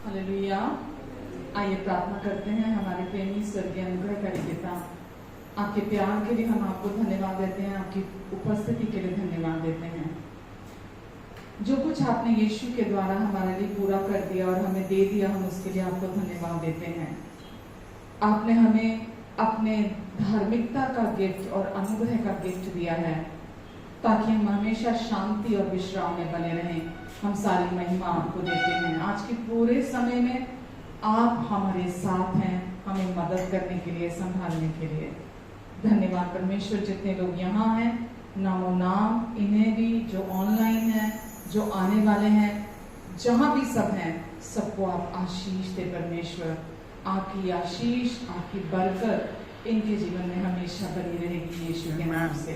Hallelujah. आइए प्रार्थना करते हैं। हमारे प्रेमी स्वर्गीय अनुग्रहकारी पिता, आपके प्यार के लिए हम आपको धन्यवाद देते हैं, आपकी उपस्थिति के लिए धन्यवाद देते हैं। जो कुछ आपने यीशु के द्वारा हमारे लिए पूरा कर दिया और हमें दे दिया, हम उसके लिए आपको धन्यवाद देते हैं। आपने हमें अपने धार्मिकता का गिफ्ट और अनुग्रह का गिफ्ट दिया है ताकि हम हमेशा शांति और विश्राम में बने रहें। हम सारी महिमा आपको देते हैं। आज के पूरे समय में आप हमारे साथ हैं, हमें मदद करने के लिए, संभालने के लिए। धन्यवाद परमेश्वर। जितने लोग यहाँ हैं, नामो नाम इन्हें भी, जो ऑनलाइन हैं, जो आने वाले हैं, जहाँ भी सब हैं, सबको आप आशीष दे परमेश्वर। आपकी आशीष, आपकी बरकत इनके जीवन में हमेशा बनी रहेगी यीशु के नाम से।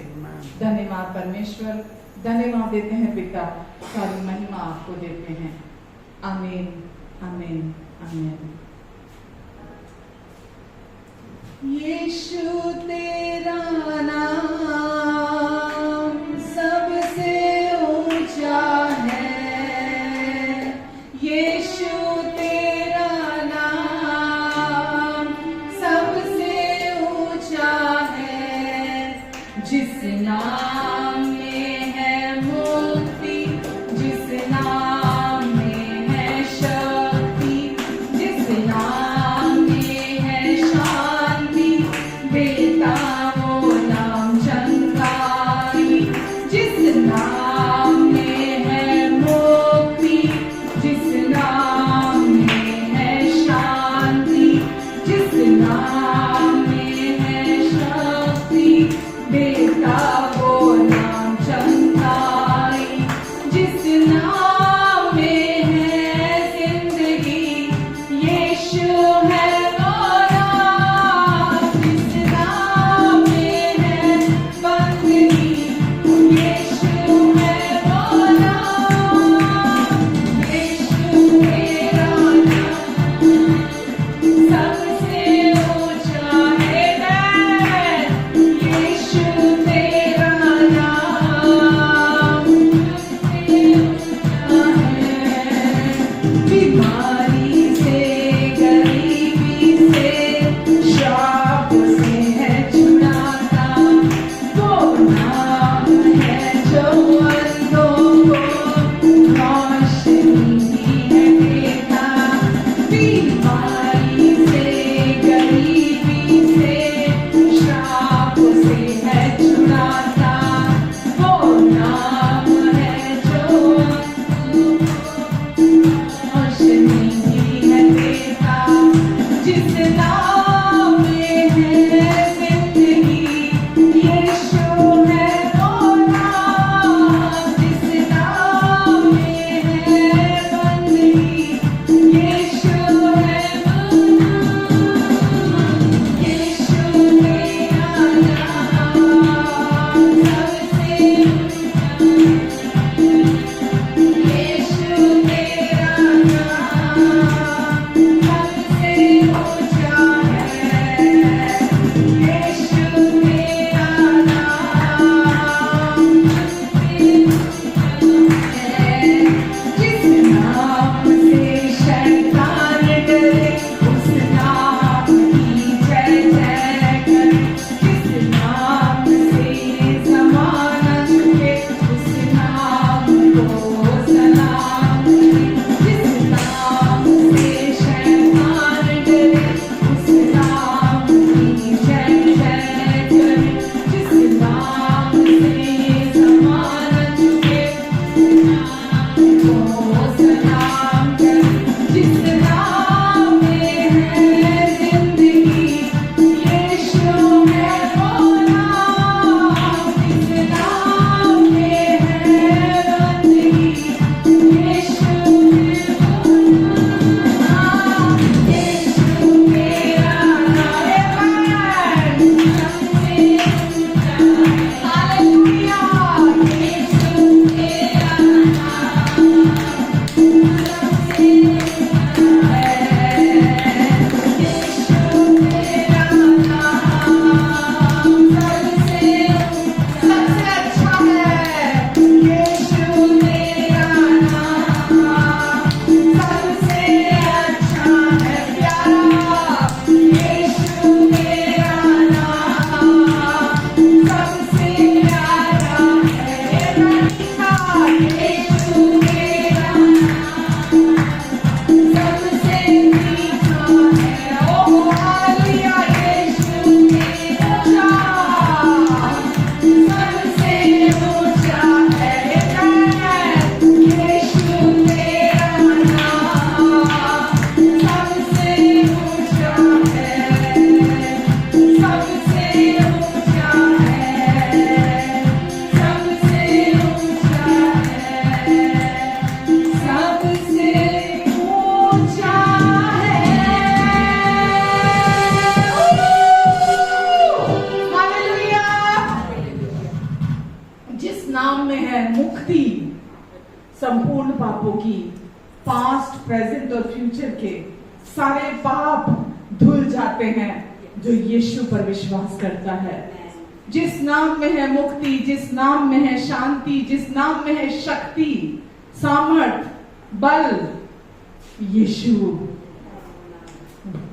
धन्यवाद परमेश्वर। धन्यवाद देते हैं पिता, सारी महिमा आपको देते हैं। आमीन, आमीन, आमीन। यीशु तेरा नाम सबसे ऊंचा है। यीशु तेरा नाम सबसे ऊंचा है। जिस नाम में है मुक्ति, जिस नाम में है शक्ति, जिस नाम में है शांति, बेटा वो नाम प्रेजेंट और फ्यूचर के सारे पाप धुल जाते हैं जो यीशु पर विश्वास करता है। जिस नाम में है मुक्ति, जिस नाम में है शांति, जिस नाम में है शक्ति, सामर्थ, बल, यीशु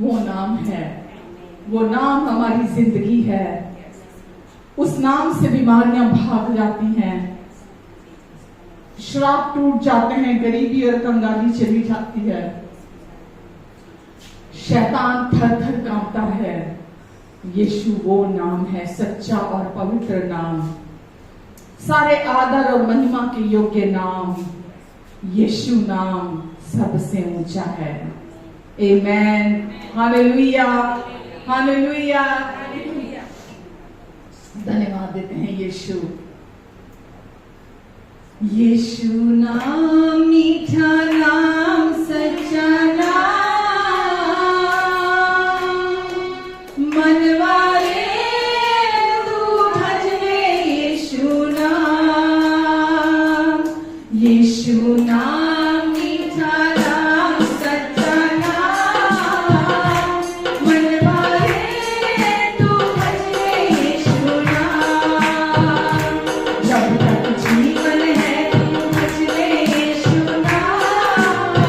वो नाम है। वो नाम हमारी जिंदगी है। उस नाम से बीमारियां भाग जाती हैं, श्राप टूट जाते हैं, गरीबी और कंगाली चली जाती है, शैतान थर थर कांपता है। यीशु वो नाम है, सच्चा और पवित्र नाम, सारे आदर और महिमा के योग्य नाम। यीशु नाम सबसे ऊंचा है। आमेन, हालेलुया, हालेलुया। धन्यवाद देते हैं यीशु। यीशु नाम मीठा नाम, सच्चा नाम, मनवारे तू भजने यीशु नाम। यीशु नाम मीठा नाम, सच्चा नाम, मनवारे तू भजने यीशु नाम। जब तक जीवन है तू भजने यीशु नाम,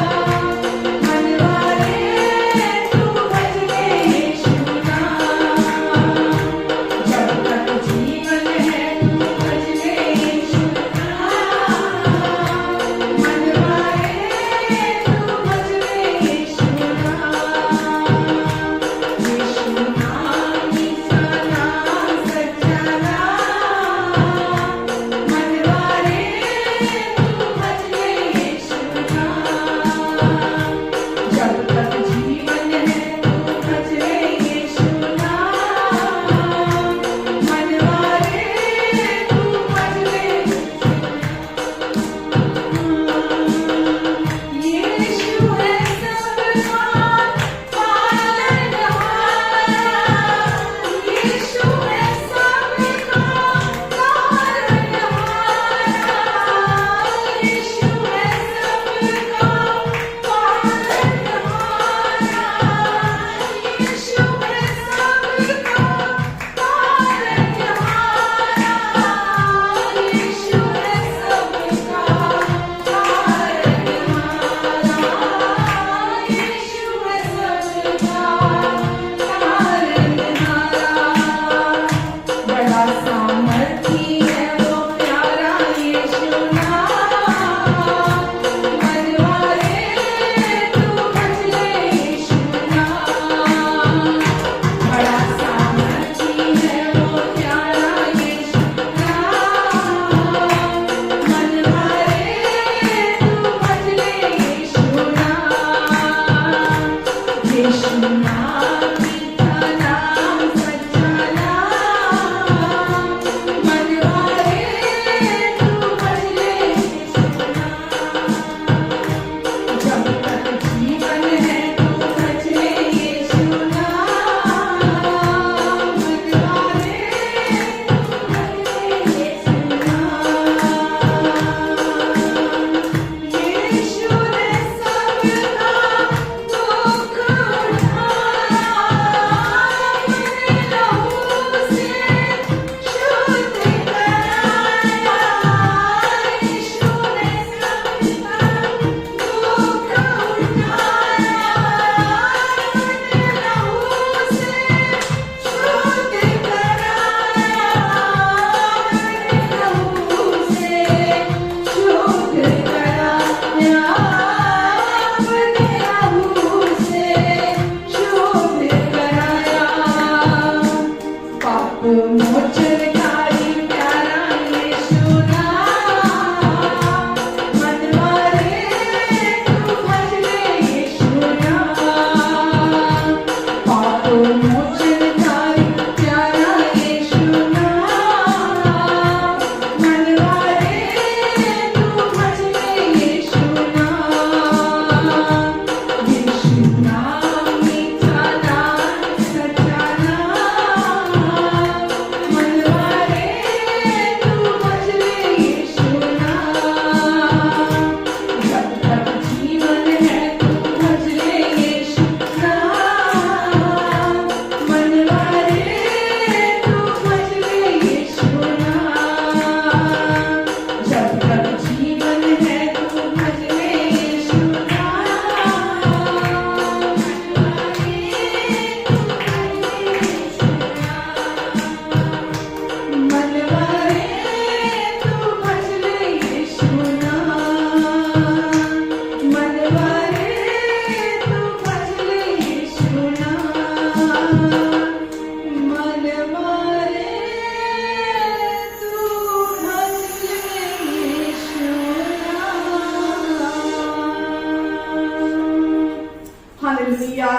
हालेलुया।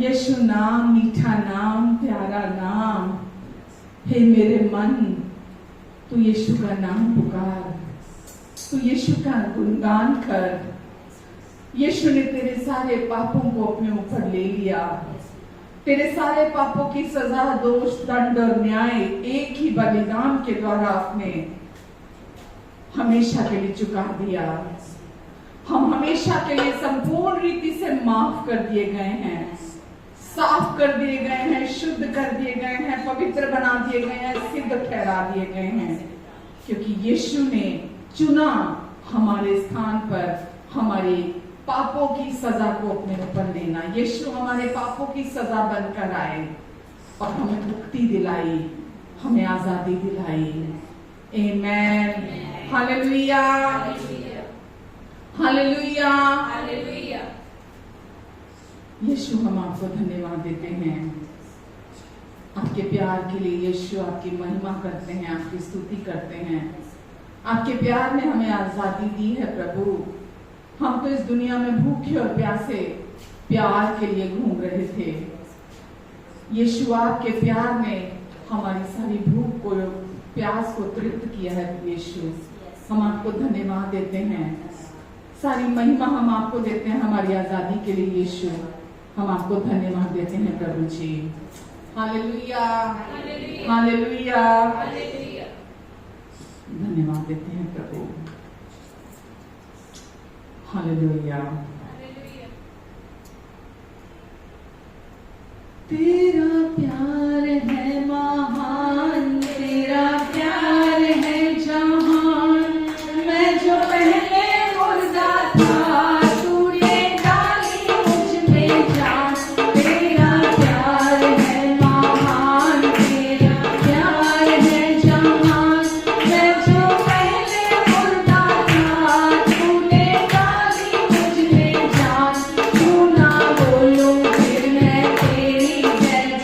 यीशु नाम मीठा नाम, प्यारा नाम। हे मेरे मन, तू यीशु का नाम पुकार, तू यीशु का गुणगान कर। यीशु ने तेरे सारे पापों को अपने ऊपर ले लिया। तेरे सारे पापों की सजा, दोष, दंड और न्याय एक ही बलिदान के द्वारा आपने हमेशा के लिए चुका दिया। हम हमेशा के लिए संपूर्ण रीति से माफ कर दिए गए हैं, साफ कर दिए गए हैं, शुद्ध कर दिए गए हैं, पवित्र बना दिए गए हैं, सिद्ध ठहरा दिए गए हैं, क्योंकि यीशु ने चुना हमारे स्थान पर हमारे पापों की सजा को अपने ऊपर लेना। यीशु हमारे पापों की सजा बनकर आए और हमें मुक्ति दिलाई, हमें आजादी दिलाई। आमेन। Hallelujah, hallelujah. यीशु, हम आपको धन्यवाद देते हैं आपके प्यार के लिए। यीशु, आपकी महिमा करते हैं, आपकी स्तुति करते हैं। आपके प्यार ने हमें आजादी दी है प्रभु। हम तो इस दुनिया में भूखे और प्यासे प्यार के लिए घूम रहे थे। यीशु, आपके प्यार ने हमारी सारी भूख को, प्यास को तृप्त किया है। यीशु, हम आपको धन्यवाद देते हैं। सारी महिमा हम आपको देते हैं हमारी आजादी के लिए। यीशु, हम आपको धन्यवाद देते हैं प्रभु जी। Hallelujah, hallelujah. धन्यवाद देते हैं प्रभु। हालेलुया। तेरा प्यार है महान, तेरा प्यार है जहान। मैं जो पहले मुर्दा था, तूने डाली मुझ में जान। तेरा प्यार है महान, तेरा प्यार है जहान। मैं जो पहले मुर्दा था, तूने डाली मुझ में जान। तू ना बोलूं फिर मैं तेरी जय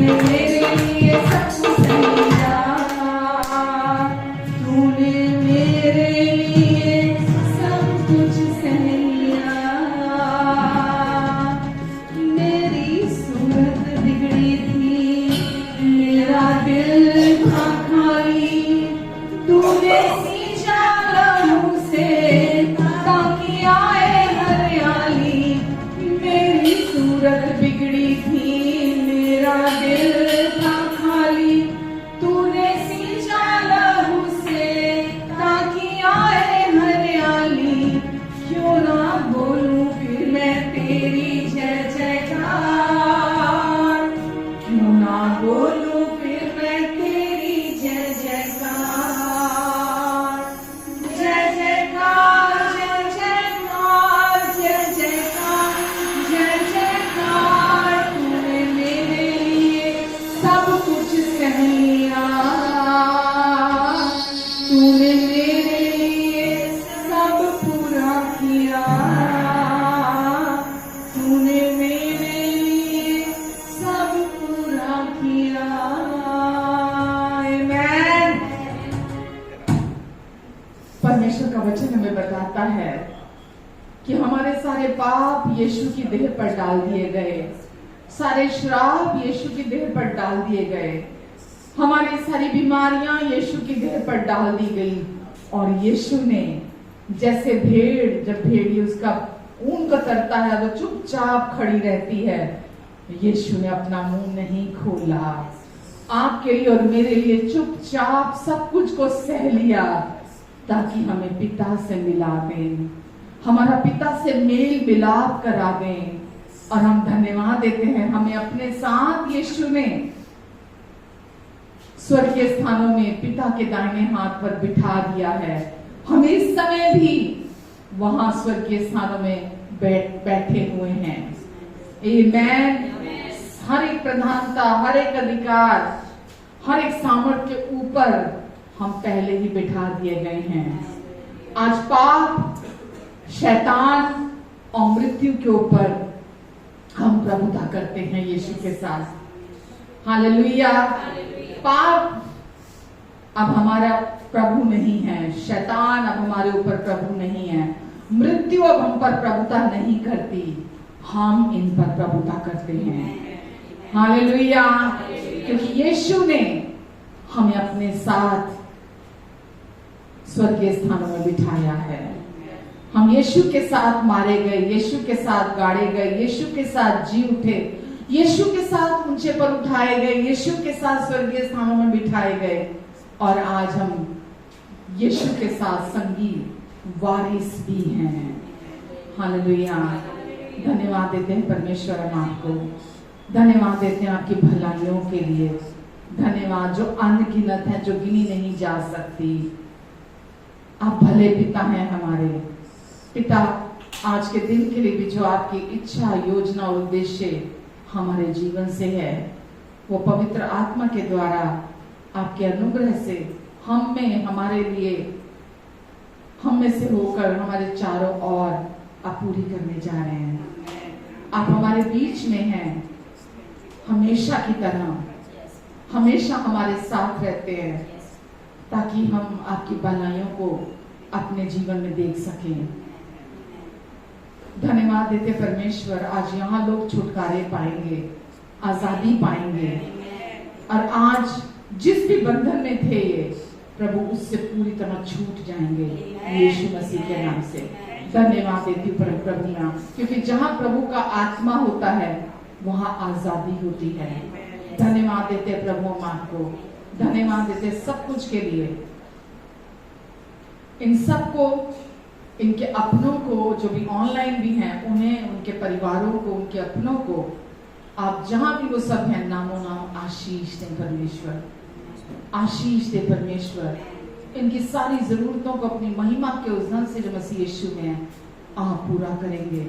तूने मेरे लिए सब कुछ सहिया, तूने मेरे लिए सब कुछ सहिया। मेरी सूरत बिगड़ी थी, मेरा दिल था खाली, तूने सींचा लहू से ताकि आए हरियाली। मेरी सूरत बिगड़ी थी, मेरा दिल था खाली, तूने सींचा लहू से ताकि आए हरियाली। क्यों ना बोलूं फिर मैं तेरी जय जयकार, क्यों ना बोलूं फिर मैं तेरी जय जयकार। जय जयकार, जय जयकार, जय जयकार, जय जयकार। तूने मेरे लिए सब कुछ सह लिया, तूने मेरे लिए सब पूरा किया, तूने मेरे लिए सब पूरा किया। आमीन। परमेश्वर का वचन हमें बताता है कि हमारे सारे पाप यीशु की देह पर डाल दिए गए, सारे श्राप यीशु की देह पर डाल दिए गए, हमारी सारी बीमारियां यीशु की देह पर डाल दी गई। और यीशु ने जैसे भेड़, जब भेड़ी उसका ऊन कतरता है तो चुपचाप खड़ी रहती है, यीशु ने अपना मुंह नहीं खोला, आपके लिए और मेरे लिए चुपचाप सब कुछ को सह लिया ताकि हमें पिता से मिला दें, हमारा पिता से मेल मिलाप करा दें। और हम धन्यवाद देते हैं, हमें अपने साथ यीशु ने स्वर्गीय स्थानों में पिता के दाहिने हाथ पर बिठा दिया है। हम इस समय भी वहां स्वर्गीय स्थानों में बैठे हुए हैं। आमीन। हर एक प्रधानता, हर एक अधिकार, हर एक सामर्थ्य के ऊपर हम पहले ही बिठा दिए गए हैं। आज पाप, शैतान और मृत्यु के ऊपर हम प्रभुता करते हैं यीशु के साथ। हालेलुया। पाप अब हमारा प्रभु नहीं है, शैतान अब हमारे ऊपर प्रभु नहीं है, मृत्यु अब हम पर प्रभुता नहीं करती, हम इन पर प्रभुता करते हैं। हालेलुया। क्योंकि यीशु ने हमें अपने साथ स्वर्गीय स्थानों में बिठाया है। हम यीशु के साथ मारे गए, यीशु के साथ गाड़े गए, यीशु के साथ जी उठे, यीशु के साथ ऊंचे पर उठाए गए, यीशु के साथ स्वर्गीय स्थानों में बिठाए गए। और आज हम यीशु के साथ संगी वारिस भी हैं। हालेलुया। धन्यवाद देते हैं परमेश्वर हम आपको, धन्यवाद देते हैं आपकी भलाइयों के लिए। धन्यवाद जो अनगिनत है, जो गिनी नहीं जा सकती। आप भले पिता हैं हमारे पिता। आज के दिन के लिए भी जो आपकी इच्छा, योजना और उद्देश्य हमारे जीवन से है, वो पवित्र आत्मा के द्वारा आपके अनुग्रह से हम में, हमारे लिए, हम में से होकर हमारे चारों ओर आप पूरी करने जा रहे हैं। आप हमारे बीच में हैं, हमेशा की तरह हमेशा हमारे साथ रहते हैं, ताकि हम आपकी भलाइयों को अपने जीवन में देख सकें। धन्यवाद देते परमेश्वर, आज यहाँ लोग छुटकारे पाएंगे, आजादी पाएंगे, और आज जिस भी बंधन में थे ये प्रभु, उससे पूरी तरह छूट जाएंगे यीशु मसीह के नाम से। धन्यवाद देती हूँ प्रभु नाम, क्योंकि जहाँ प्रभु का आत्मा होता है वहाँ आजादी होती है। धन्यवाद देते प्रभु हम आपको, धन्यवाद देते सब कुछ के लिए। इन सबको, इनके अपनों को, जो भी ऑनलाइन भी हैं, उन्हें, उनके परिवारों को, उनके अपनों को आप जहां भी वो सब हैं, नामों नाम आशीष दे परमेश्वर, आशीष दे परमेश्वर। इनकी सारी जरूरतों को अपनी महिमा के उस धन से जो मसीह यीशु में है, आप पूरा करेंगे,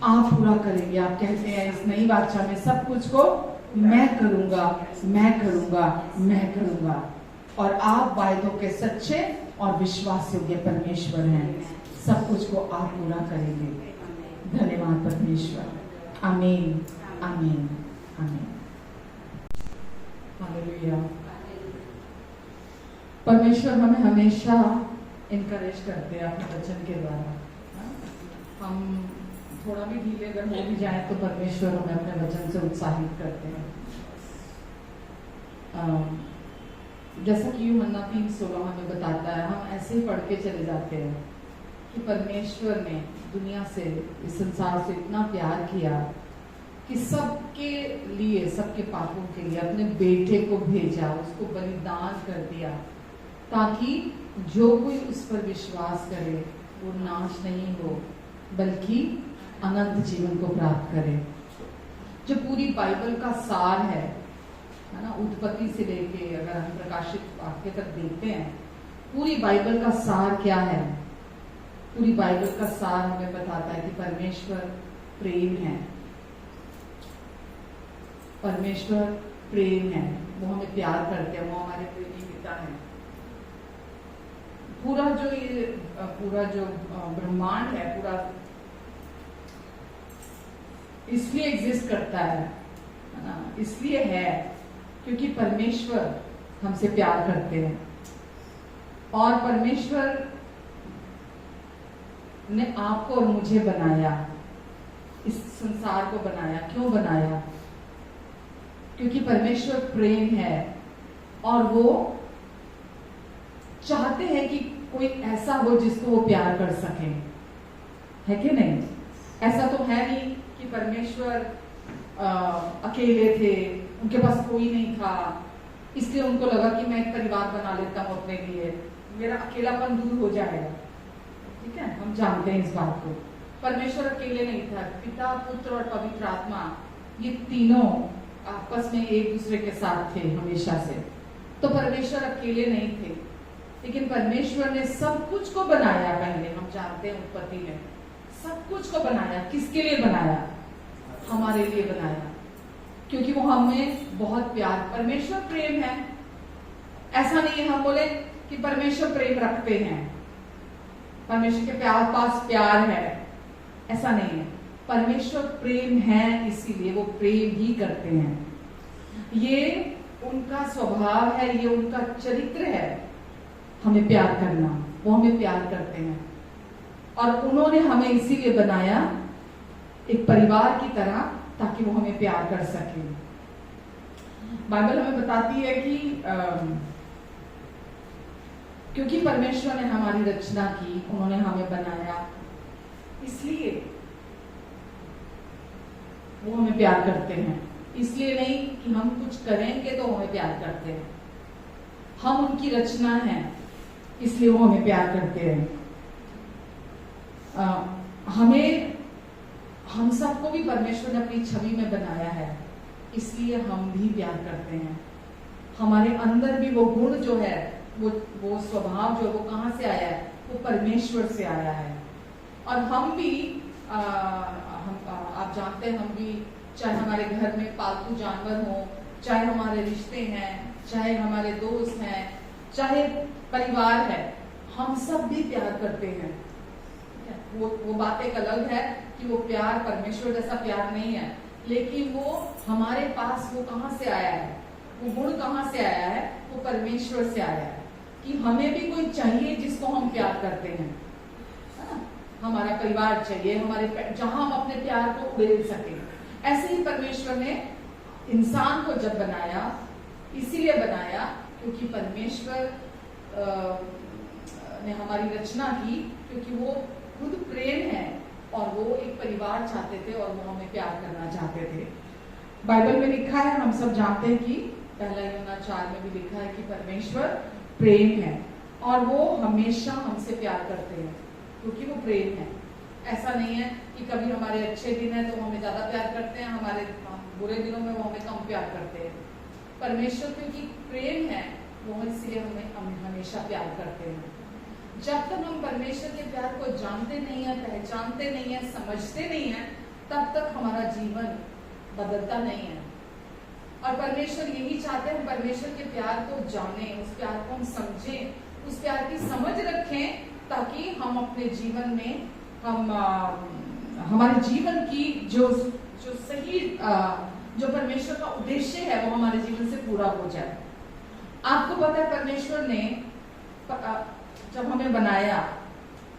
आप पूरा करेंगे। आप कहते हैं इस नई बादशाह में सब कुछ को मैं करूंगा, मैं करूंगा, मैं करूंगा। और आप वायदों के सच्चे और विश्वास योग्य परमेश्वर हैं, सब कुछ को आप पूरा करेंगे। धन्यवाद परमेश्वर। आमीन, आमीन, आमीन। हालेलुया। परमेश्वर हमें हमेशा इनकरेज करते हैं अपने वचन के द्वारा। हम थोड़ा भी ढीले अगर हो भी जाए तो परमेश्वर हमें अपने वचन से उत्साहित करते हैं। जैसा कि यूहन्ना 3:16 हमें बताता है, हम ऐसे ही पढ़ के चले जाते हैं कि परमेश्वर ने दुनिया से, इस संसार से इतना प्यार किया कि सबके लिए, सबके पापों के लिए अपने बेटे को भेजा, उसको बलिदान कर दिया, ताकि जो कोई उस पर विश्वास करे वो नाश नहीं हो बल्कि अनंत जीवन को प्राप्त करे। जो पूरी बाइबल का सार है ना, उत्पत्ति से लेके अगर हम प्रकाशित वाक्य तक देखते हैं, पूरी बाइबल का सार क्या है? पूरी बाइबल का सार हमें बताता है कि परमेश्वर प्रेम है। परमेश्वर प्रेम है, वो हमें प्यार करते हैं, वो हमारे प्रेमी पिता है। पूरा जो ब्रह्मांड है, पूरा इसलिए एग्जिस्ट करता है ना, इसलिए है क्योंकि परमेश्वर हमसे प्यार करते हैं। और परमेश्वर ने आपको और मुझे बनाया, इस संसार को बनाया। क्यों बनाया? क्योंकि परमेश्वर प्रेम है और वो चाहते हैं कि कोई ऐसा हो जिसको वो प्यार कर सके, है कि नहीं? ऐसा तो है नहीं कि परमेश्वर अकेले थे, उनके पास कोई नहीं था, इसलिए उनको लगा कि मैं एक परिवार बना लेता हूँ अपने लिए, मेरा अकेलापन दूर हो जाएगा। ठीक है, हम जानते हैं इस बात को। परमेश्वर अकेले नहीं था, पिता, पुत्र और पवित्र आत्मा, ये तीनों आपस में एक दूसरे के साथ थे हमेशा से। तो परमेश्वर अकेले नहीं थे, लेकिन परमेश्वर ने सब कुछ को बनाया। पहले हम जानते हैं उत्पत्ति में सब कुछ को बनाया। किसके लिए बनाया? हमारे लिए बनाया, क्योंकि वो हमें बहुत प्यार, परमेश्वर प्रेम है। ऐसा नहीं है हम बोले कि परमेश्वर प्रेम रखते हैं, परमेश्वर के पास प्यार है, ऐसा नहीं है। परमेश्वर प्रेम है, इसीलिए वो प्रेम ही करते हैं। ये उनका स्वभाव है, ये उनका चरित्र है, हमें प्यार करना। वो हमें प्यार करते हैं और उन्होंने हमें इसीलिए बनाया एक परिवार की तरह, ताकि वो हमें प्यार कर सके। बाइबल हमें बताती है कि क्योंकि परमेश्वर ने हमारी रचना की, उन्होंने हमें बनाया, इसलिए वो हमें प्यार करते हैं। इसलिए नहीं कि हम कुछ करेंगे तो हमें प्यार करते हैं, हम उनकी रचना हैं, इसलिए वो हमें प्यार करते हैं। हम सबको भी परमेश्वर ने अपनी छवि में बनाया है, इसलिए हम भी प्यार करते हैं। हमारे अंदर भी वो गुण जो है, वो स्वभाव जो, वो कहाँ से आया है? वो परमेश्वर से आया है। और हम भी आप जानते हैं, हम भी, चाहे हमारे घर में पालतू जानवर हो, चाहे हमारे रिश्ते हैं, चाहे हमारे दोस्त हैं, चाहे परिवार है, हम सब भी प्यार करते हैं। वो बात एक अलग है कि वो प्यार परमेश्वर जैसा प्यार नहीं है, लेकिन वो हमारे पास, वो कहाँ से आया है? वो गुण कहाँ से आया है? वो परमेश्वर से आया है कि हमें भी कोई चाहिए जिसको हम प्यार करते हैं। हमारा परिवार चाहिए, हमारे जहां हम अपने प्यार को उड़ेल सके। ऐसे ही परमेश्वर ने इंसान को जब बनाया, इसीलिए बनाया क्योंकि परमेश्वर ने हमारी रचना की, क्योंकि वो खुद प्रेम है और वो एक परिवार चाहते थे और वो हमें प्यार करना चाहते थे। बाइबल में लिखा है, हम सब जानते हैं कि पहला यूहन्ना 4 में भी लिखा है कि परमेश्वर प्रेम है और वो हमेशा हमसे प्यार करते हैं, क्योंकि वो प्रेम है। ऐसा नहीं है कि कभी हमारे अच्छे दिन है तो हमें ज्यादा प्यार करते हैं, हमारे बुरे दिनों में वो हमें कम प्यार करते हैं। परमेश्वर क्योंकि प्रेम है, वो इसलिए हमें हमेशा प्यार करते हैं। जब तक हम परमेश्वर के प्यार को जानते नहीं है, पहचानते नहीं है, समझते नहीं है, तब तक हमारा जीवन बदलता नहीं है। और परमेश्वर यही चाहते हैं, परमेश्वर के प्यार को जाने, उस प्यार को हम समझें, उस प्यार की समझ रखें, ताकि हम अपने जीवन में हमारे जीवन की जो सही जो परमेश्वर का उद्देश्य है वो हमारे जीवन से पूरा पूरा हो जाए। आपको पता है परमेश्वर ने जब हमें बनाया,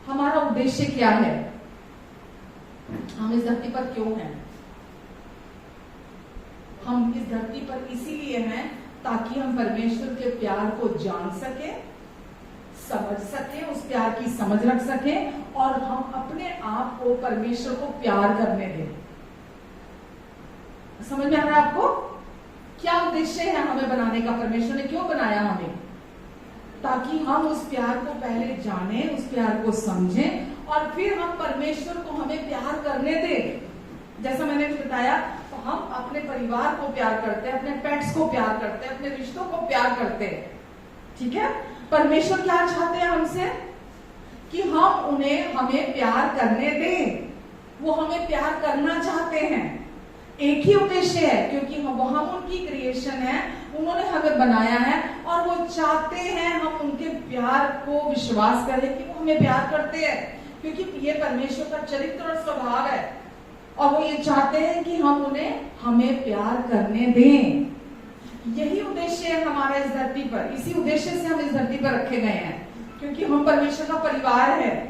हमारा उद्देश्य क्या है, हम इस धरती पर क्यों हैं? हम इस धरती पर इसीलिए हैं ताकि हम परमेश्वर के प्यार को जान सके, समझ सके, उस प्यार की समझ रख सके और हम अपने आप को परमेश्वर को प्यार करने दें। समझ में आ रहा है आपको? क्या उद्देश्य है हमें बनाने का? परमेश्वर ने क्यों बनाया हमें? ताकि हम उस प्यार को पहले जाने, उस प्यार को समझें और फिर हम परमेश्वर को हमें प्यार करने दें। जैसा मैंने बताया, तो हम अपने परिवार को प्यार करते हैं, अपने पेट्स को प्यार करते हैं, अपने रिश्तों को प्यार करते हैं। ठीक है? परमेश्वर क्या चाहते हैं हमसे? कि हम उन्हें हमें प्यार करने दें। वो हमें प्यार करना चाहते हैं। एक ही उद्देश्य है, क्योंकि हम उनकी क्रिएशन है, उन्होंने हमें बनाया है और वो चाहते हैं हम उनके प्यार को विश्वास करें कि वो हमें प्यार करते हैं, क्योंकि ये परमेश्वर का चरित्र और स्वभाव है और वो ये चाहते हैं कि हम उन्हें हमें प्यार करने दें। यही उद्देश्य है हमारा इस धरती पर। इसी उद्देश्य से हम इस धरती पर रखे गए हैं, क्योंकि हम परमेश्वर का परिवार है।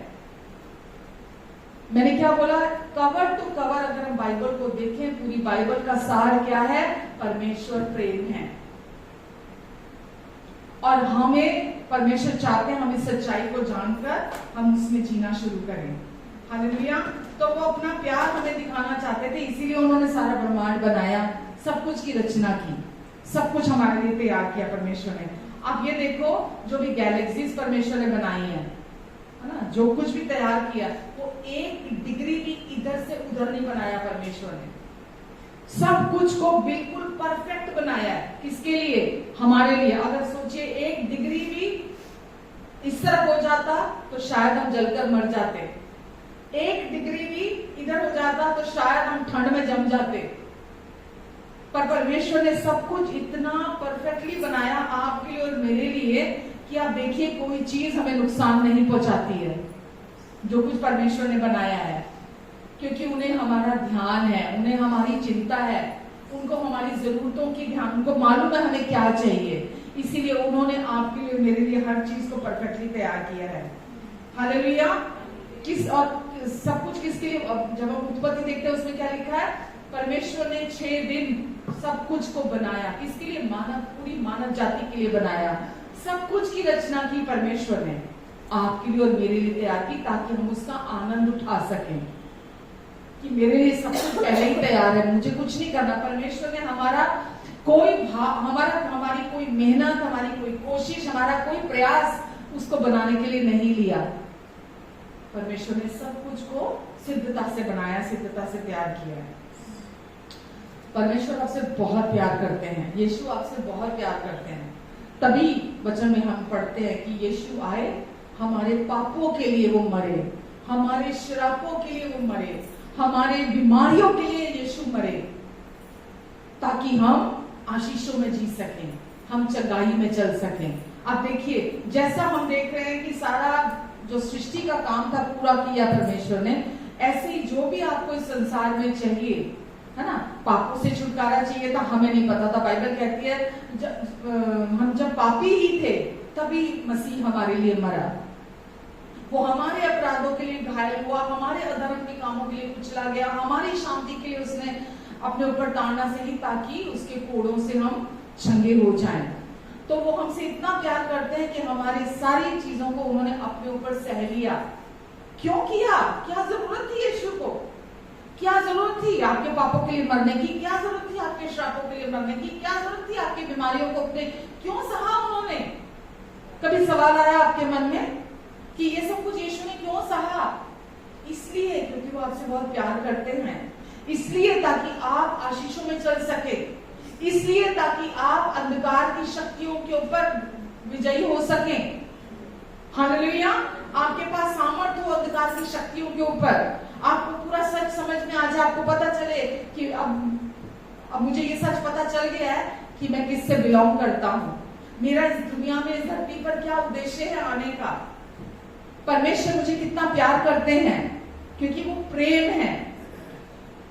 मैंने क्या बोला? कवर टू कवर अगर हम बाइबल को देखें, पूरी बाइबल का सार क्या है? परमेश्वर प्रेम है और हमें परमेश्वर चाहते हैं हम इस सच्चाई को जानकर हम उसमें जीना शुरू करें। हालेलुया। तो वो अपना प्यार हमें दिखाना चाहते थे, इसीलिए उन्होंने सारा ब्रह्मांड बनाया, सब कुछ की रचना की, सब कुछ हमारे लिए तैयार किया परमेश्वर ने। आप ये देखो, जो भी गैलेक्सीज परमेश्वर ने बनाई है ना, जो कुछ भी तैयार किया, वो 1 डिग्री भी इधर से उधर नहीं बनाया परमेश्वर ने। सब कुछ को बिल्कुल परफेक्ट बनाया है। किसके लिए? हमारे लिए। अगर सोचिए 1 डिग्री भी इस तरफ हो जाता तो शायद हम जलकर मर जाते, 1 डिग्री भी इधर हो जाता तो शायद हम ठंड में जम जाते। पर परमेश्वर ने सब कुछ इतना परफेक्टली बनाया आपके लिए और मेरे लिए कि आप देखिए कोई चीज हमें नुकसान नहीं पहुंचाती है जो कुछ परमेश्वर ने बनाया है, क्योंकि उन्हें हमारा ध्यान है, उन्हें हमारी चिंता है, उनको हमारी जरूरतों की ध्यान, उनको मालूम है हमें क्या चाहिए, इसीलिए उन्होंने आपके लिए मेरे लिए हर चीज को परफेक्टली तैयार किया है। हालेलुया। किस और सब कुछ किसके लिए? जब हम उत्पत्ति देखते हैं उसमें क्या लिखा है? परमेश्वर ने 6 दिन सब कुछ को बनाया। किसके लिए? मानव, पूरी मानव जाति के लिए बनाया। सब कुछ की रचना की परमेश्वर ने आपके लिए और मेरे लिए तैयार की, ताकि हम उसका आनंद उठा सकें कि मेरे लिए सब कुछ पहले ही तैयार है, मुझे कुछ नहीं करना। परमेश्वर ने हमारा कोई हमारी कोई मेहनत, हमारी कोई कोशिश, हमारा कोई प्रयास उसको बनाने के लिए नहीं लिया। परमेश्वर ने सब कुछ को सिद्धता से बनाया, सिद्धता से तैयार किया है। परमेश्वर आपसे बहुत प्यार करते हैं, यीशु आपसे बहुत प्यार करते हैं। तभी वचन में हम पढ़ते हैं कि यीशु आए, हमारे पापों के लिए वो मरे, हमारे श्रापों के लिए वो मरे, हमारे बीमारियों के लिए यीशु मरे, ताकि हम आशीषों में जी सकें, हम चंगाई में चल सकें। आप देखिए, जैसा हम देख रहे हैं कि सारा जो सृष्टि का काम था पूरा किया परमेश्वर ने, ऐसे ही जो भी आपको इस संसार में चाहिए, है ना, पापों से छुटकारा चाहिए था, हमें नहीं पता था। बाइबल कहती है हम जब पापी ही थे तभी मसीह हमारे लिए मरा, वो हमारे अपराधों के लिए घायल हुआ, हमारे अधर्म के कामों के लिए कुचला गया, हमारी शांति के लिए उसने अपने ऊपर ताड़ना सही, ताकि उसके कोड़ों से हम चंगे हो जाएं। तो वो हमसे इतना प्यार करते हैं कि हमारी सारी चीजों को उन्होंने अपने ऊपर सह लिया। क्यों किया? क्या जरूरत थी यीशु को? क्या जरूरत थी आपके पापों के लिए मरने की? क्या जरूरत थी आपके श्रापों के लिए मरने की? क्या जरूरत थी आपकी बीमारियों को अपने? क्यों सहा उन्होंने? कभी सवाल आया आपके मन में कि ये सब कुछ यीशु ने क्यों सहा? इसलिए क्योंकि वो आपसे बहुत प्यार करते हैं, इसलिए ताकि आप आशीषों में चल सके, इसलिए ताकि आप अंधकार की शक्तियों के ऊपर विजयी हो सके। हालेलुया। आपके पास सामर्थ्य हो अंधकार की शक्तियों के ऊपर, आपको पूरा सच समझ में आ जाए, आपको पता चले कि अब मुझे ये सच पता चल गया है कि मैं किससे बिलोंग करता हूँ, मेरा इस दुनिया में, इस धरती पर क्या उद्देश्य है आने का, परमेश्वर मुझे कितना प्यार करते हैं, क्योंकि वो प्रेम है।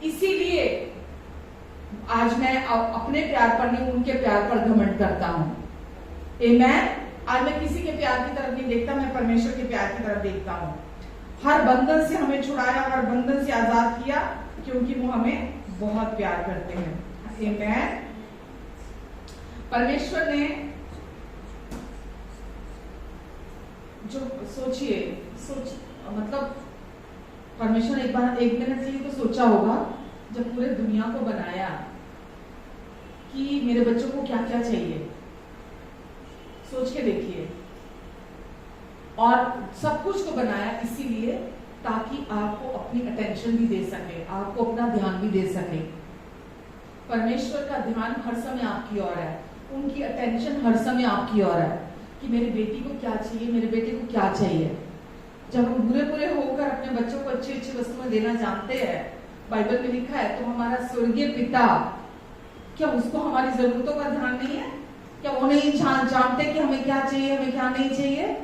इसीलिए आज मैं अपने प्यार पर नहीं, उनके प्यार पर घमंड करता हूँ। आमेन। आज मैं किसी के प्यार की तरफ नहीं देखता, मैं परमेश्वर के प्यार की तरफ देखता हूँ। हर बंधन से हमें छुड़ाया, हर बंधन से आजाद किया, क्योंकि वो हमें बहुत प्यार करते हैं। आमेन। परमेश्वर ने जो सोच मतलब परमेश्वर ने एक मिनट के लिए तो सोचा होगा जब पूरे दुनिया को बनाया कि मेरे बच्चों को क्या क्या चाहिए। सोच के देखिए। और सब कुछ को बनाया इसीलिए ताकि आपको अपनी अटेंशन भी दे सके, आपको अपना ध्यान भी दे सके। परमेश्वर का ध्यान हर समय आपकी ओर है, उनकी अटेंशन हर समय आपकी ओर है कि मेरी बेटी को क्या चाहिए, मेरे बेटे को क्या चाहिए। जब हम बुरे होकर अपने बच्चों को अच्छी अच्छी वस्तुएं देना जानते हैं, बाइबल में लिखा है, तो हमारा स्वर्गीय पिता क्या उसको हमारी जरूरतों का ध्यान नहीं है? क्या वो नहीं जानते कि हमें क्या चाहिए, हमें क्या नहीं चाहिए?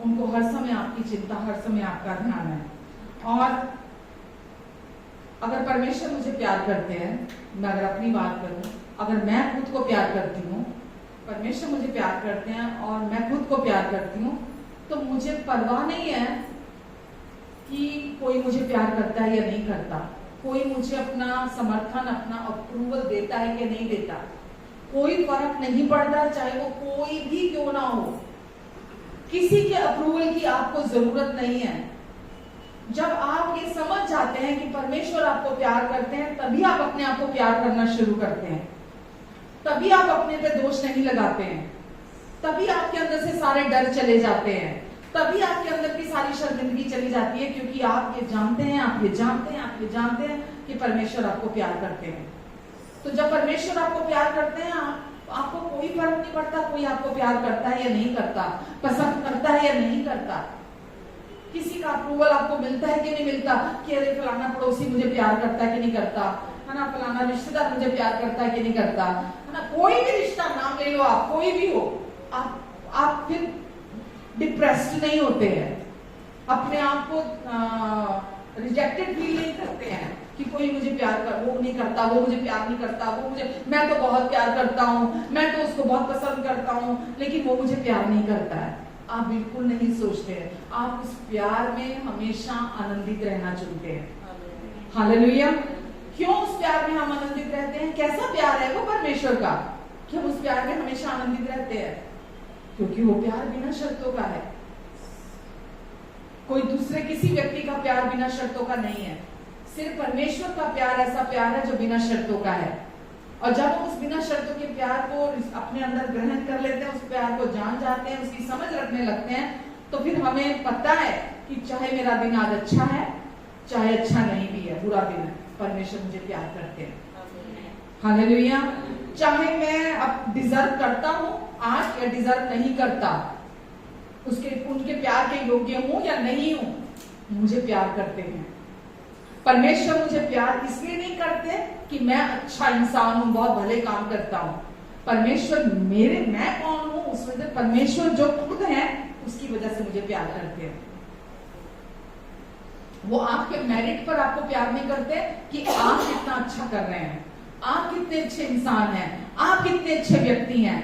उनको हर समय आपकी चिंता, हर समय आपका ध्यान है। और अगर परमेश्वर मुझे प्यार करते हैं, मैं अगर अपनी बात करूं, अगर मैं खुद को प्यार करती हूँ, परमेश्वर मुझे प्यार करते हैं और मैं खुद को प्यार करती हूँ, तो मुझे परवाह नहीं है कि कोई मुझे प्यार करता है या नहीं करता, कोई मुझे अपना समर्थन, अपना अप्रूवल देता है कि नहीं देता। कोई फर्क नहीं पड़ता, चाहे वो कोई भी क्यों ना हो। किसी के अप्रूवल की आपको जरूरत नहीं है। जब आप ये समझ जाते हैं कि परमेश्वर आपको प्यार करते हैं, तभी आप अपने आप को प्यार करना शुरू करते हैं, तभी आप अपने पे दोष नहीं लगाते हैं, तभी आपके अंदर से सारे डर चले जाते हैं, तभी आपके अंदर की सारी शर्मिंदगी चली जाती है, क्योंकि आप ये जानते हैं, आप ये जानते हैं कि परमेश्वर आपको प्यार करते हैं। तो जब परमेश्वर आपको प्यार करते हैं, आपको कोई फर्क नहीं पड़ता कोई आपको प्यार करता है या नहीं करता, पसंद करता है या नहीं करता, किसी का अप्रूवल आपको मिलता है कि नहीं मिलता, कि अरे फलाना पड़ोसी मुझे प्यार करता है कि नहीं करता, है ना, फलाना रिश्तेदार मुझे प्यार करता है कि नहीं करता, है ना। कोई भी रिश्ता नाम ले लो आप, कोई भी हो, आप फिर डिप्रेस्ड नहीं होते हैं, अपने आप को रिजेक्टेड फील नहीं करते हैं कि कोई मुझे प्यार कर, वो नहीं करता, वो मुझे प्यार नहीं करता, वो मुझे, मैं तो बहुत प्यार करता हूँ, मैं तो उसको बहुत पसंद करता हूँ, लेकिन वो मुझे प्यार नहीं करता है। आप बिल्कुल नहीं सोचते हैं, आप उस प्यार में हमेशा आनंदित रहना चुनते हैं। हालेलुया। क्यों उस प्यार में हम आनंदित रहते हैं? कैसा प्यार है वो परमेश्वर का कि हम उस प्यार में हमेशा आनंदित रहते हैं? क्योंकि वो प्यार बिना शर्तों का है। कोई दूसरे किसी व्यक्ति का प्यार बिना शर्तों का नहीं है, सिर्फ परमेश्वर का प्यार ऐसा प्यार है जो बिना शर्तों का है। और जब हम उस बिना शर्तों के प्यार को अपने अंदर ग्रहण कर लेते हैं, उस प्यार को जान जाते हैं, उसकी समझ रखने लगते हैं, तो फिर हमें पता है कि चाहे मेरा दिन आज अच्छा है, चाहे अच्छा नहीं भी है, बुरा दिन है, परमेश्वर मुझे प्यार करते हैं। हालेलुया। चाहे मैं अब डिजर्व करता हूँ आज या डिजर्व नहीं करता, उनके प्यार के योग्य हूं या नहीं हूं, मुझे प्यार करते हैं। परमेश्वर मुझे प्यार इसलिए नहीं करते कि मैं अच्छा इंसान हूं, बहुत भले काम करता हूं। परमेश्वर मैं कौन हूं, उस वजह परमेश्वर जो खुद है उसकी वजह से मुझे प्यार करते हैं। वो आपके मेरिट पर आपको प्यार नहीं करते कि आप कितना अच्छा कर रहे हैं, आप कितने अच्छे इंसान हैं, आप कितने अच्छे व्यक्ति हैं।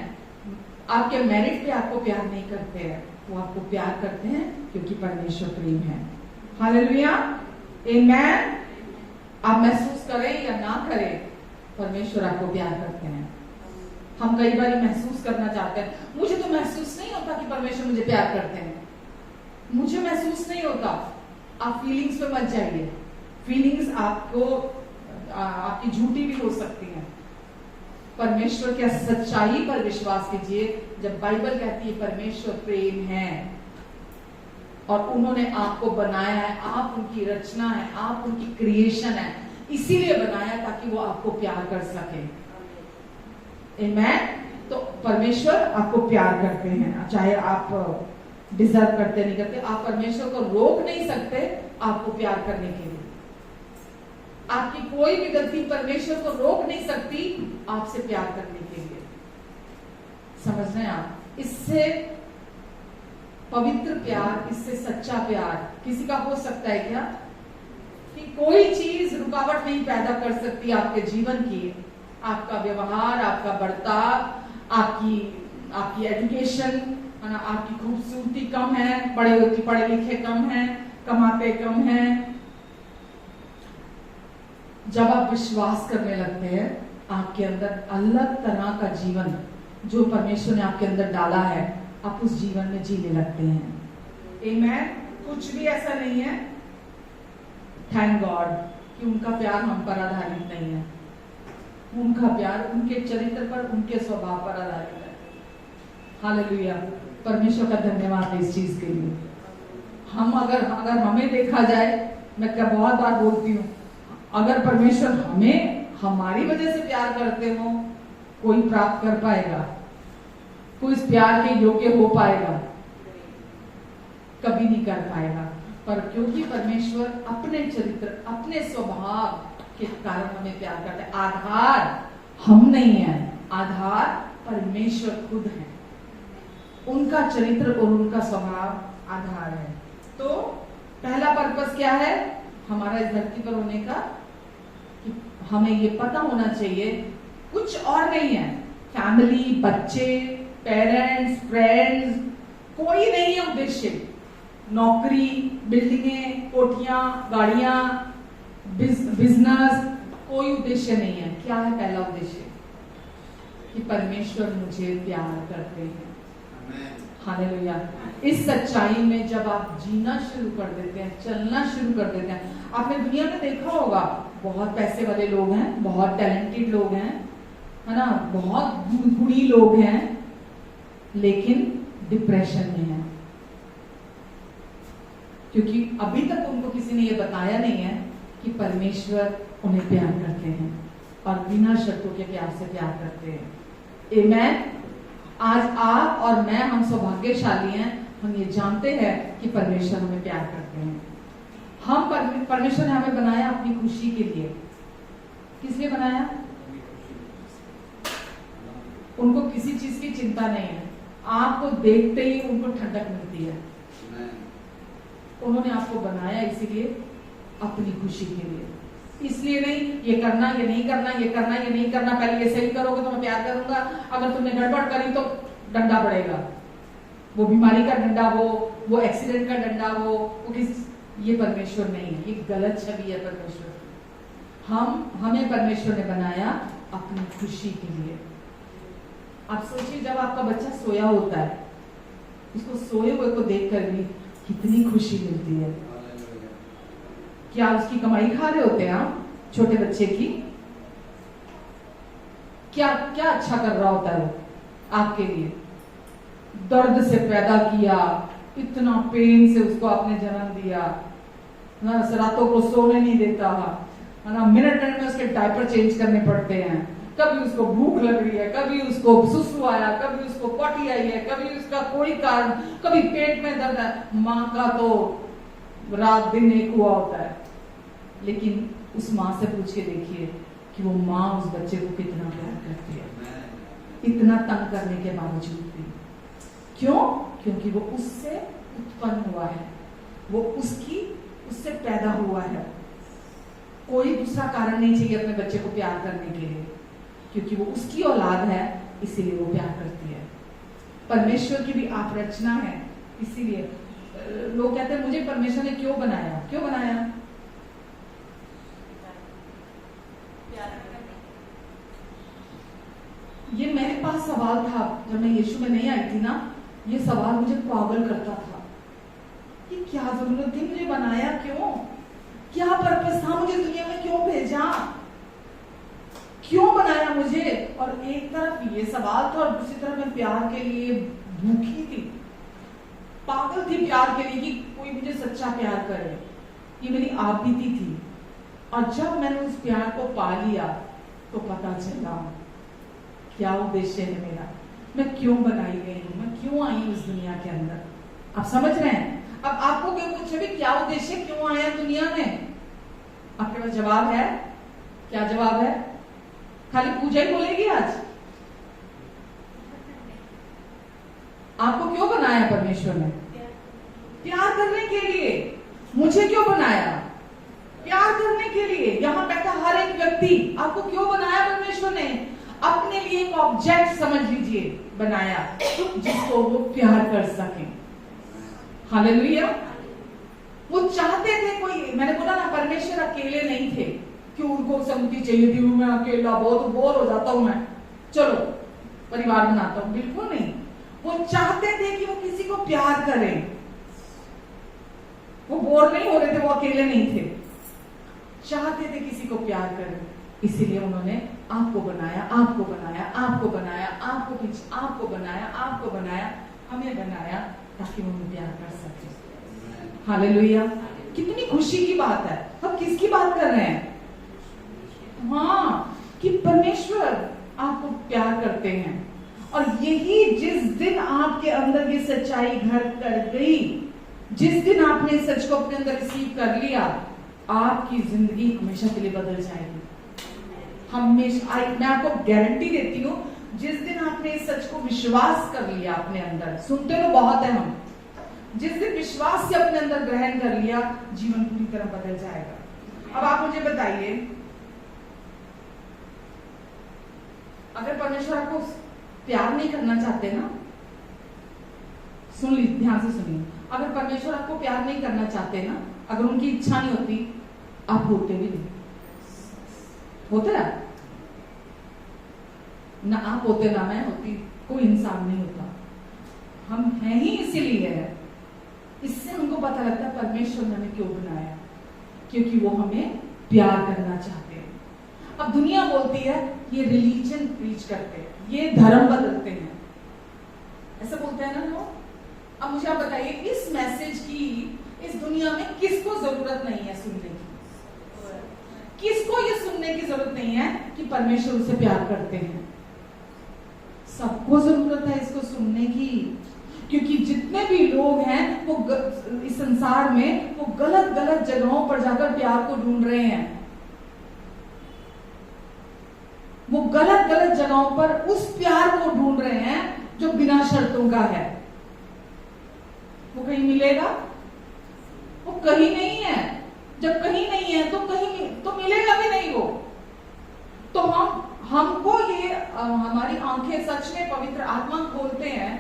आपके मेरिट पे आपको प्यार नहीं करते हैं, वो आपको प्यार करते हैं क्योंकि परमेश्वर प्रेम है। हालेलुया। आमेन। आप महसूस करें या ना करें, परमेश्वर आपको प्यार करते हैं। हम कई बार महसूस करना चाहते हैं, मुझे तो महसूस नहीं होता कि परमेश्वर मुझे प्यार करते हैं, मुझे महसूस नहीं होता। आप फीलिंग्स पे मत जाइए, फीलिंग्स आपकी झूठी भी हो सकती हैं। परमेश्वर के सच्चाई पर विश्वास कीजिए। जब बाइबल कहती है परमेश्वर प्रेम है और उन्होंने आपको बनाया है, आप उनकी रचना है, आप उनकी क्रिएशन है, इसीलिए बनाया ताकि वो आपको प्यार कर सके। आमेन। तो परमेश्वर आपको प्यार करते हैं, चाहे आप डिजर्व करते नहीं करते। आप परमेश्वर को रोक नहीं सकते आपको प्यार करने के लिए। आपकी कोई भी गलती परमेश्वर को रोक नहीं सकती आपसे प्यार करने के लिए। समझ रहे हैं आप? इससे पवित्र प्यार, इससे सच्चा प्यार किसी का हो सकता है क्या? कि कोई चीज रुकावट नहीं पैदा कर सकती आपके जीवन की। आपका व्यवहार, आपका बर्ताव, आपकी एजुकेशन, है ना, आपकी खूबसूरती कम है, पढ़े लिखे कम हैं, कमाते कम हैं। जब आप विश्वास करने लगते हैं, आपके अंदर अलग तरह का जीवन जो परमेश्वर ने आपके अंदर डाला है, आप उस जीवन में जीने लगते हैं। आमेन। कुछ भी ऐसा नहीं है, थैंक गॉड, कि उनका प्यार हम पर आधारित नहीं है। उनका प्यार उनके चरित्र पर, उनके स्वभाव पर आधारित है। हालेलुया। परमेश्वर का धन्यवाद इस चीज के लिए। हम अगर हमें देखा जाए, मैं क्या बहुत बार बोलती हूँ, अगर परमेश्वर हमें हमारी वजह से प्यार करते हो, कोई प्राप्त कर पाएगा? कोई इस प्यार के योग्य हो पाएगा? कभी नहीं कर पाएगा। पर क्योंकि परमेश्वर अपने चरित्र, अपने स्वभाव के कारण हमें प्यार करता है। आधार हम नहीं है, आधार परमेश्वर खुद है। उनका चरित्र और उनका स्वभाव आधार है। तो पहला पर्पस क्या है हमारा इस धरती पर होने का? कि हमें ये पता होना चाहिए, कुछ और नहीं है। फैमिली, बच्चे, पेरेंट्स, फ्रेंड्स, कोई नहीं है उद्देश्य। नौकरी, बिल्डिंगें, कोठियां, गाड़ियां, बिजनेस, कोई उद्देश्य नहीं है। क्या है पहला उद्देश्य? कि परमेश्वर मुझे प्यार करते हैं। हालेलुया। इस सच्चाई में जब आप जीना शुरू कर देते हैं, चलना शुरू कर देते हैं, आपने दुनिया में देखा होगा, बहुत पैसे वाले लोग हैं, बहुत टैलेंटेड लोग हैं, है ना, बहुत गुणी लोग हैं, लेकिन डिप्रेशन में है। क्योंकि अभी तक उनको किसी ने ये बताया नहीं है कि परमेश्वर उन्हें प्यार करते हैं और बिना शर्तों के प्यार से प्यार करते हैं। आमेन। आज आप और मैं, हम सौभाग्यशाली हैं, हम ये जानते हैं कि परमेश्वर हमें प्यार करते हैं। हम परमेश्वर ने हमें बनाया अपनी खुशी के लिए। किस लिए बनाया? उनको किसी चीज की चिंता नहीं है। आपको देखते ही उनको ठंडक मिलती है। उन्होंने आपको बनाया इसीलिए, अपनी खुशी के लिए। इसलिए नहीं ये करना, ये नहीं करना, ये करना, ये नहीं करना, पहले ये सही करोगे तो मैं प्यार करूंगा, अगर तुमने गड़बड़ करी तो डंडा पड़ेगा। वो बीमारी का डंडा हो, वो एक्सीडेंट का डंडा हो, वो किस, ये परमेश्वर नहीं है, ये गलत छवि है परमेश्वर। हमें परमेश्वर ने बनाया अपनी खुशी के लिए। आप सोचिए, जब आपका बच्चा सोया होता है, उसको सोए हुए को देखकर भी कितनी खुशी मिलती है। क्या उसकी कमाई खा रहे होते हैं आप छोटे बच्चे की? क्या क्या अच्छा कर रहा होता है वो आपके लिए? दर्द से पैदा किया, इतना पेन से उसको आपने जन्म दिया, ना रातों को सोने नहीं देता है ना, मिनट में उसके डायपर चेंज करने पड़ते हैं, कभी उसको भूख लग रही है, कभी उसको सुसु आया, कभी उसको पॉटी आई है, कभी उसका कोई कारण, कभी पेट में दर्द है। माँ का तो रात दिन एक हुआ होता है, लेकिन उस माँ से पूछ के देखिए कि वो माँ उस बच्चे को कितना प्यार करती है, इतना तंग करने के बावजूद भी। क्यों? क्योंकि वो उससे उत्पन्न हुआ है, वो उससे पैदा हुआ है। कोई दूसरा कारण नहीं चाहिए अपने बच्चे को प्यार करने के लिए, क्योंकि वो उसकी औलाद है, इसीलिए वो प्यार करती है। परमेश्वर की भी आप रचना है, इसीलिए लोग कहते हैं मुझे परमेश्वर ने क्यों बनाया? क्यों बनाया? ये मेरे पास सवाल था जब मैं यीशु में नहीं आई थी ना, ये सवाल मुझे पागल करता था कि क्या जरूरत थी, मुझे बनाया क्यों? क्या पर्पस था? मुझे दुनिया में क्यों भेजा? क्यों बनाया मुझे? और एक तरफ ये सवाल था और दूसरी तरफ मैं प्यार के लिए भूखी थी, पागल थी प्यार के लिए कि कोई मुझे सच्चा प्यार करे। ये मेरी आपबीती थी। और जब मैंने उस प्यार को पा लिया तो पता चला क्या उद्देश्य है मेरा, मैं क्यों बनाई गई हूँ, मैं क्यों आई उस दुनिया के अंदर। आप समझ रहे हैं? अब आपको क्यों पूछे भी क्या उद्देश्य, क्यों आया दुनिया में? आपके पास जवाब है? क्या जवाब है? खाली पूजा ही बोलेगी आज? आपको क्यों बनाया परमेश्वर ने? प्यार करने के लिए। मुझे क्यों बनाया? प्यार व्यक्ति, आपको क्यों बनाया परमेश्वर ने? अपने लिए एक ऑब्जेक्ट समझ लीजिए बनाया, जिसको वो प्यार कर सके। हालेलुया। वो चाहते थे कोई, मैंने बोला ना परमेश्वर अकेले नहीं थे कि उनको संगति चाहिए थी, मैं अकेला बहुत बोर हो जाता हूं, मैं चलो परिवार बनाता हूं, बिल्कुल नहीं। वो चाहते थे कि वो किसी को प्यार करें, वो बोर नहीं हो रहे थे, वो अकेले नहीं थे, चाहते थे किसी को प्यार करें। इसीलिए उन्होंने आपको बनाया, आपको बनाया, आपको बनाया, आपको बनाया, आपको बनाया, हमें बनाया ताकि वो हमें प्यार कर सके। हालेलुया। कितनी खुशी की बात है। हम किसकी बात कर रहे हैं? हाँ, कि परमेश्वर आपको प्यार करते हैं। और यही जिस दिन आपके अंदर ये सच्चाई घर कर गई, जिस दिन आपने सच को अपने अंदर रिसीव कर लिया, आपकी जिंदगी हमेशा के लिए बदल जाएगी। हमेशा, मैं आपको गारंटी देती हूँ, जिस दिन आपने इस सच को विश्वास कर लिया अपने अंदर, सुनते तो बहुत है हम, जिस दिन विश्वास से अपने अंदर ग्रहण कर लिया, जीवन पूरी तरह बदल जाएगा। अब आप मुझे बताइए, अगर परमेश्वर आपको प्यार नहीं करना चाहते ना, सुन लीजिए, ध्यान से सुनिए, अगर परमेश्वर आपको प्यार नहीं करना चाहते ना, अगर उनकी इच्छा नहीं होती, आप होते भी नहीं, होते ना आप होते ना मैं होती, कोई इंसान नहीं होता। हम हैं ही इसीलिए है। इससे हमको पता लगता है परमेश्वर ने हमें क्यों बनाया, क्योंकि वो हमें प्यार करना चाहते हैं। अब दुनिया बोलती है ये रिलीजन प्रीच करते हैं, ये धर्म बदलते हैं, ऐसा बोलते हैं ना लोग। अब मुझे आप बताइए, इस मैसेज की इस दुनिया में किसको जरूरत नहीं है सुनने की? किसको ये सुनने की जरूरत नहीं है कि परमेश्वर उसे प्यार करते हैं? सबको जरूरत है इसको सुनने की, क्योंकि जितने भी लोग हैं वो इस संसार में वो गलत गलत जगहों पर जाकर प्यार को ढूंढ रहे हैं। वो गलत गलत जगहों पर उस प्यार को ढूंढ रहे हैं जो बिना शर्तों का है। वो कहीं मिलेगा? वो कहीं नहीं है। जब कहीं नहीं है तो कहीं तो मिलेगा भी नहीं वो। तो हमको ये हमारी आंखें सच में पवित्र आत्मा खोलते हैं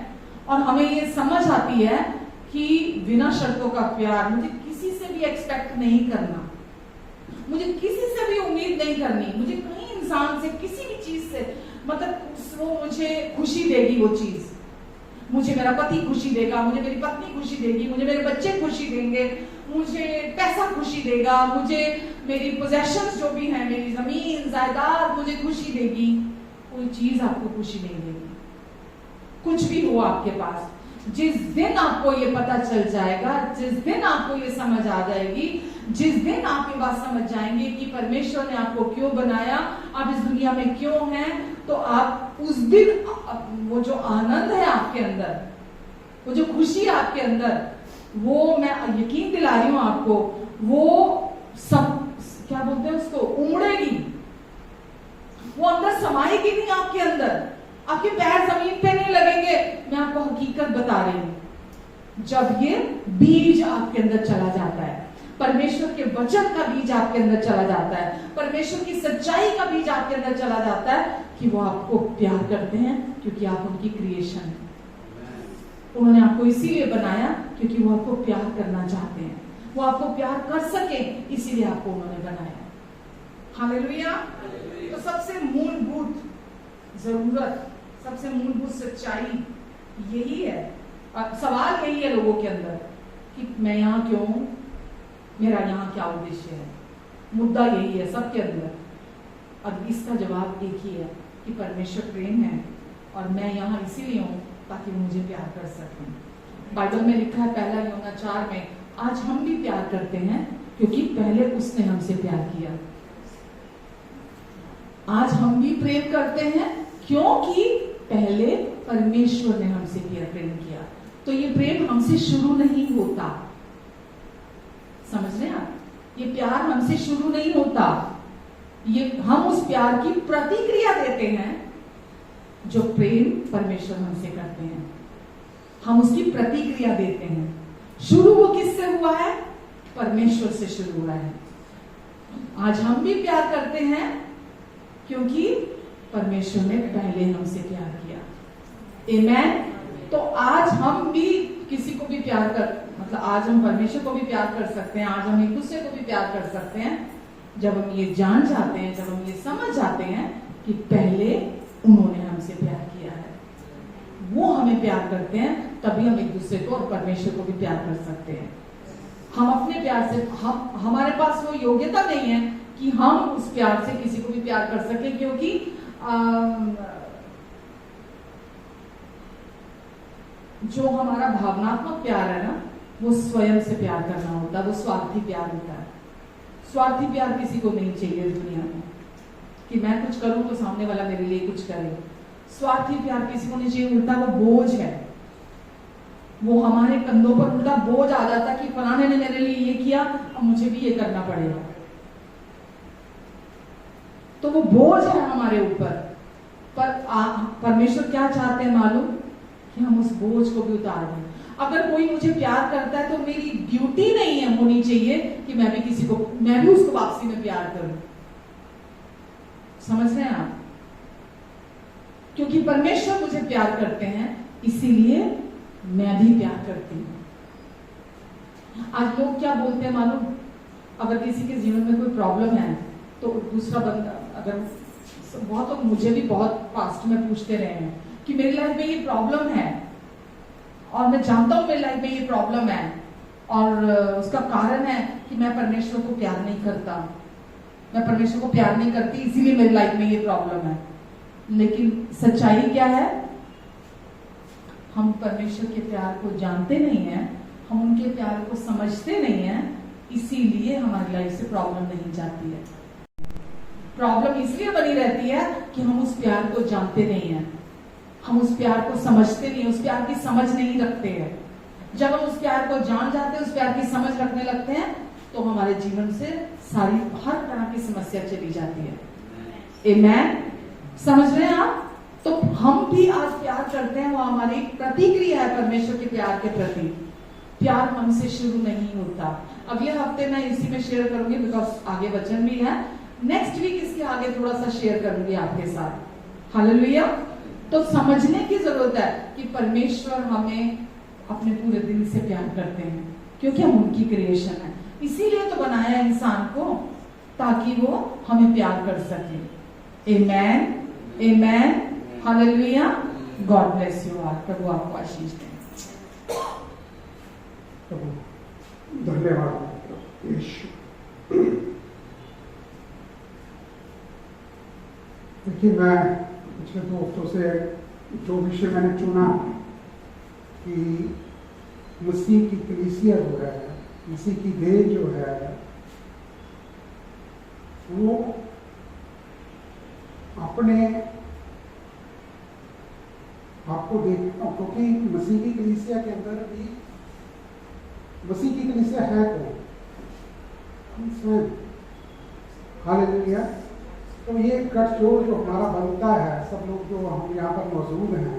और हमें ये समझ आती है कि बिना शर्तों का प्यार, मुझे किसी से भी एक्सपेक्ट नहीं करना, मुझे किसी से भी उम्मीद नहीं करनी, मुझे कहीं इंसान से किसी भी चीज से, मतलब वो मुझे खुशी देगी, वो चीज मुझे मेरा पति खुशी देगा, मुझे मेरी पत्नी खुशी देगी, मुझे मेरे बच्चे खुशी देंगे, मुझे पैसा खुशी देगा, मुझे मेरी पोजेशंस जो भी हैं, मेरी जमीन जायदाद मुझे खुशी देगी। कोई चीज आपको खुशी नहीं देगी, कुछ भी हो आपके पास। जिस दिन आपको ये पता चल जाएगा, जिस दिन आपको ये समझ आ जाएगी, जिस दिन आप ये बात समझ जाएंगे कि परमेश्वर ने आपको क्यों बनाया, आप इस दुनिया में क्यों हैं, तो आप उस दिन वो जो आनंद है आपके अंदर, वो जो खुशी आपके अंदर, वो मैं यकीन दिला रही हूं आपको, वो सब क्या बोलते हैं उसको, उमड़ेगी, वो अंदर समाएगी नहीं आपके अंदर, आपके पैर जमीन पे नहीं लगेंगे। मैं आपको हकीकत बता रही हूं, जब ये बीज आपके अंदर चला जाता है, परमेश्वर के वचन का बीज आपके अंदर चला जाता है, परमेश्वर की सच्चाई का बीज आपके अंदर चला जाता है कि वो आपको प्यार करते हैं, क्योंकि आप उनकी क्रिएशन है। उन्होंने आपको इसीलिए बनाया क्योंकि वो आपको प्यार करना चाहते हैं, वो आपको प्यार कर सके, इसीलिए आपको उन्होंने बनाया। हालेलुया। तो सबसे मूलभूत जरूरत, सबसे मूलभूत सच्चाई यही है, सवाल यही है लोगों के अंदर कि मैं यहाँ क्यों हूं, मेरा यहाँ क्या उद्देश्य है। मुद्दा यही है सबके अंदर। अब इसका जवाब एक ही है कि परमेश्वर प्रेम है और मैं यहाँ इसीलिए हूँ ताकि वो मुझे प्यार कर सकें। बाइबल में लिखा है पहला यूहन्ना 4 में, आज हम भी प्यार करते हैं क्योंकि पहले उसने हमसे प्यार किया। आज हम भी प्रेम करते हैं क्योंकि पहले परमेश्वर ने हमसे प्रेम किया। तो ये प्रेम हमसे शुरू नहीं होता, समझ रहे हैं आप? ये प्यार हमसे शुरू नहीं होता, ये हम उस प्यार की प्रतिक्रिया देते हैं जो प्रेम परमेश्वर हमसे करते हैं, हम उसकी प्रतिक्रिया देते हैं। शुरू वो किससे हुआ है? परमेश्वर से शुरू हुआ है। आज हम भी प्यार करते हैं क्योंकि परमेश्वर ने पहले हमसे प्यार किया। आमेन। तो आज हम भी किसी को भी प्यार कर, मतलब आज हम परमेश्वर को भी प्यार कर सकते हैं, आज हम एक दूसरे को भी प्यार कर सकते हैं जब हम ये जान जाते हैं, जब हम ये समझ जाते हैं कि पहले उन्होंने हमसे प्यार किया है, वो हमें प्यार करते हैं, तभी हम एक दूसरे को और परमेश्वर को भी प्यार कर सकते हैं। हम अपने प्यार से, हमारे पास वो योग्यता नहीं है कि हम उस प्यार से किसी को भी प्यार कर सके, क्योंकि जो हमारा भावनात्मक प्यार है ना, वो स्वयं से प्यार करना होता है, वो स्वार्थी प्यार होता है। स्वार्थी प्यार किसी को नहीं चाहिए दुनिया में, कि मैं कुछ करूं तो सामने वाला मेरे लिए कुछ करे। स्वार्थी प्यार किसी को नहीं चाहिए, उल्टा वो बोझ है, वो हमारे कंधों पर उल्टा बोझ आ जाता है कि फलाने ने मेरे लिए ये किया, अब मुझे भी ये करना पड़ेगा। तो वो बोझ है हमारे ऊपर। पर परमेश्वर क्या चाहते हैं मालूम? कि हम उस बोझ को भी उतार दें। अगर कोई मुझे प्यार करता है तो मेरी ड्यूटी नहीं है, होनी चाहिए कि मैं भी उसको वापसी में प्यार करूं। समझ रहे हैं आप? क्योंकि परमेश्वर मुझे प्यार करते हैं, इसीलिए मैं भी प्यार करती हूं। आज लोग क्या बोलते हैं मालूम? अगर किसी के जीवन में कोई प्रॉब्लम है तो दूसरा बंदा, अगर बहुत लोग मुझे भी बहुत पास्ट में पूछते रहे हैं कि मेरी लाइफ में ये प्रॉब्लम है और मैं जानता हूं मेरी लाइफ में ये प्रॉब्लम है और उसका कारण है कि मैं परमेश्वर को प्यार नहीं करता, मैं परमेश्वर को प्यार नहीं करती, इसीलिए मेरी लाइफ में ये प्रॉब्लम है। लेकिन सच्चाई क्या है? हम परमेश्वर के प्यार को जानते नहीं हैं, हम उनके प्यार को समझते नहीं हैं, इसीलिए हमारी लाइफ से प्रॉब्लम नहीं जाती है। प्रॉब्लम इसलिए बनी रहती है कि हम उस प्यार को जानते नहीं हैं, हम उस प्यार को समझते नहीं, उस प्यार की समझ नहीं रखते हैं। जब हम उस प्यार को जान जाते हैं, उस प्यार की समझ रखने लगते हैं, तो हमारे जीवन से हर तरह की समस्या चली जाती है। आमेन। समझ रहे हैं आप? तो हम भी आज प्यार करते हैं, वो हमारी प्रतिक्रिया है परमेश्वर के प्यार के प्रति। प्यार हमसे शुरू नहीं होता। अगले हफ्ते मैं इसी में शेयर करूंगी, बिकॉज आगे वचन भी है। नेक्स्ट वीक इसके आगे थोड़ा सा शेयर करूंगी आपके साथ। हालेलुया। तो समझने की जरूरत है कि परमेश्वर हमें अपने पूरे दिल से प्यार करते हैं, क्योंकि हम उनकी क्रिएशन है। इसीलिए तो बनाया इंसान को, ताकि वो हमें प्यार कर सके। Amen, amen, hallelujah. God bless you all. प्रभु आपको आशीष दे। धन्यवाद यीशु। देखिए, मैं पिछले 2 हफ्तों से जो विषय मैंने चुना कि मसीह की कलीसिया जो है, मसीह की देह जो है, वो अपने आपको क्योंकि मसीह की कलीसिया के अंदर भी, मसीह की कलीसिया है कौन? हालेलुया। तो ये गठजोड़ जो हमारा बनता है, सब लोग जो हम यहाँ पर मौजूद हैं,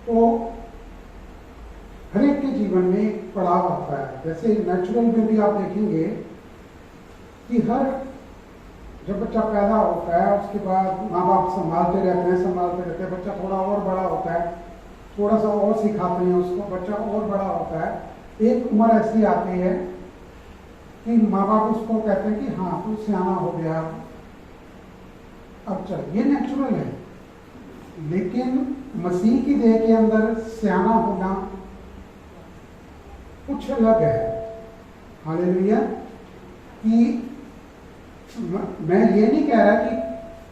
तो हर एक के जीवन में एक पड़ाव आता है। जैसे नेचुरल में भी आप देखेंगे कि जब बच्चा पैदा होता है, उसके बाद माँ बाप संभालते रहते हैं, बच्चा थोड़ा और बड़ा होता है, थोड़ा सा और सिखाते हैं उसको, बच्चा और बड़ा होता है। एक उम्र ऐसी आती है कि माँ बाप उसको कहते हैं कि हाँ, तू सियाना हो गया, अब चल। ये नेचुरल है। लेकिन मसीह की देह के अंदर सियाना होना कुछ अलग है। हालेलुया। कि मैं ये नहीं कह रहा कि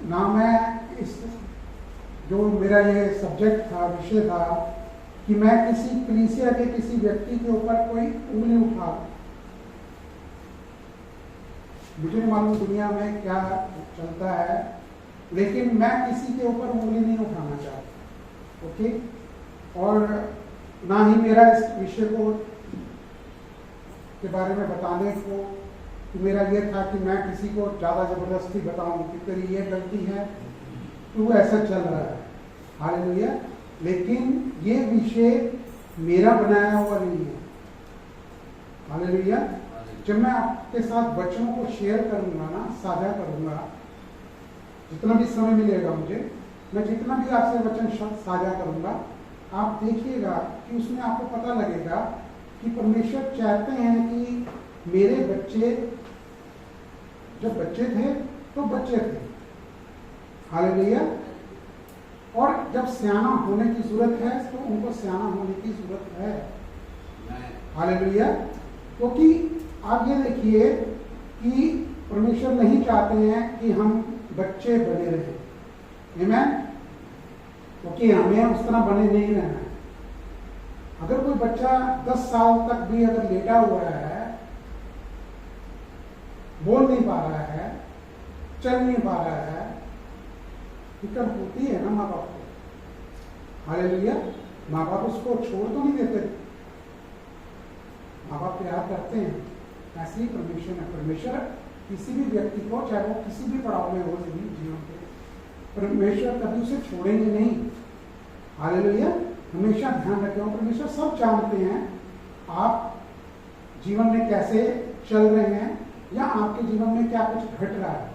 ना, मैं इस जो मेरा ये सब्जेक्ट था, विषय था, कि मैं किसी कलीसिया के किसी व्यक्ति के ऊपर कोई उंगली उठा। मुझे मालूम दुनिया में क्या चलता है, लेकिन मैं किसी के ऊपर उंगली नहीं उठाना चाहता। ओके। और ना ही मेरा इस विषय को के बारे में बताने को कि मेरा ये था कि मैं किसी को ज़्यादा ज़बरदस्ती बताऊं कि तेरी ये गलती है, तू ऐसा चल रहा है। हालेलुया। लेकिन ये विषय मेरा बनाया हुआ नहीं है। हालेलुया। जब मैं आपके साथ वचनों को शेयर करूंगा ना, साझा करूंगा, जितना भी समय मिलेगा मुझे, मैं जितना भी आपसे वचन शब्द साझा करूंगा, आप देखिएगा कि उसमें आपको पता लगेगा कि परमेश्वर चाहते हैं कि मेरे बच्चे जब बच्चे थे तो बच्चे थे, हालेलुया, और जब सियाना होने की जरूरत है तो उनको सियाना होने की जरूरत है, हालेलुया। क्योंकि आप ये देखिए कि परमेश्वर नहीं चाहते हैं कि हम बच्चे बने रहें, आमीन, क्योंकि हमें उस तरह बने नहीं रहना है। अगर कोई बच्चा 10 साल तक भी अगर लेटा हुआ है, बोल नहीं पा रहा है, चल नहीं पा रहा है, फिक्र होती है ना माँ बाप को, हालेलुया। माँ बाप उसको छोड़ तो नहीं देते, माँ बाप प्यार करते हैं। ऐसे ही परमेश्वर है। परमेश्वर किसी भी व्यक्ति को, चाहे वो किसी भी पड़ाव में हो जीवन के, परमेश्वर कभी उसे छोड़ेंगे नहीं, हालेलुया। हमेशा ध्यान रखें, परमेश्वर सब जानते हैं आप जीवन में कैसे चल रहे हैं या आपके जीवन में क्या कुछ घट रहा है,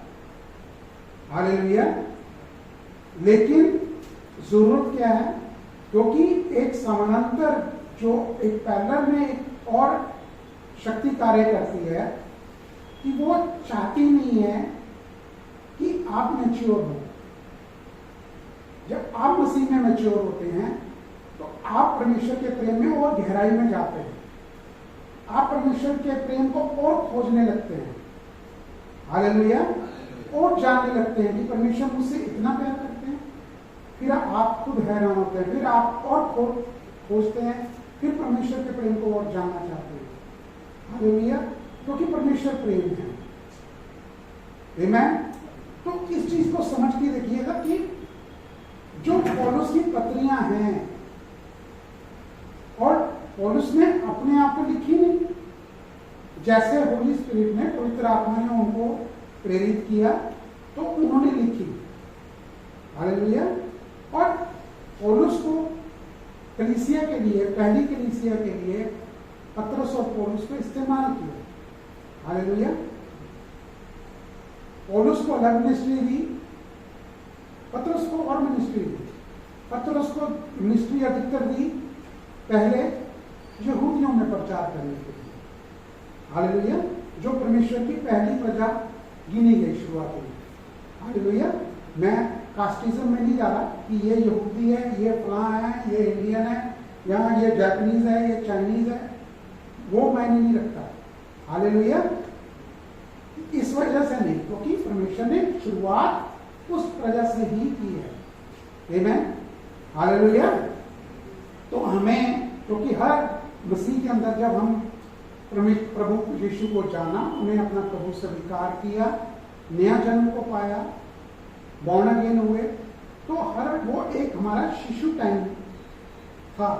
हालेलुया। लेकिन जरूरत क्या है, क्योंकि एक समानांतर जो एक पैरेलल में एक और शक्ति कार्य करती है कि वो चाहती नहीं है कि आप मैच्योर हो। जब आप मसीह में मैच्योर होते हैं तो आप परमेश्वर के प्रेम में और गहराई में जाते हैं, आप परमेश्वर के प्रेम को और खोजने लगते हैं, हालेलुया, और जानने लगते हैं कि परमेश्वर मुझसे इतना प्यार करते हैं। फिर आप खुद हैरान होते हैं, फिर आप और खोजते हैं, फिर परमेश्वर के प्रेम को और जानना चाहते हैं, हालेलुया, क्योंकि परमेश्वर प्रेम है, आमीन। तो इस चीज को समझ के देखिएगा कि जो पौलुस की पत्रियां हैं, और पौलुस ने अपने आप को लिखी नहीं, जैसे होली स्पिरिट ने, पवित्र आत्मा ने उनको प्रेरित किया तो उन्होंने लिखी, हालेलुया। और पौलुस को कलीसिया के लिए, पहली कलीसिया के लिए पत्रस और पौलुस को इस्तेमाल किया, हालेलुया। पौलुस को अलग मिनिस्ट्री दी, पत्रस को और मिनिस्ट्री दी। पत्रस को मिनिस्ट्री अधिकतर दी पहले यहूदियों में प्रचार करने के लिए, हालेलुया, जो परमेश्वर की पहली प्रजा गिनी गई शुरुआत में, हालेलुया। मैं कास्टिज्म में नहीं जा रहा कि ये यहूदी है, ये फलां है, ये इंडियन है, या ये जापानीज है, ये चाइनीज है, वो मायने नहीं रखता, हालेलुया। इस वजह से नहीं, क्योंकि परमेश्वर ने शुरुआत उस प्रजा से ही की है, आमीन, हालेलुया। तो हमें, क्योंकि हर मसीह के अंदर जब हम प्रभु यीशु को जाना, उन्हें अपना प्रभु स्वीकार किया, नया जन्म को पाया, बॉर्न अगेन हुए, तो हर वो एक हमारा शिशु टाइम था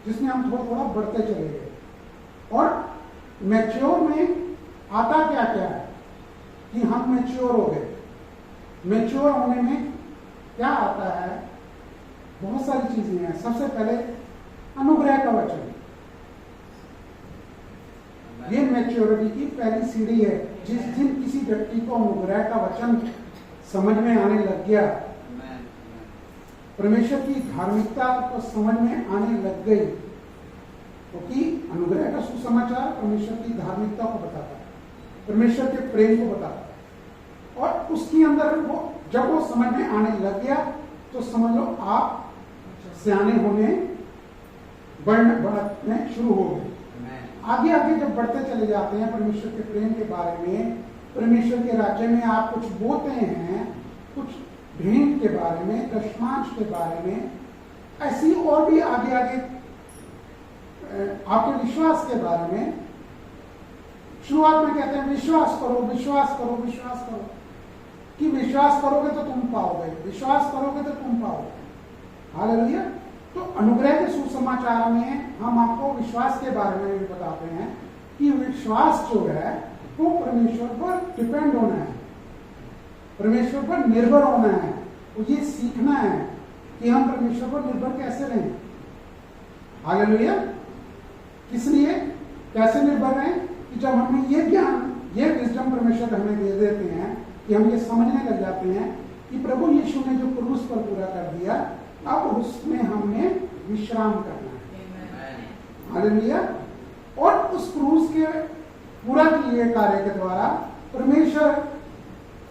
जिसमें हम थोड़ा थोड़ा बढ़ते चले गए। और मैच्योर में आता क्या क्या है कि हम मैच्योर हो गए। मैच्योर होने में क्या आता है, बहुत सारी चीजें हैं। सबसे पहले अनुग्रह का वचन, ये मैच्योरिटी की पहली सीढ़ी है। जिस दिन किसी व्यक्ति को अनुग्रह का वचन समझ में आने लग गया, परमेश्वर की धार्मिकता को समझ में आने लग गई, क्योंकि अनुग्रह का सुसमाचार परमेश्वर की धार्मिकता को बताता है, परमेश्वर के प्रेम को बताता है। और उसके अंदर वो जब वो समझ में आने लग गया तो समझ लो आप सियाने होने बढ़ने शुरू हो गए। आगे आगे जब बढ़ते चले जाते हैं परमेश्वर के प्रेम के बारे में, परमेश्वर के राज्य में आप कुछ बोलते हैं, कुछ भेंट के बारे में, दशमांश के बारे में, ऐसी और भी आगे आगे आपके विश्वास के बारे में। शुरुआत में कहते हैं विश्वास करो, विश्वास करो, विश्वास करो, कि विश्वास करोगे तो तुम पाओगे, विश्वास करोगे तो तुम पाओगे, हालेलुया। तो अनुग्रह के सुसमाचार में हम आपको विश्वास के बारे में भी बताते हैं कि विश्वास जो है वो परमेश्वर पर डिपेंड होना है, परमेश्वर पर निर्भर होना है। तो ये सीखना है कि हम परमेश्वर पर निर्भर कैसे रहें, हालेलुया। इसलिए कैसे निर्भर रहें कि जब हमें ये ज्ञान, ये विजडम परमेश्वर हमें दे देते हैं कि हम ये समझने लग जाते हैं कि प्रभु यीशु ने जो क्रूस पर पूरा कर दिया, अब उसमें हमने विश्राम करना है। हालेलुया। और उस क्रूस के पूरा किए कार्य के द्वारा परमेश्वर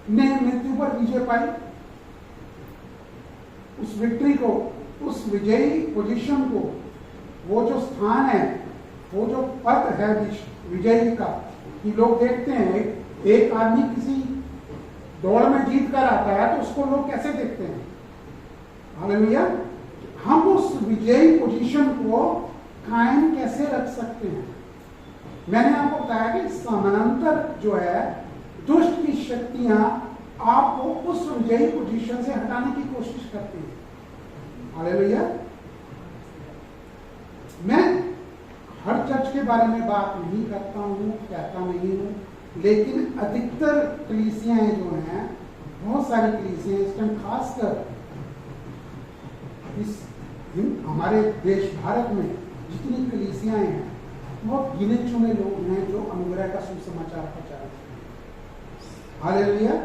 ने मृत्यु पर विजय पाई। उस विक्ट्री को, उस विजयी पोजीशन को, वो जो स्थान है, वो जो पद है विजयी का, कि लोग देखते हैं एक आदमी किसी दौड़ में जीत कर आता है तो उसको लोग कैसे देखते हैं। हालेलुया। हम उस विजयी पोजीशन को कायम कैसे रख सकते हैं? मैंने आपको बताया कि समानांतर जो है दुष्ट की शक्तियां आपको उस विजयी पोजीशन से हटाने की कोशिश करती हैं। हालेलुया। मैं हर चर्च के बारे में बात नहीं करता हूं, कहता नहीं हूं, लेकिन अधिकतर कलीसियाएं जो हैं, बहुत सारी कलीसियाएं इस टाइम खासकर इस हमारे देश भारत में जितनी कलीसियाएं हैं, बहुत गिने चुने लोग हैं जो अनुग्रह का सुसमाचार प्रचार करते हैं। हालेलुया।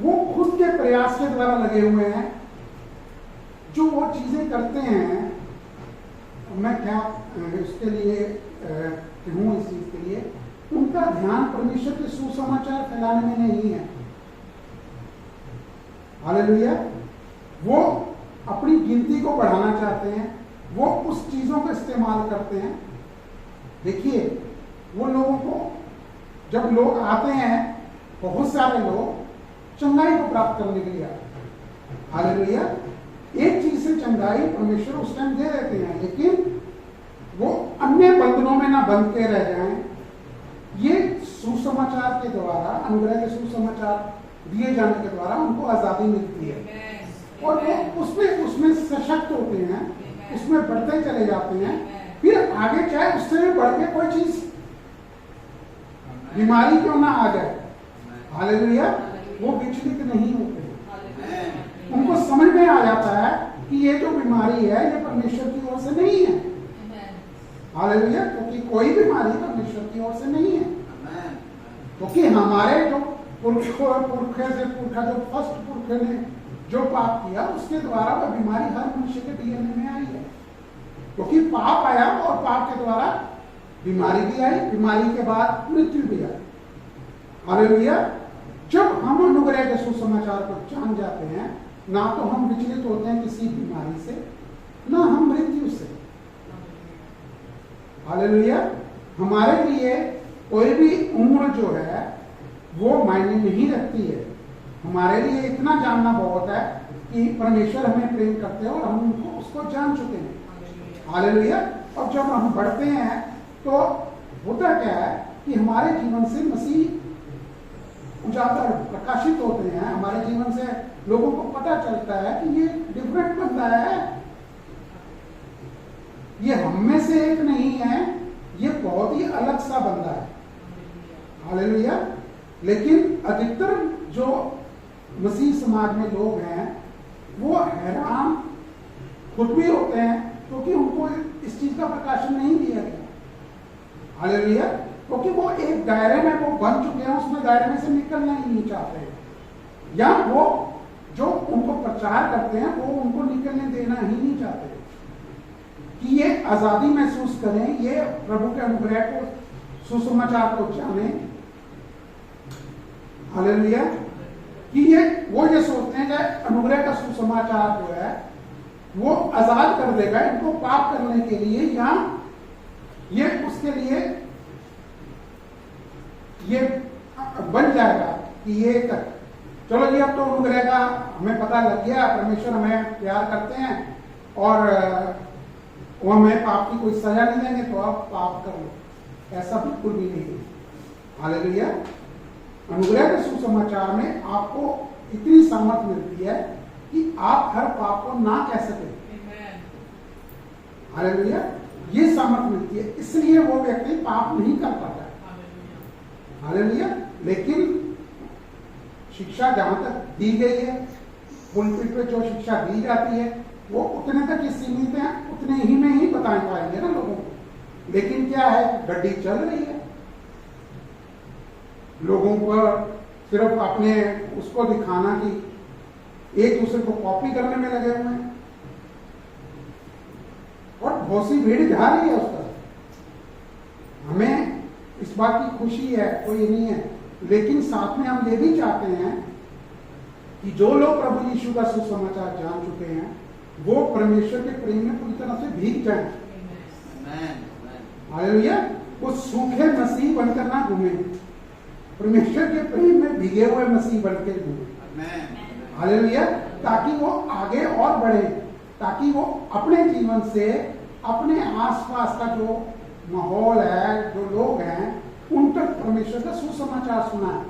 वो खुद के प्रयास के द्वारा लगे हुए हैं। जो वो चीजें करते हैं, मैं क्या इसके लिए कहूँ, इस चीज के लिए उनका ध्यान परमेश्वर के सुसमाचार फैलाने में नहीं है। हालेलुया। वो अपनी गिनती को बढ़ाना चाहते हैं, वो उस चीजों का इस्तेमाल करते हैं। देखिए, वो लोगों को, जब लोग आते हैं, बहुत सारे लोग चंगाई को प्राप्त करने के लिए आते हैं। हालेलुया। एक चीज से चंगाई परमेश्वर उस टाइम दे देते हैं, लेकिन वो अन्य बंधनों में ना बंध के रह जाएं। ये सुसमाचार के द्वारा, अनुग्रह के सुसमाचार दिए जाने के द्वारा उनको आजादी मिलती है और वो उसमें सशक्त होते हैं, उसमें बढ़ते चले जाते हैं। फिर आगे चाहे उससे भी बढ़ के कोई चीज बीमारी क्यों ना आ जाए, हालेलुया, वो विचलित नहीं होते। उनको समझ में आ जाता है कि ये जो बीमारी है ये परमेश्वर की ओर से नहीं है। हालेलुया। क्योंकि कोई बीमारी परमेश्वर की ओर से नहीं है, क्योंकि हमारे जो पुरखे जो फर्स्ट पुरखे ने जो पाप किया, उसके द्वारा वो बीमारी हर मनुष्य के डीएनए में आई है। क्योंकि पाप आया और पाप के द्वारा बीमारी भी आई, बीमारी के बाद मृत्यु भी आई। हालेलुया। जब हम अनुग्रह के सुसमाचार को जान जाते हैं, ना तो हम विचलित होते हैं किसी बीमारी से, ना हम मृत्यु से। हालेलुया। हमारे लिए कोई भी उम्र जो है वो मायने नहीं रखती है। हमारे लिए इतना जानना बहुत है कि परमेश्वर हमें प्रेम करते हैं और हम उनको उसको जान चुके हैं। हालेलुया। और जब हम बढ़ते हैं तो होता क्या है कि हमारे जीवन से मसीह उजागर प्रकाशित होते हैं। हमारे जीवन से लोगों को पता चलता है कि ये डिफरेंट बंदा है, ये हम में से एक नहीं है, ये बहुत ही अलग सा बंदा है। हालेलुया। लेकिन अधिकतर जो मसीह समाज में लोग हैं वो हैरान खुद भी होते हैं, क्योंकि उनको इस चीज का प्रकाशन नहीं दिया गया। हालेलुया। क्योंकि वो एक दायरे में वो बन चुके हैं, उसमें दायरे में से निकलना ही नहीं चाहते, या वो जो उनको प्रचार करते हैं वो उनको निकलने देना ही नहीं चाहते कि ये आजादी महसूस करें, ये प्रभु के अनुग्रह को, सुसमाचार को जाने। हालेलुया। कि वो ये सोचते हैं कि अनुग्रह का सुसमाचार जो है वो आजाद कर देगा इनको पाप करने के लिए, या ये उसके लिए ये बन जाएगा कि ये चलो जी, अब तो अनुग्रह का हमें पता लग गया, परमेश्वर हमें प्यार करते हैं और वो हमें पाप की कोई सजा नहीं देंगे, तो आप पाप कर लो। ऐसा बिल्कुल भी नहीं है। हालेलुया। अनुग्रह के सुसमाचार में आपको इतनी सामर्थ मिलती है कि आप हर पाप को ना कह सके। हालेलुया। ये सामर्थ मिलती है, इसलिए वो व्यक्ति पाप नहीं कर पाता है। हालेलुया। लेकिन शिक्षा जहां तक दी गई है, पुलपिट पे जो शिक्षा दी जाती है वो उतने तक ही सीमित है, उतने ही में ही बता पाएंगे ना लोगों को। लेकिन क्या है, गड्डी चल रही है, लोगों पर सिर्फ अपने उसको दिखाना कि एक दूसरे को कॉपी करने में लगे हुए हैं, और बहुत सी भीड़ जा रही है उस पर। हमें इस बात की खुशी है, कोई नहीं है, लेकिन साथ में हम ये भी चाहते हैं कि जो लोग प्रभु यीशु का सुसमाचार जान चुके हैं वो परमेश्वर के प्रेम में पूरी तरह से भीग जाएं। हालेलुया। वो सूखे मसीह बनकर ना घूमे, परमेश्वर के प्रेम में भीगे हुए मसीह बनकर घूमे। हालेलुया। ताकि वो आगे और बढ़े, ताकि वो अपने जीवन से अपने आसपास का जो माहौल है, जो लोग हैं, उन तक परमेश्वर का सुसमाचार सुनाए।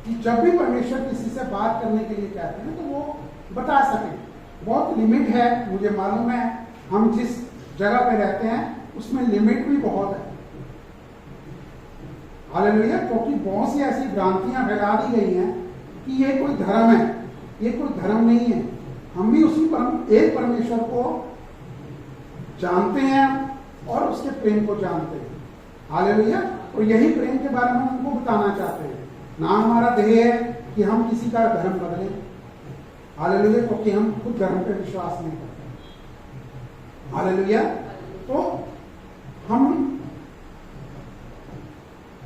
कि जब भी परमेश्वर किसी से बात करने के लिए कहते हैं तो वो बता सकें। बहुत लिमिट है, मुझे मालूम है, हम जिस जगह पे रहते हैं उसमें लिमिट भी बहुत है। हालेलुया। क्योंकि बहुत सी ऐसी भ्रांतियां फैला दी गई हैं कि ये कोई धर्म है, ये कोई धर्म नहीं है। हम भी उसी एक परमेश्वर को जानते हैं और उसके प्रेम को जानते हैं। हालेलुया। और यही प्रेम के बारे में हम उनको बताना चाहते हैं। ना हमारा ध्येय है कि हम किसी का धर्म बदलें। हालेलुया। क्योंकि हम खुद धर्म पे विश्वास नहीं करते। हालेलुया। तो हम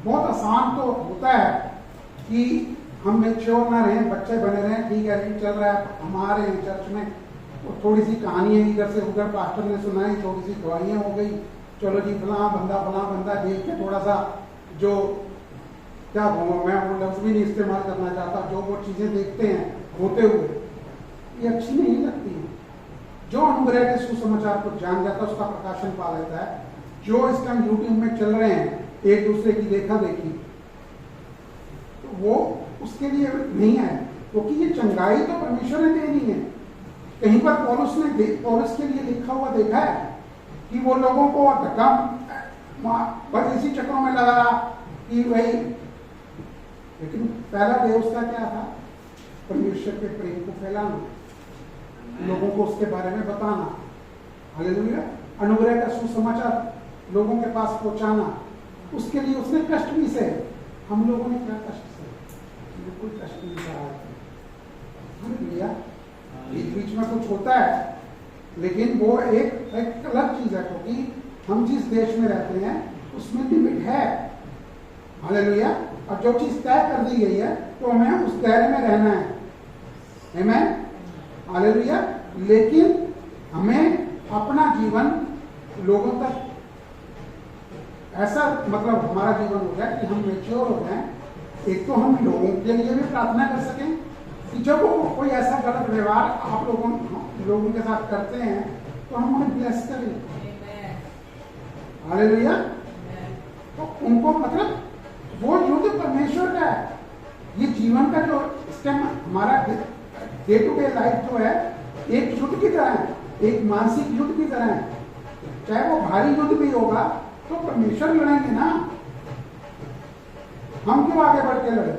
बहुत आसान तो होता है कि हम मेच्योर ना रहें, बच्चे बने रहें, ठीक है जी चल रहा है हमारे चर्च में, तो थोड़ी सी कहानियां इधर से उधर पास्टर ने सुनाई, थोड़ी सी गवाहियां हो गई, चलो जी फला बंदा देख के थोड़ा सा जो क्या कहूँगा, मैं वो लफ्ज भी नहीं इस्तेमाल करना चाहता, जो वो चीजें देखते हैं होते हुए, ये अच्छी नहीं लगती है। जो अनुग्रह के सुसमाचार को जान जाता है उसका प्रकाशन पा लेता है। जो इस टाइम यूट्यूब में चल रहे हैं एक दूसरे की देखा देखी, तो वो उसके लिए नहीं है, क्योंकि ये चंगाई तो परमेश्वर ने देनी है। कहीं पर पौलुस के लिए लिखा हुआ देखा है कि वो लोगों को धक्का बस इसी चक्रों में लगा रहा कि भाई, लेकिन पहला देह उसका क्या था? परमेश्वर के प्रेम को फैलाना, लोगों को उसके बारे में बताना। हालेलुया। अनुग्रह का सुसमाचार लोगों के पास पहुंचाना, उसके लिए उसने कष्ट भी सहे। हम लोगों ने क्या कष्ट सहे? कोई कष्ट नहीं सहा। हालेलुया। बीच में कुछ होता है, लेकिन वो एक अलग चीज है, क्योंकि हम जिस देश में रहते हैं उसमें लिमिट है। हालेलुया। और जो चीज तय कर दी गई है तो हमें उस दायरे में रहना है। आमीन। हालेलुया। लेकिन हमें अपना जीवन लोगों तक ऐसा, मतलब हमारा जीवन हो जाए कि हम मैच्योर हो जाएं। एक तो हम लोगों के लिए भी प्रार्थना कर सकें कि जब वो कोई ऐसा गलत व्यवहार आप लोगों के साथ करते हैं तो हम उन्हें ब्लेस करें। हालेलुया। तो उनको, मतलब वो युद्ध परमेश्वर का है। ये जीवन का जो स्टेम हमारा डे टू डे लाइफ जो है एक युद्ध की तरह है, एक मानसिक युद्ध की तरह है। चाहे वो भारी युद्ध भी होगा तो परमेश्वर लड़ेंगे ना, हम क्यों आगे बढ़ के लड़े?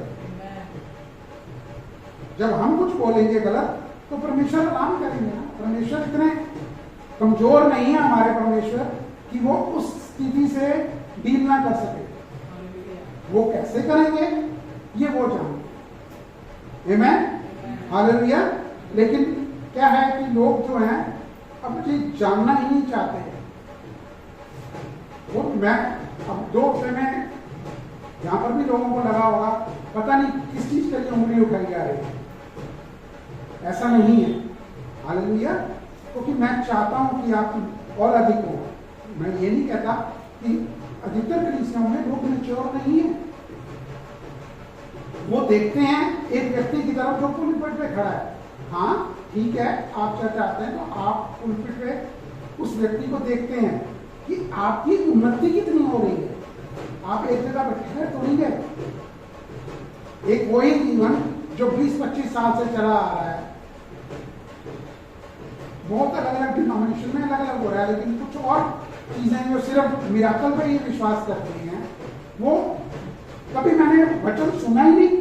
जब हम कुछ बोलेंगे गलत तो परमेश्वर आराम करेंगे ना। परमेश्वर इतने कमजोर नहीं है हमारे परमेश्वर कि वो उस स्थिति से डील ना कर सके। वो कैसे करेंगे ये वो जानते। आमीन। हालेलुया। लेकिन क्या है कि लोग जो हैं अब चीज जानना ही नहीं चाहते हैं। वो मैं अब 2 हफ्ते में यहां पर भी लोगों को लगा होगा, पता नहीं किस चीज के लिए उंगली उठाई जा रही है। ऐसा नहीं है। हालेलुया। क्योंकि मैं चाहता हूं कि आप और अधिक हो। मैं ये नहीं कहता कि अधिकतर कलीसियाओं में लोग मैच्योर नहीं है। वो देखते हैं एक व्यक्ति की तरफ जो पुलपिट पे खड़ा है। हाँ ठीक है, आप चर्च आते हैं तो आप पुलपिट पे उस व्यक्ति को देखते हैं कि आपकी उन्नति कितनी हो रही है। आप एक जगह बैठे हैं तो नहीं गए। एक वही जीवन जो 20-25 साल से चला आ रहा है, बहुत अलग अलग डिनोमिनेशन में अलग अलग हो रहा है, लेकिन कुछ और चीजें जो सिर्फ मिराकल पे ही विश्वास करती हैं, वो कभी मैंने वचन सुना ही नहीं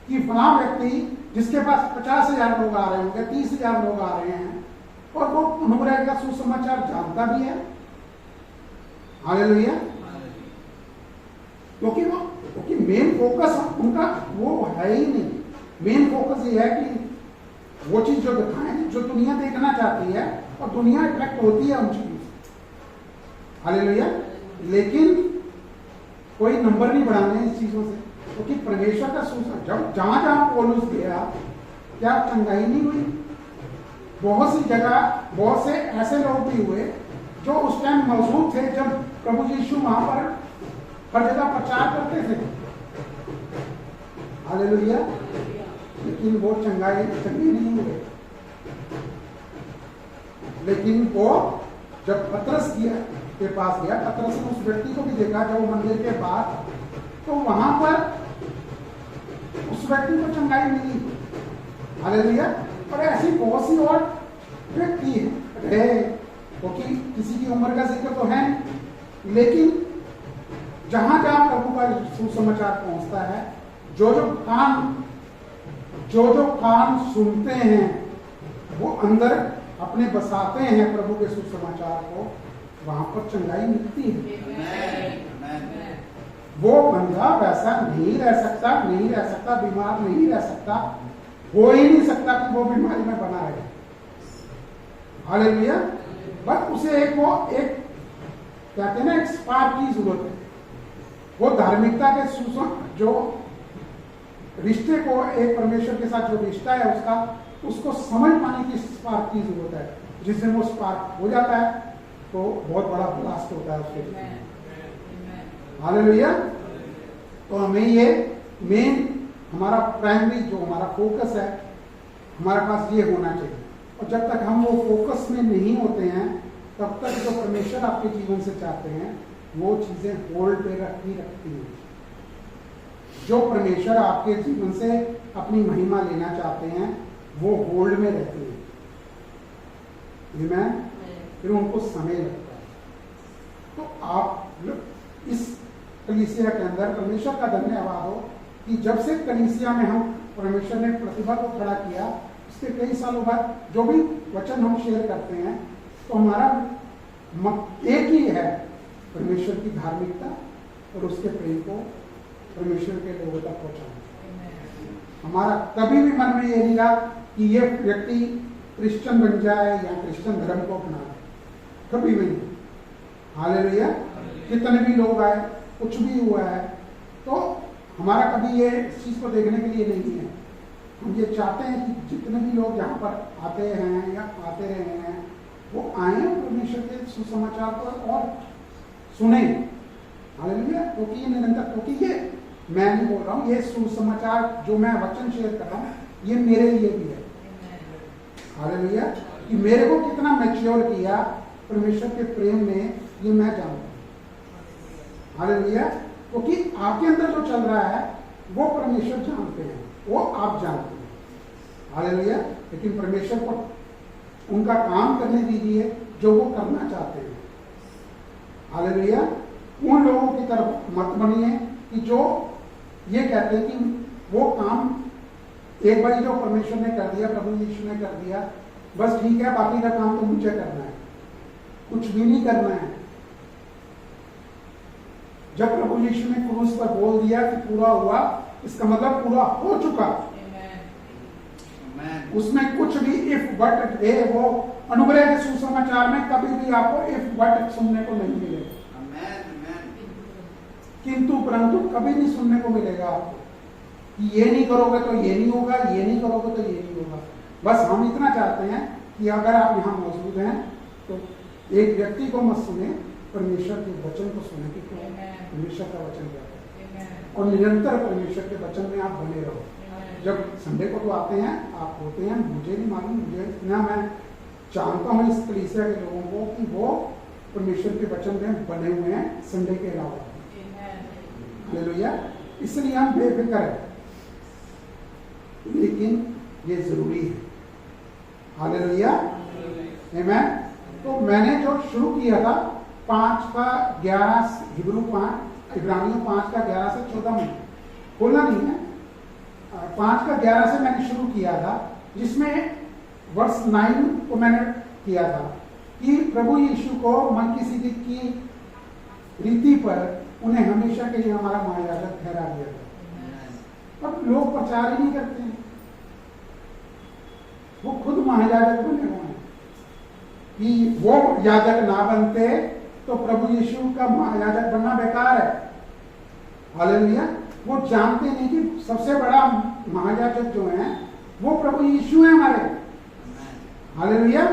कि फला व्यक्ति जिसके पास 50,000 लोग आ रहे होंगे, 30,000 लोग आ रहे हैं और वो अनुग्रह का सुसमाचार जानता भी है। हालेलुया। क्योंकि वो क्योंकि मेन फोकस उनका वो है ही नहीं। मेन फोकस ये है कि वो चीज जो दिखाएं जो दुनिया देखना चाहती है, और दुनिया अट्रैक्ट होती है उन चीजों से। हालेलुया। लेकिन कोई नंबर नहीं बढ़ाने इस चीजों से, क्योंकि परमेश्वर का सूचना जब जहां जहां पौलुस गया, क्या चंगाई नहीं हुई? बहुत सी जगह बहुत से ऐसे लोग भी हुए जो उस टाइम मौजूद थे जब प्रभु यीशु वहां पर हर जगह प्रचार करते थे। हालेलुया। लेकिन वो चंगे नहीं हुए। लेकिन वो जब पतरस के पास गया, पतरस ने उस व्यक्ति को भी देखा जब वो मंदिर के बाद, तो वहां पर उस व्यक्ति को चंगाई मिली। हालेलुया। और ऐसी बहुत सी और व्यक्ति है, क्योंकि किसी की उम्र का जिक्र तो है, लेकिन जहां जहां प्रभु का सुसमाचार पहुंचता है, जो जो कान सुनते हैं वो अंदर अपने बसाते हैं प्रभु के सुसमाचार को, वहां पर चंगाई मिलती है। वो बंदा वैसा नहीं रह सकता, बीमार नहीं रह सकता, हो ही नहीं सकता कि वो बीमारी में बना रहे। हालेलुया। बस उसे एक कहते हैं ना, एक स्पार्क की जरूरत है। वो धार्मिकता के जो रिश्ते को, एक परमेश्वर के साथ जो रिश्ता है उसको समझ पाने की स्पार्क की जरूरत है। जिससे वो स्पार्क हो जाता है तो बहुत बड़ा ब्लास्ट होता है उसके लिए। हालेलुया। तो हमें ये मेन हमारा प्राइमरी जो हमारा फोकस है, हमारे पास ये होना चाहिए। और जब तक हम वो फोकस में नहीं होते हैं, तब तक जो परमेश्वर आपके जीवन से चाहते हैं वो चीजें होल्ड पे रखती हैं। जो परमेश्वर आपके जीवन से अपनी महिमा लेना चाहते हैं वो होल्ड में रहती है। आमीन। फिर उनको समय लगता है। तो आप इस कलीसिया के अंदर परमेश्वर का धन्यवाद हो कि जब से कलीसिया में हम परमेश्वर ने प्रतिभा को खड़ा किया, उसके कई सालों बाद जो भी वचन हम शेयर करते हैं, तो हमारा एक ही है, परमेश्वर की धार्मिकता और उसके प्रेम को परमेश्वर के लोगों तक पहुंचाना। हमारा कभी भी मन में ये नहीं रहा कि ये व्यक्ति क्रिश्चियन बन जाए या क्रिश्चियन धर्म को अपना ले, कभी भी नहीं। हालेलुया। कितने भी लोग आए, कुछ भी हुआ है, तो हमारा कभी ये इस चीज को देखने के लिए नहीं है। हम ये चाहते हैं कि जितने भी लोग यहाँ पर आते हैं या आते रहे हैं, वो आए परमेश्वर के सुसमाचार को और सुने। हालेलुया। क्योंकि ये निरंतर, क्योंकि ये मैं नहीं बोल रहा हूँ, ये सुसमाचार जो मैं वचन शेयर कर रहा हूँ ये मेरे लिए भी है। हालेलुया। कि मेरे को कितना मैच्योर किया परमेश्वर के प्रेम में, ये मैं जानता हूँ। हालेलुया। क्योंकि आपके अंदर जो चल रहा है वो परमेश्वर जानते हैं, वो आप जानते हैं। हालेलुया। लेकिन परमेश्वर को उनका काम करने दीजिए जो वो करना चाहते हैं। हालेलुया। उन लोगों की तरफ मत बनिए कि जो ये कहते हैं कि वो काम एक बार जो परमेश्वर ने कर दिया, प्रभु यीशु ने कर दिया, बस ठीक है, बाकी का काम तो मुझे करना है, कुछ भी नहीं करना है। जब प्रभु यीशु ने क्रूस पर बोल दिया कि पूरा हुआ, इसका मतलब पूरा हो चुका। उसमें कुछ भी इफ बट है, वो अनुग्रह के सुसमाचार में कभी भी आपको इफ बट सुनने को नहीं मिलेगा। किंतु परंतु कभी नहीं सुनने को मिलेगा आपको कि ये नहीं करोगे तो ये नहीं होगा, ये नहीं करोगे तो ये नहीं होगा। बस हम इतना चाहते हैं कि अगर आप यहाँ मौजूद हैं तो एक व्यक्ति को मत सुने, परमेश्वर के वचन को सुने कि परमेश्वर का वचन क्या है, और निरंतर परमेश्वर के वचन में आप बने रहो। जब संडे को तो आते हैं, आप होते हैं, मुझे नहीं मालूम, मुझे इतना मैं जानता हूँ इस कलीसिया के लोगों को कि वो परमेश्वर के वचन में बने हुए हैं संडे के अलावा। हालेलुया। इसलिए हम बेफिक्र है, लेकिन ये जरूरी है। हालेलुया। आमीन। तो मैंने जो शुरू किया था 5:11 इब्रानियों 5:11 से 14 में खोलना नहीं है, 5:11 से मैंने शुरू किया था, जिसमें वर्ष 9 को मैंने किया था कि प्रभु यीशु को मलकीसिदक की रीति पर उन्हें हमेशा के लिए हमारा महायाजक ठहरा दिया गया। अब लोग प्रचार ही नहीं करते हैं, वो खुद महायाजक बने हुए हैं कि वो याजक ना बनते तो प्रभु यीशु का महायाजक बनना बेकार है। हालेलुया। वो जानते नहीं कि सबसे बड़ा महायाजक जो है वो प्रभु यीशु है हमारे। हालेलुया।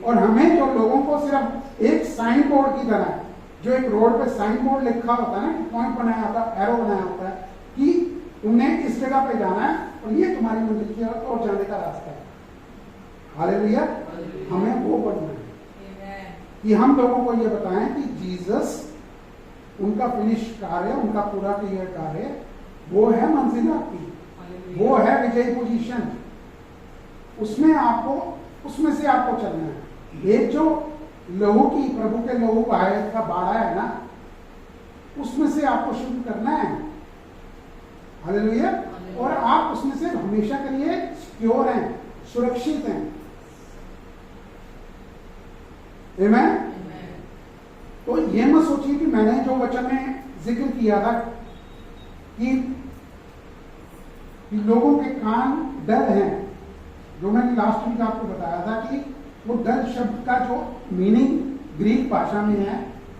और हमें जो लोगों को सिर्फ एक साइन बोर्ड की तरह, जो एक रोड पे साइन बोर्ड लिखा होता है ना, पॉइंट बनाया होता है, एरो बनाया होता है कि तुमने इस जगह पे जाना है और ये तुम्हारी मंजिल की ओर जाने का रास्ता है। हालेलुया। हमें वो बनना है कि हम लोगों को ये बताएं कि जीसस, उनका फिनिश कार्य, उनका पूरा किया कार्य, वो है मंजिल आपकी, वो है विजय पोजीशन। उसमें आपको, उसमें से आपको चलना है। एक जो लहू की, प्रभु के लहू का बाड़ा है ना, उसमें से आपको शुरू करना है। हालेलुया। और आप उसमें से हमेशा के लिए सिक्योर हैं, सुरक्षित हैं। आमीन। तो ये मत सोचिए कि मैंने जो वचन में जिक्र किया था कि लोगों के कान डर हैं, जो मैंने लास्ट वीक आपको बताया था कि वो डर शब्द का जो मीनिंग ग्रीक भाषा में है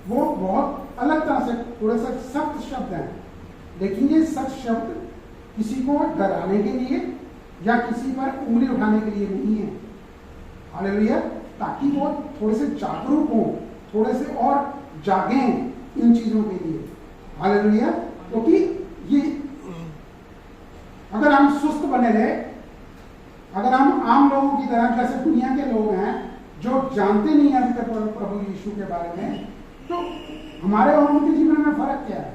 वो बहुत अलग तरह से, थोड़ा सा सख्त शब्द है। लेकिन ये सख्त शब्द किसी को डराने के लिए या किसी पर उंगली उठाने के लिए नहीं है। हालेलुया। ताकि वो थोड़े से जागरूक हो, थोड़े से और जागें इन चीजों के लिए। हालेलुया। क्योंकि ये अगर हम सुस्त बने रहे, अगर हम आम लोगों की तरह, जैसे दुनिया के लोग हैं जो जानते नहीं है अभी तक प्रभु यीशु के बारे में, तो हमारे और उनके जीवन में फर्क क्या है?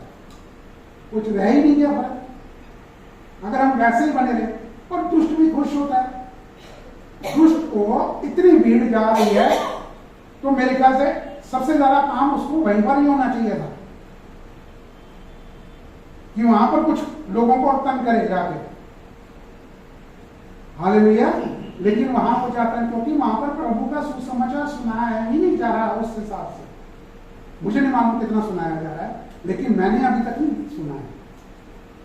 कुछ रह ही नहीं गया फर्क। अगर हम वैसे ही बने रहे, और दुष्ट भी खुश होता है। दुष्ट को इतनी भीड़ जा रही है तो मेरे ख्याल से सबसे ज्यादा काम उसको वहीं पर ही होना चाहिए था कि वहां पर कुछ लोगों को तंग करे जाके। हालेलुया। लेकिन वहां पर जाता है क्योंकि वहां पर प्रभु का सुसमाचार सुनाया ही नहीं जा रहा उस हिसाब से। मुझे नहीं मालूम कितना सुनाया जा रहा है, लेकिन मैंने अभी तक नहीं सुना है।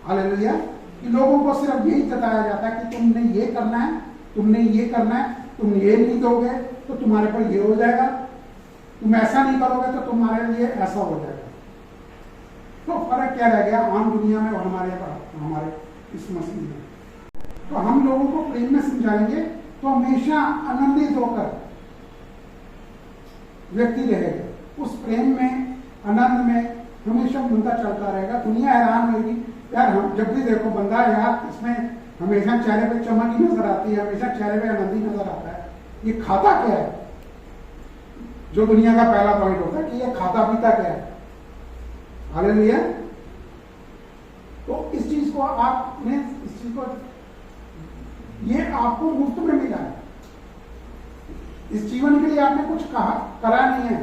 हालेलुया। कि लोगों को सिर्फ यही बताया जाता है कि तुमने ये करना है, तुमने ये करना है, तुम ये नहीं दोगे तो तुम्हारे पर ये हो जाएगा, तुम ऐसा नहीं करोगे तो तुम्हारे लिए ऐसा हो जाएगा। तो फर्क क्या रह गया आम दुनिया में और हमारे इस मसीह में? तो हम लोगों को प्रेम में समझाएंगे तो हमेशा आनंदित होकर व्यक्ति रहेगा। उस प्रेम में, आनंद में हमेशा बंदा चलता रहेगा। दुनिया हैरान होगी, यार हम जब भी देखो बंदा, यार इसमें हमेशा चेहरे पे चमक ही नजर आती है, हमेशा चेहरे पे आनंद ही नजर आता है, ये खाता क्या है? जो दुनिया का पहला पॉइंट होता है कि ये खाता पीता क्या है। हालेलुया। तो इस चीज को आपने, इस चीज को, ये आपको मुफ्त में मिला है। इस जीवन के लिए आपने कुछ करा नहीं है,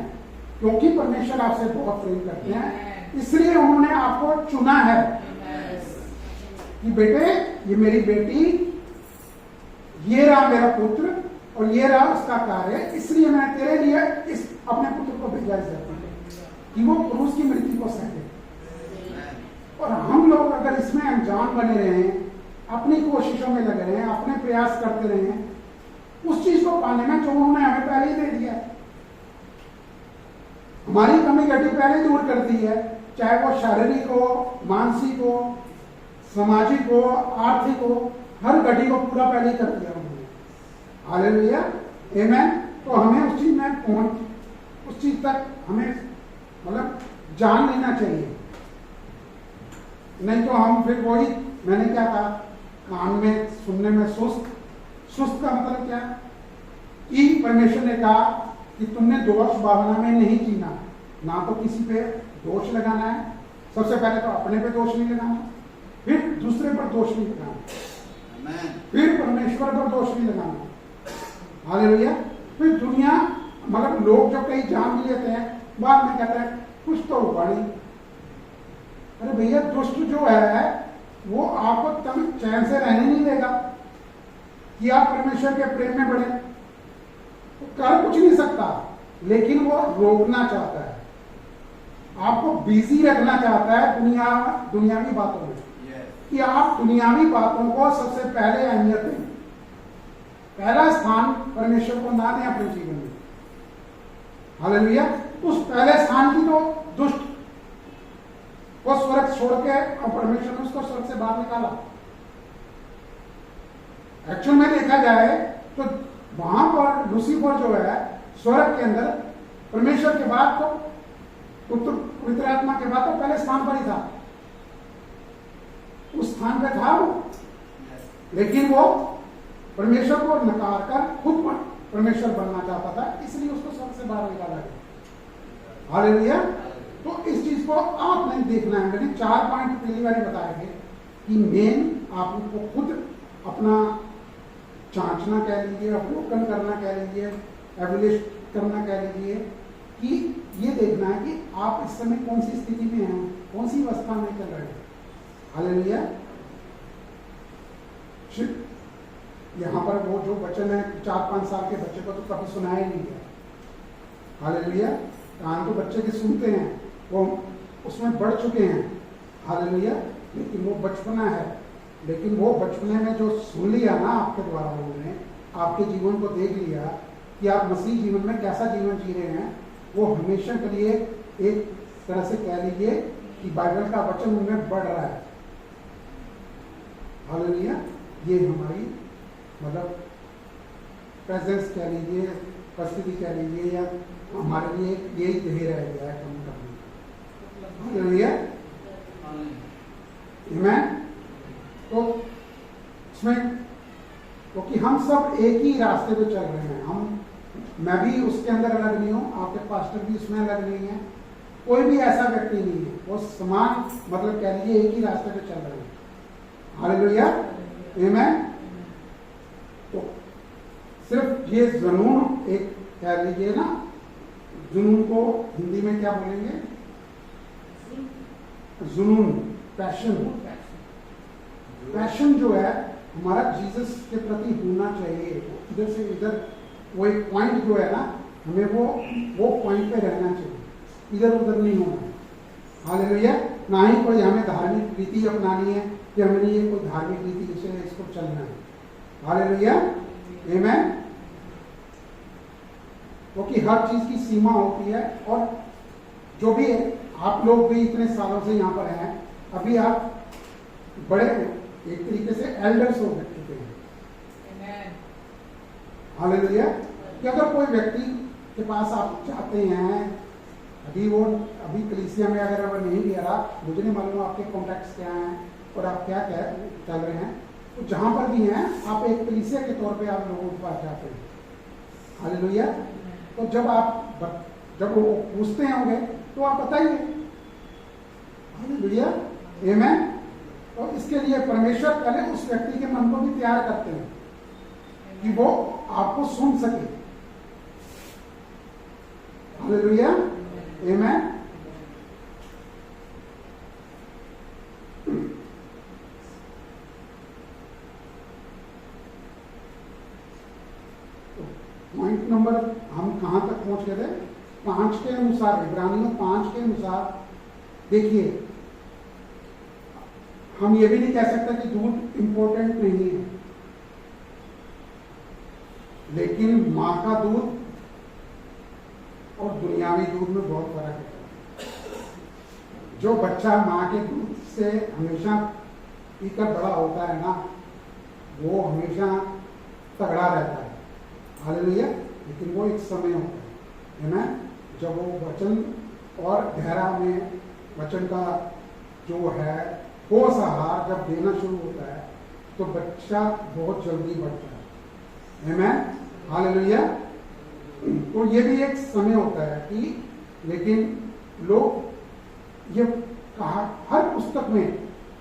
क्योंकि परमेश्वर आपसे बहुत प्रेम करते हैं, इसलिए उन्होंने आपको चुना है कि बेटे, ये मेरी बेटी, ये रहा मेरा पुत्र और ये रहा उसका कार्य, इसलिए मैं तेरे लिए इस अपने पुत्र को भेजा इस धरती पे कि वो क्रूस की मृत्यु को सहे। और हम लोग अगर इसमें अनजान बने रहे, अपनी कोशिशों में लगे रहे, अपने प्रयास करते रहे उस चीज को पाने में जो उन्होंने हमें पहले ही दे दिया, हमारी कमी घटी पहले दूर कर दी है, चाहे वो शारीरिक हो, मानसिक हो, सामाजिक हो, आर्थिक हो, हर घटी को पूरा पहले कर दिया उन्होंने। हालेलुया। आमीन। तो हमें उस चीज में पहुंच, उस चीज तक हमें मतलब जान लेना चाहिए, नहीं तो हम फिर वही, मैंने क्या कहा, कान में सुनने में सुस्त। सुस्त का मतलब क्या है कि परमेश्वर ने कहा कि तुमने दोष भावना में नहीं जीना, ना तो किसी पे दोष लगाना है, सबसे पहले तो अपने पे दोष नहीं लगाना, फिर दूसरे पर दोष नहीं लगाना, फिर परमेश्वर पर दोष नहीं लगाना। हालेलुया। फिर दुनिया, मतलब लोग जो कहीं जान भी लेते हैं, बाद में कहते हैं कुछ तो हुआ नहीं। अरे भैया, दुष्ट जो है वो आपको तब चैन से रहने नहीं देगा कि आप परमेश्वर के प्रेम में बढ़े। वो कर कुछ नहीं सकता, लेकिन वो रोकना चाहता है आपको बिजी रखना चाहता है दुनियावी बातों में, कि आप दुनियावी बातों को सबसे पहले अहमियत दें, पहला स्थान परमेश्वर को ना दें अपने जीवन में। हालेलुया। उस पहले स्थान की तो दुष्ट वो स्वर्ग छोड़ के और परमेश्वर ने उसको स्वर्ग से बाहर निकाला। एक्चुअल में देखा जाए तो वहां पर लूसीफर जो है स्वर्ग के अंदर परमेश्वर के बाद तो पवित्र आत्मा के बाद तो पहले स्थान पर ही था, उस स्थान पे था वो, लेकिन वो परमेश्वर को नकार कर खुद परमेश्वर बनना चाहता था, इसलिए उसको स्वर्ग से बाहर निकाला गया। हालेलुया। तो इस चीज को आपने देखना है। मैंने 4 पॉइंट पहली बार बताए थे कि मेन आपको खुद अपना जांचना कह लीजिए, अवलोकन करना कह लीजिए, एवल्यूएट करना कह लीजिए, कि ये देखना है कि आप इस समय कौन सी स्थिति में हैं, कौन सी अवस्था में चल रहे हैं। हालेलुया। यहाँ पर वो जो वचन है 4-5 साल के बच्चे को तो कभी सुनाया ही नहीं गया। हालेलुया। कान तो बच्चे के सुनते हैं, वो उसमें बढ़ चुके हैं। हालेलुया। लेकिन वो बचपना है, लेकिन वो बचपने में जो सुन लिया ना आपके द्वारा, उन्होंने आपके जीवन को देख लिया कि आप मसीह जीवन में कैसा जीवन जी रहे हैं, वो हमेशा के लिए एक तरह से कह लीजिए कि बाइबल का वचन उनमें बढ़ रहा है। हालेलुया। ये हमारी मतलब प्रेजेंस कह लीजिए, उपस्थिति कह लीजिए, या हमारे लिए यही ध्येय रह गया है काम करने। हालेलुया। आमीन। तो इसमें क्योंकि हम सब एक ही रास्ते पे चल रहे हैं, मैं भी उसके अंदर अलग नहीं हूँ, आपके पास्टर भी उसमें अलग नहीं है, कोई भी ऐसा व्यक्ति नहीं है, वो समान मतलब कह लीजिए एक ही रास्ते पे चल रहे हैं। हालेलुया। आमीन। तो सिर्फ ये जुनून, एक कह लीजिए ना, जुनून को हिंदी में क्या बोलेंगे? जुनून, पैशन जो है हमारा जीसस के प्रति होना चाहिए। इधर से इधर वो एक पॉइंट जो है ना, हमें वो पॉइंट पे रहना चाहिए, इधर उधर नहीं होना है। हालेलुया। ना ही कोई हमें धार्मिक रीति अपनानी है कि हमें ये कोई धार्मिक रीति से इसको चलना है। हालेलुया। आमीन। क्योंकि हर चीज की सीमा होती है, और जो भी है, आप लोग भी इतने सालों से यहाँ पर हैं, अभी आप बड़े एक तरीके से एल्डर्स हो चुके हैं। हालेलुया। कि अगर कोई व्यक्ति के पास आप जाते हैं, अभी कलीसिया में अगर वो नहीं गया रहा, मुझे नहीं मालूम आपके कॉन्टैक्ट्स क्या हैं और आप क्या चल रहे हैं, तो जहां पर भी हैं आप एक कलीसिया के तौर पे आप लोगों के पास जाते हैं। हालेलुया। तो जब वो पूछते होंगे तो आप बताइए। हालेलुया। आमीन। तो इसके लिए परमेश्वर पहले उस व्यक्ति के मन को भी तैयार करते हैं कि वो आपको सुन सके। हालेलुया। आमीन। पॉइंट नंबर हम कहां तक पहुंच गए थे? 5 के अनुसार, इब्रानियों 5 के अनुसार देखिए, हम ये भी नहीं कह सकते कि दूध इंपॉर्टेंट नहीं है, लेकिन मां का दूध और दुनियावी दूध में बहुत फर्क है। जो बच्चा मां के दूध से हमेशा पीकर बड़ा होता है ना, वो हमेशा तगड़ा रहता है। हालेलुया। लेकिन वो एक समय होता है ना, जब वो वचन और गहरा में वचन का जो है ठोस आहार जब देना शुरू होता है, तो बच्चा बहुत जल्दी बढ़ता है। आमीन। हालेलुया। तो ये भी एक समय होता है कि, लेकिन लोग ये कहा हर पुस्तक में,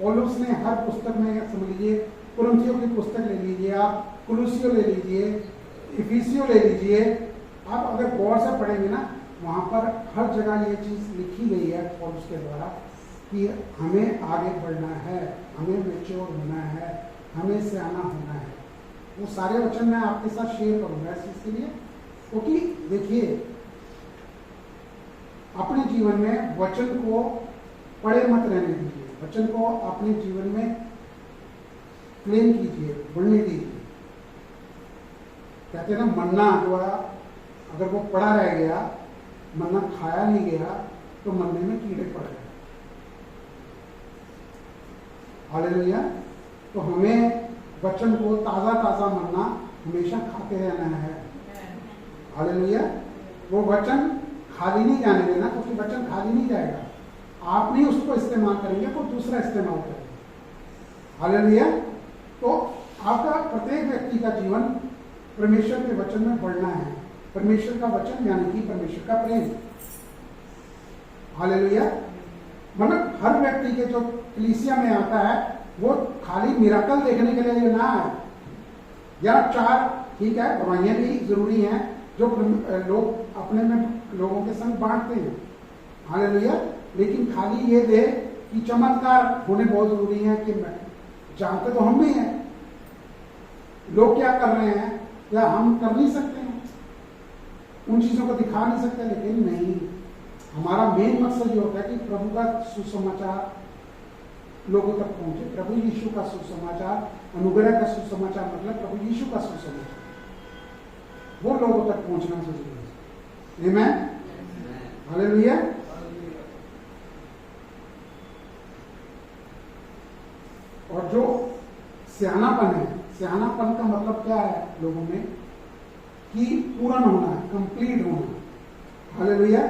पौलुस ने हर पुस्तक में, समझ लीजिए कुरिन्थियों की पुस्तक ले लीजिए, आप कुलुसियों ले लीजिए, इफिसियों ले लीजिए, आप अगर गौर से पढ़ेंगे ना, वहां पर हर जगह ये चीज लिखी गई है पौलुस के द्वारा कि हमें आगे बढ़ना है, हमें मैच्योर होना है, हमें सियाना होना है। वो सारे वचन मैं आपके साथ शेयर करूंगा इस चीज के लिए, क्योंकि देखिए अपने जीवन में वचन को पड़े मत रहने दीजिए, वचन को अपने जीवन में क्लेम कीजिए, बढ़ने दीजिए। कहते हैं ना, मन्ना जो है अगर वो पड़ा रह गया, मन्ना खाया नहीं गया, तो मन्ने में कीड़े पड़ गए। हालेलुया। तो हमें वचन को ताजा ताजा मन्ना हमेशा खाते रहना है। हालेलुया। वो वचन खाली नहीं जाने देना, क्योंकि वचन खाली नहीं जाएगा। आप नहीं उसको इस्तेमाल करेंगे, तो दूसरा इस्तेमाल करेंगे। हालेलुया। तो आपका प्रत्येक व्यक्ति का जीवन परमेश्वर के वचन में बढ़ना है। परमेश्वर का वचन यानी कि परमेश्वर का प्रेम। हालेलुया। मतलब हर व्यक्ति के जो कलीसिया में आता है वो खाली मिराकल देखने के लिए ना है, या चार ठीक है गवाहियां भी जरूरी हैं जो लोग अपने में लोगों के संग बांटते हैं। हालेलुया। लेकिन खाली ये दे कि चमत्कार होने बहुत जरूरी है, कि जानते तो हम भी हैं लोग क्या कर रहे हैं, या हम कर नहीं सकते हैं, उन चीजों को दिखा नहीं सकते। लेकिन नहीं, हमारा मेन मकसद ये होता है कि प्रभु का सुसमाचार लोगों तक पहुंचे। प्रभु यीशु का सुसमाचार, अनुग्रह का सुसमाचार मतलब प्रभु यीशु का सुसमाचार, वो लोगों तक पहुंचना जरूरी है। आमीन। हालेलुया। और जो सियानापन है, सियानापन का मतलब क्या है लोगों में, कि पूर्ण होना है, कंप्लीट होना। हालेलुया।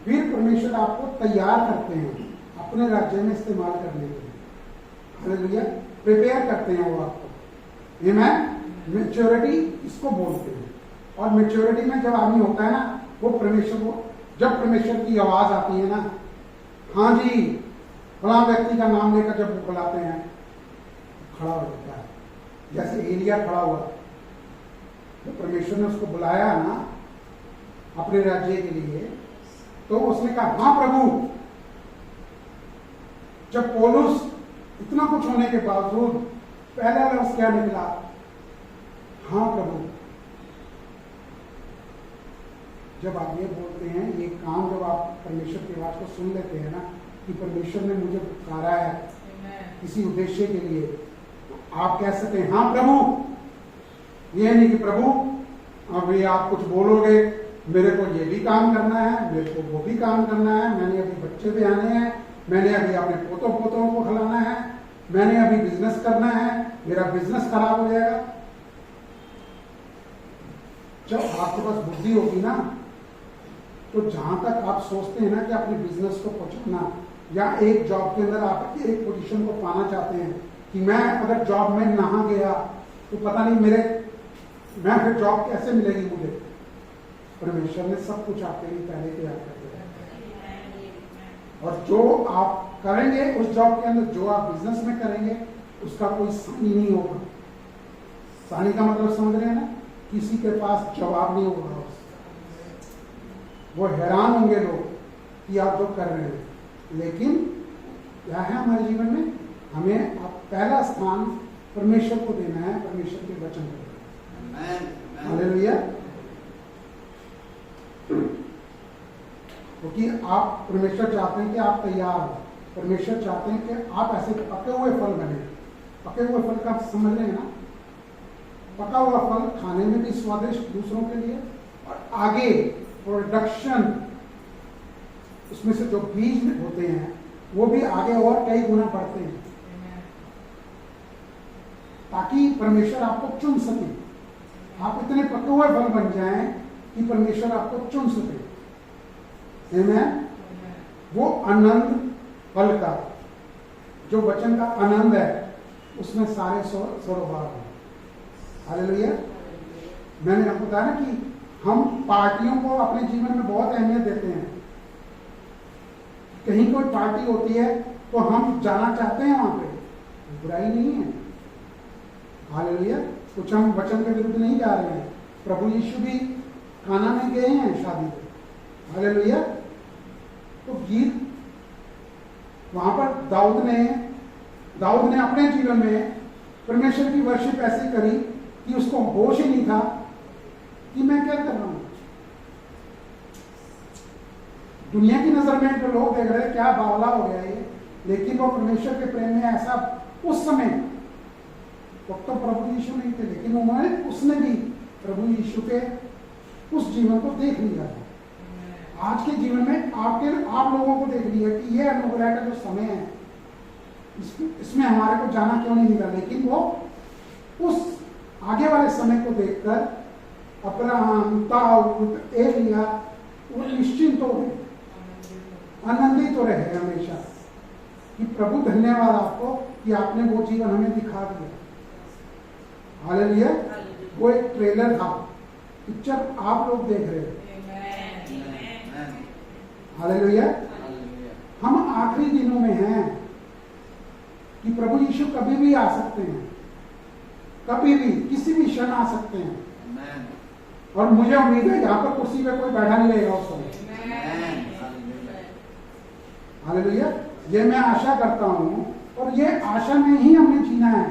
फिर परमेश्वर आपको तैयार करते हैं अपने राज्य में इस्तेमाल करने के लिए। हालेलुया। प्रिपेयर करते हैं वो आपको। आमीन। मैच्योरिटी इसको बोलते हैं। और मैच्योरिटी में जब आदमी होता है ना, वो परमेश्वर को, जब परमेश्वर की आवाज आती है ना, हाँ जी फलां व्यक्ति का नाम लेकर जब वो बुलाते हैं, खड़ा हो जाता है। जैसे एलिया खड़ा हुआ, तो परमेश्वर ने उसको बुलाया ना अपने राज्य के लिए, तो उसने कहा हाँ प्रभु। जब पौलुस इतना कुछ होने के बावजूद पहला लफ्ज क्या निकला, हाँ प्रभु। जब आप ये बोलते हैं, ये काम जब आप परमेश्वर की आवाज को सुन लेते हैं ना, कि परमेश्वर ने मुझे पुकारा है किसी उद्देश्य के लिए, तो आप कह सकते हैं हाँ प्रभु। ये नहीं कि प्रभु अभी आप कुछ बोलोगे, मेरे को ये भी काम करना है, मेरे को वो भी काम करना है, मैंने अभी बच्चे भी आने हैं, मैंने अभी अपने पोतों को खिलाना है, मैंने अभी बिजनेस करना है, मेरा बिजनेस खराब हो जाएगा। जब आपके पास बुद्धि होगी ना, तो जहां तक आप सोचते हैं ना कि अपने बिजनेस को पहुंचाना, या एक जॉब के अंदर आप एक पोजीशन को पाना चाहते हैं, कि मैं अगर जॉब में ना गया तो पता नहीं मैं फिर जॉब कैसे मिलेगी मुझे। परमेश्वर ने सब कुछ आपके लिए पहले तैयार कर दिया। और जो आप करेंगे उस जॉब के अंदर, जो आप बिजनेस में करेंगे, उसका कोई सानी नहीं होगा। सानी का मतलब समझ रहे हैं ना, किसी के पास जवाब नहीं होगा। वो हैरान होंगे लोग कि आप जो कर रहे हैं। लेकिन क्या है हमारे जीवन में, हमें आप पहला स्थान परमेश्वर को देना है, परमेश्वर के वचन को। हालेलुया। क्योंकि आप, परमेश्वर चाहते हैं कि आप तैयार हो, परमेश्वर चाहते हैं कि आप ऐसे पके हुए फल बने। पके हुए फल का समझ रहे हैं ना, पका हुआ फल खाने में भी स्वादिष्ट दूसरों के लिए, और आगे प्रोडक्शन, उसमें से जो बीज होते हैं वो भी आगे और कई गुना बढ़ते हैं, ताकि परमेश्वर आपको चुन सके। आप इतने पके हुए फल बन जाएं कि परमेश्वर आपको चुन सके। आमीन। वो आनंद फल का, जो वचन का आनंद है, उसमें सारे सरोबार हैं। हालेलुया। मैंने आपको बताया ना कि हम पार्टियों को अपने जीवन में बहुत अहमियत देते हैं। कहीं कोई पार्टी होती है तो हम जाना चाहते हैं वहां पे, बुराई नहीं है। हालेलुया। कुछ हम वचन के विरुद्ध नहीं जा रहे हैं। प्रभु यीशु भी काना में गए हैं शादी पे। हालेलुया। तो गीत वहां पर दाऊद ने अपने जीवन में परमेश्वर की वर्शिप ऐसी करी कि उसको होश ही नहीं था कि मैं क्या कर रहा हूं। दुनिया की नजर में जो लोग देख रहे हैं क्या बावला हो गया ये, लेकिन वो परमेश्वर के प्रेम में ऐसा उस समय, तो प्रभु यीशु नहीं थे, लेकिन उसने भी प्रभु यीशु के उस जीवन को देख लिया है। आज के जीवन में आप लोगों को देख लिया कि ये अनुग्रह का जो समय है, इसमें हमारे को जाना क्यों नहीं मिला, लेकिन वो उस आगे वाले समय को देखकर अब्राहम, दाऊद, एलिया वो निश्चिंत हो गए, आनंदित हो रहे हमेशा कि प्रभु धन्यवाद आपको कि आपने वो जीवन हमें दिखा दिया। हालेलुया। वो एक ट्रेलर था, पिक्चर आप लोग देख रहे हो। हालेलुया। हम आखिरी दिनों में हैं कि प्रभु यीशु कभी भी आ सकते हैं, कभी भी किसी भी क्षण आ सकते हैं। और मुझे उम्मीद है यहाँ पर कुर्सी पे कोई बैठा नहीं रहेगा उस समय। हालेलुया। ये मैं आशा करता हूं और ये आशा में ही हमने जीना है।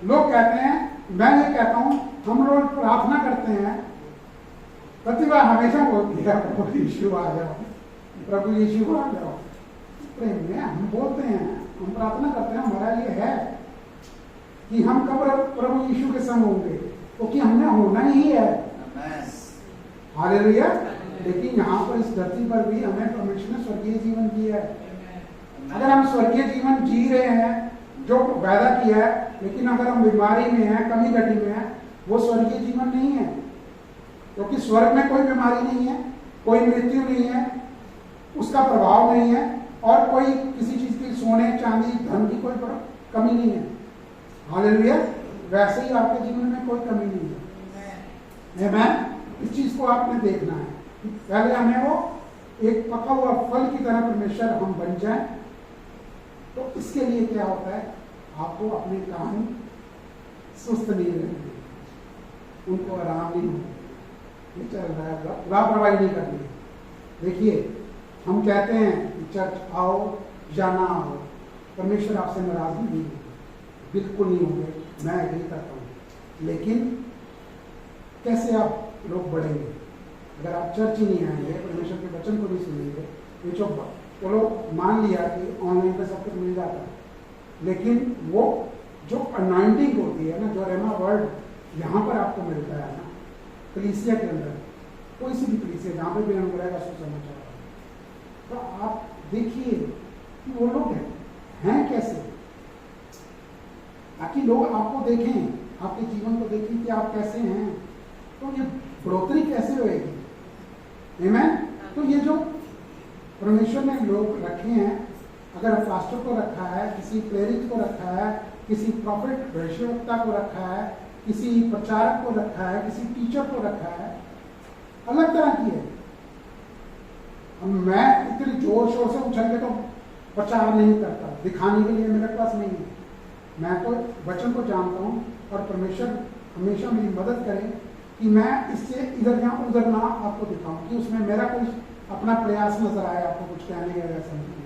लोग कहते हैं, मैं ये कहता हूं, हम लोग प्रार्थना करते हैं, प्रतिभा हमेशा बोलती है प्रभु यीशु आ जाओ, प्रभु यीशु आ जाओ। प्रेम में हम बोलते हैं, हम प्रार्थना करते हैं, हमारा ये है कि हम कब प्रभु यीशु के संग होंगे, क्योंकि हमने होना ही है। हालेलुया। लेकिन यहाँ पर इस धरती पर भी हमें परमेश्वर ने स्वर्गीय जीवन दिया है। अगर हम स्वर्गीय जीवन जी रहे हैं जो वादा किया है, लेकिन अगर हम बीमारी में हैं, कमी घटी में हैं, वो स्वर्गीय जीवन नहीं है। क्योंकि स्वर्ग में कोई बीमारी नहीं है, कोई मृत्यु नहीं है, उसका प्रभाव नहीं है, और कोई किसी चीज की सोने चांदी धन की कोई कमी नहीं है। हालेलुया। वैसे ही आपके जीवन में कोई कमी नहीं है। आमीन। इस चीज को आपने देखना है। पहले हमें वो एक पका हुआ फल की तरह परमेश्वर हम बन जाए। तो इसके लिए क्या होता है, आपको अपने काम सुस्त नहीं रहने, उनको आराम नहीं होना, चल रहा है, लापरवाही नहीं करनी। देखिए, हम कहते हैं कि चर्च आओ या ना आओ, परमेश्वर आपसे नाराज नहीं है, बिल्कुल नहीं होंगे, मैं एग्री करता हूँ। लेकिन कैसे आप लोग बढ़ेंगे अगर आप चर्च ही नहीं आएंगे, परमेश्वर के वचन को नहीं सुनेंगे। ये जो चलो मान लिया कि ऑनलाइन पे सब कुछ मिल जाता है, लेकिन वो जो अनॉइंटिंग होती है ना, जो रेमा वर्ड यहाँ पर आपको मिलता है ना, कलीसिया के अंदर, कोई सी भी कलीसिया जहाँ पे भी अनुग्रह का सुसमाचार है, तो आप देखिए कि वो लोग हैं कैसे, ताकि लोग आपको देखें, आपके जीवन को देखें कि आप कैसे हैं, तो ये बढ़ोतरी कैसे होएगी। आमीन। तो ये जो परमेश्वर ने लोग रखे हैं, अगर पास्टर को रखा है, किसी प्रेरित को रखा है, किसी प्रॉफिट भविष्यवक्ता को रखा है, किसी प्रचारक को रखा है, किसी टीचर को रखा है, अलग तरह की है। मैं इतनी जोर शोर से उछल के तो प्रचार नहीं करता, दिखाने के लिए मेरे पास नहीं है। मैं तो वचन को जानता हूँ और परमेश्वर हमेशा मेरी मदद करे कि मैं इससे इधर या उधर ना आपको दिखाऊं, कि उसमें मेरा कोई अपना प्रयास नजर आए आपको कुछ कहने का ऐसा नहीं है।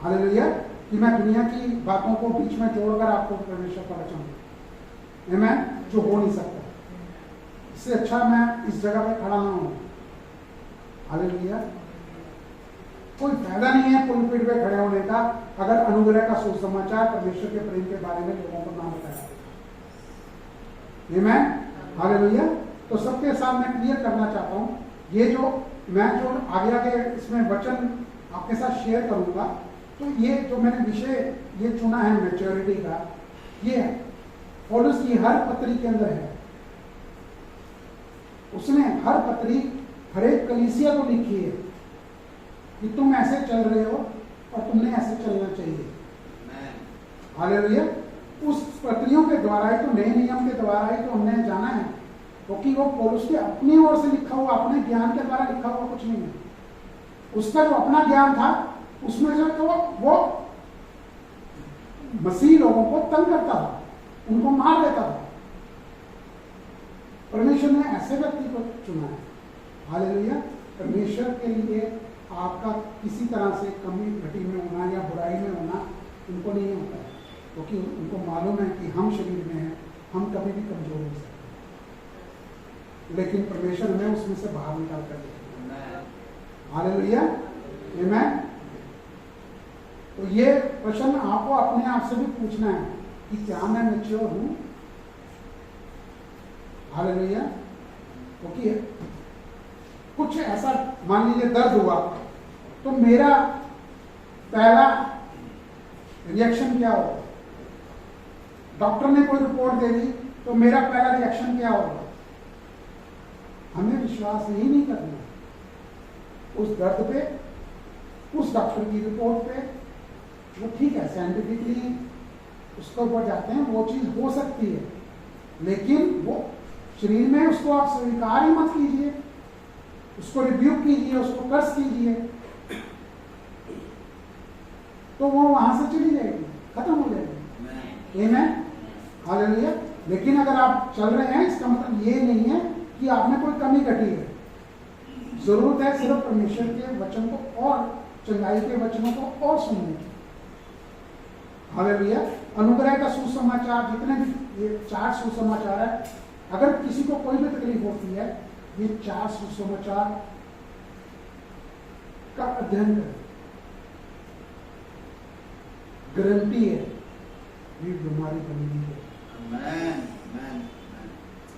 हालेलुया। कि मैं दुनिया की बातों को बीच में जोड़कर आपको परमेश्वर का वचन दूं, आमीन, जो हो नहीं सकता। इससे अच्छा मैं इस जगह पे खड़ा ना हूं। हालेलुया। कोई फायदा नहीं है पुलपिट पे खड़े होने का अगर अनुग्रह का सुसमाचार परमेश्वर के प्रेम के बारे में लोगों को ना बताया। आमीन। हालेलुया। तो सबके साथ मैं क्लियर करना चाहता हूँ, ये जो मैं जो आगे इसमें वचन आपके साथ शेयर करूंगा, तो ये जो मैंने विषय ये चुना है मैच्योरिटी का, ये पौलुस की हर पत्री के अंदर है। उसने हर पत्री हर एक कलीसिया को लिखी है कि तुम ऐसे चल रहे हो और तुमने ऐसे चलना चाहिए। हालेलुया। उस पत्रियों के द्वारा ही, तो नए नियम के द्वारा ही तो हमने जाना है, क्योंकि वो पौलुस के अपनी ओर से लिखा हुआ, अपने ज्ञान के द्वारा लिखा हुआ कुछ नहीं है। उसका जो अपना ज्ञान था उसमें जो तो वो मसीह लोगों को तंग करता था, उनको मार देता था। परमेश्वर ने ऐसे व्यक्ति को चुना है। हालेलुया। परमेश्वर के लिए आपका किसी तरह से कमी घटी में होना या बुराई में होना उनको नहीं होता है, क्योंकि उनको मालूम है कि हम शरीर में हैं, हम कभी भी कमजोर हो सकते हैं, लेकिन परमेश्वर हमें उसमें से बाहर निकाल कर देते हैं। हालेलुया, आमेन। तो ये प्रश्न आपको अपने आप से भी पूछना है कि क्या मैं मैच्योर हूं? हालेलुया। क्योंकि कुछ ऐसा मान लीजिए दर्द हुआ तो मेरा पहला रिएक्शन क्या होगा? डॉक्टर ने कोई रिपोर्ट दे दी तो मेरा पहला रिएक्शन क्या होगा? हमें विश्वास ही नहीं करना उस दर्द पे, उस डॉक्टर की रिपोर्ट पे। वो ठीक है, साइंटिफिकली उसके ऊपर जाते हैं, वो चीज हो सकती है, लेकिन वो शरीर में उसको आप स्वीकार ही मत कीजिए, उसको रिब्यूक कीजिए, उसको कर्स कीजिए, तो वो वहां से चली जाएगी, खत्म हो जाएगी। आमेन, हालेलुया। लेकिन अगर आप चल रहे हैं, इसका मतलब ये नहीं है कि आप में कोई कमी घटी है। जरूरत है सिर्फ परमेश्वर के वचन को और चंगाई के वचनों को और सुनने की। हालेलुया। अनुग्रह का सुसमाचार, जितने भी ये 4 सुसमाचार है, अगर किसी को कोई भी तकलीफ होती है, ये 4 सुसमाचार का अध्ययन करें। गारंटी है ये बीमारी बनी है।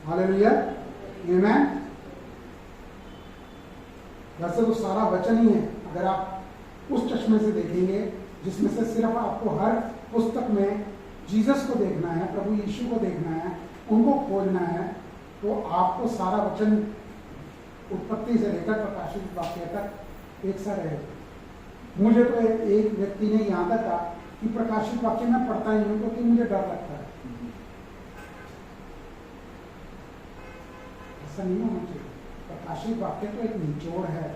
हालेलुया, आमेन। वैसे तो सारा वचन ही है, अगर आप उस चश्मे से देखेंगे जिसमें से सिर्फ आपको हर पुस्तक में जीसस को देखना है, प्रभु यीशु को देखना है, उनको खोजना है, तो आपको सारा वचन उत्पत्ति से लेकर प्रकाशित वाक्य तक एक सा रहेगा। मुझे तो एक व्यक्ति ने यहाँ तक कहा कि प्रकाशित वाक्य में पढ़ता ही हूँ क्योंकि मुझे डर लगता है। ऐसा नहीं होना चाहिए। प्रकाशित वाक्य तो एक निचोड़ है,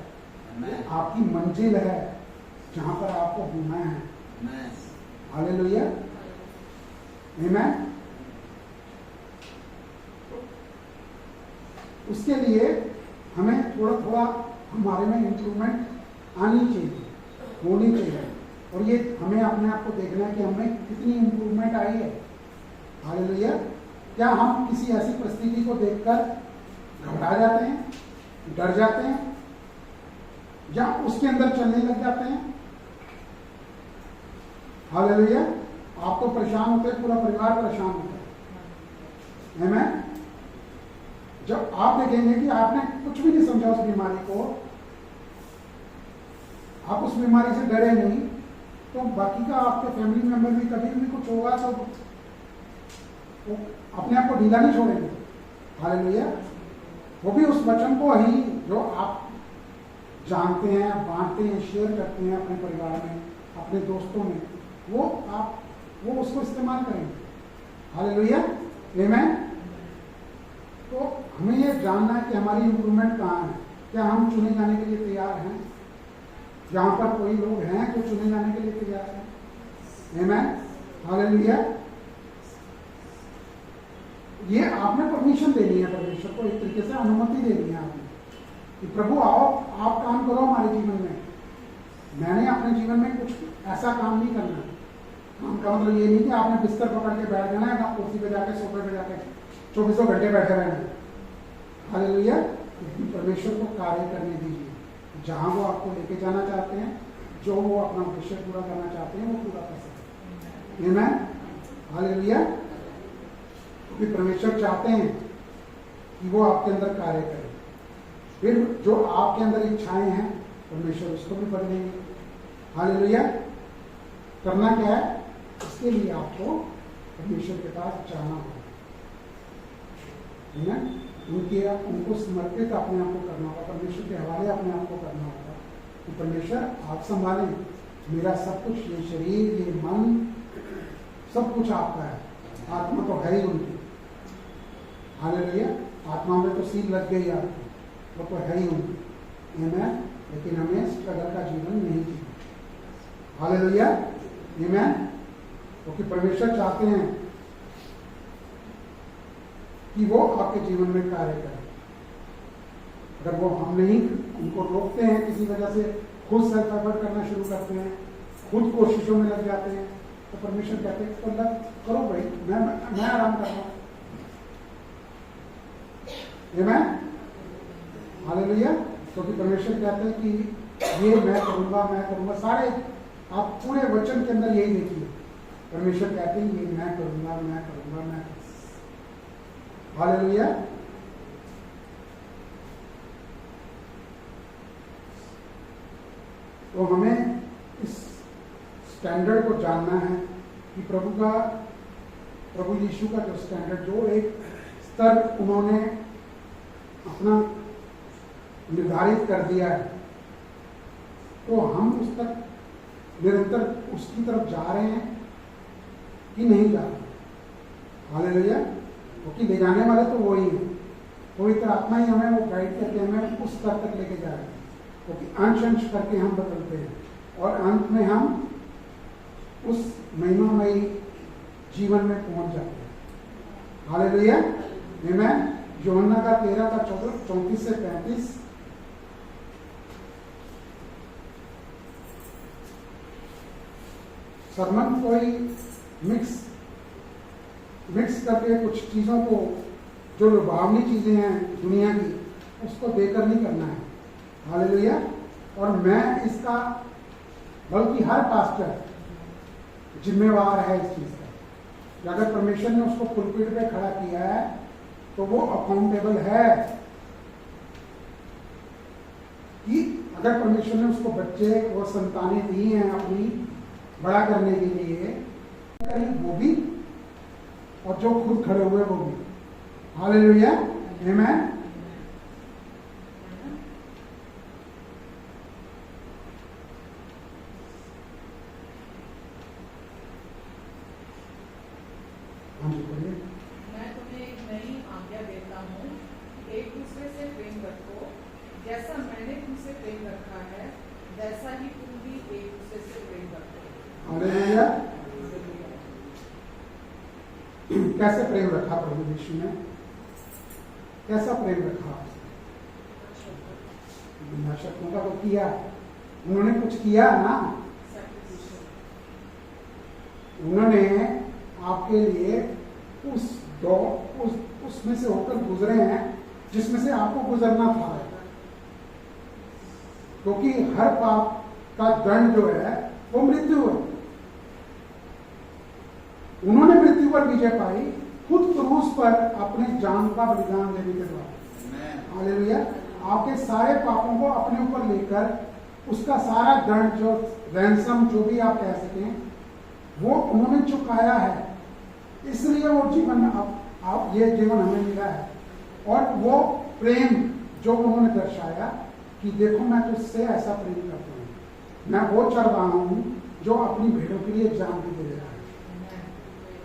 आपकी मंजिल है जहां पर आपको घूमना है। हालेलुया, आमेन। उसके लिए हमें थोड़ा थोड़ा हमारे में इंप्रूवमेंट आनी चाहिए, होनी चाहिए, और ये हमें अपने आप को देखना है कि हमें कितनी इंप्रूवमेंट आई है। हालेलुया। क्या हम किसी ऐसी परिस्थिति को देखकर घबरा जाते हैं, डर जाते हैं, या उसके अंदर चलने लग जाते हैं? हालेलुया। आप तो परेशान होते हैं, पूरा परिवार परेशान होता है। आमेन। जब आप देखेंगे कि आपने कुछ भी नहीं समझा उस बीमारी को, आप उस बीमारी से डरे नहीं, तो बाकी का आपके फैमिली मेंबर भी कभी भी कुछ होगा तो वो अपने आप को ढीला नहीं छोड़ेंगे। हालेलुया। वो भी उस वचन को ही जो आप जानते हैं, बांटते हैं, शेयर करते हैं अपने परिवार में, अपने दोस्तों में, वो उसको इस्तेमाल करेंगे। हालेलुया, आमेन। तो हमें ये जानना है कि हमारी इंप्रूवमेंट कहाँ है। क्या हम चुने जाने के लिए तैयार हैं? यहाँ पर कोई लोग हैं जो चुने जाने के लिए तैयार हैं? आमेन, हालेलुया। ये आपने परमिशन देनी है, परमेश्वर को एक तरीके से अनुमति देनी है आपने कि प्रभु आओ, आप काम करो हमारे जीवन में। मैंने अपने जीवन में कुछ ऐसा काम नहीं करना। काम का मतलब ये नहीं कि आपने बिस्तर पकड़ के बैठ जाना है, कुर्सी पे जाके, सोफे पे जाके 24 घंटे बैठे रहना। हालेलुया। परमेश्वर को कार्य करने दीजिए, जहां वो आपको लेके जाना चाहते हैं, जो वो अपना उद्देश्य पूरा करना चाहते हैं, वो पूरा कर सकते हैं। आमेन, हालेलुया। क्योंकि परमेश्वर चाहते हैं कि वो आपके अंदर कार्य करे। फिर जो आपके अंदर इच्छाएं हैं, परमेश्वर उसको भी बदलेंगे। हालेलुया। करना क्या है? इसके लिए आपको परमेश्वर के पास जाना होगा, उनको समर्पित अपने आप को करना होगा, परमेश्वर के हवाले अपने आप को करना होगा कि परमेश्वर आप संभालें मेरा सब कुछ, ये शरीर, ये मन, सब कुछ आपका है। आत्मा तो है ही उनकी। हालेलुया। आत्मा में तो सील लग गई आपकी, वो तो है ही उनकी। आमेन। लेकिन हमें स्ट्रगल का जीवन नहीं जीना। हालेलुया, आमेन। क्योंकि परमेश्वर चाहते हैं कि वो आपके जीवन में कार्य करें। अगर वो हम नहीं उनको रोकते हैं किसी वजह से, खुद सेल्फ एफर्ट करना शुरू करते हैं, खुद कोशिशों में लग जाते हैं, तो परमेश्वर कहते हैं तो करो भाई, मैं आराम कर रहा हूं। आमेन, हालेलुया। क्योंकि परमेश्वर कहते हैं कि ये मैं करूंगा, सारे आप पूरे वचन के अंदर यही देखिए, परमेश्वर कहते हैं ये मैं करूंगा, मैं करूंगा, मैं करूंगा। हालेलुया। तो हमें इस स्टैंडर्ड को जानना है कि प्रभु यीशु का जो स्टैंडर्ड, जो एक स्तर उन्होंने अपना निर्धारित कर दिया है, तो हम उस तक निरंतर उसकी तरफ जा रहे हैं कि नहीं जा रहे। हालेलुया। क्योंकि ले जाने वाले तो वही है, पवित्र आत्मा ही हमें वो गाइड करके हमें उस स्तर तक लेके जा रहे हैं, क्योंकि अंश अंश करके हम बदलते हैं और अंत में हम उस महिमामयी जीवन में पहुंच जाते हैं। हालेलुया। आमीन। यूहन्ना का 13 का 34 से 35। सरमन कोई मिक्स करके कुछ चीजों को, जो लुभावनी चीजें हैं दुनिया की, उसको देकर नहीं करना है। हालेलुया। और मैं इसका, बल्कि हर पास्टर जिम्मेवार है इस चीज का। अगर परमेश्वर ने उसको पुलपिट पे खड़ा किया है तो वो अकाउंटेबल है कि अगर परमेश्वर ने उसको बच्चे और संतानें दी हैं अपनी बड़ा करने के लिए, वो भी और जो खुद खड़े हुए वो भी। हालेलुया। आमीन। मैं तुम्हें एक नई आज्ञा देता हूँ, एक दूसरे से प्रेम रखो, जैसा मैंने तुमसे प्रेम रखा है वैसा ही तुम भी एक दूसरे से प्रेम रखो। हालेलुया। कैसे प्रेम रखा प्रभु यीशु ने? कैसा प्रेम रखा? बिना शर्तों का तो किया, उन्होंने कुछ किया ना, उन्होंने आपके लिए उसमें से होकर गुजरे हैं जिसमें से आपको गुजरना था, क्योंकि हर पाप का दंड जो है वो मृत्यु है। उन्होंने मृत्यु पर विजय पाई खुद क्रूस पर अपने जान का बलिदान देने के द्वारा। हालेलुया। आपके सारे पापों को अपने ऊपर लेकर उसका सारा दंड, जो रैंसम जो भी आप कह सकें, वो उन्होंने चुकाया है। इसलिए वो जीवन आप ये जीवन हमें मिला है। और वो प्रेम जो उन्होंने दर्शाया कि देखो मैं तुझसे ऐसा प्रेम करता हूँ, मैं वो चरवाहा हूँ जो अपनी भेड़ों के लिए जान भी दे रहा है।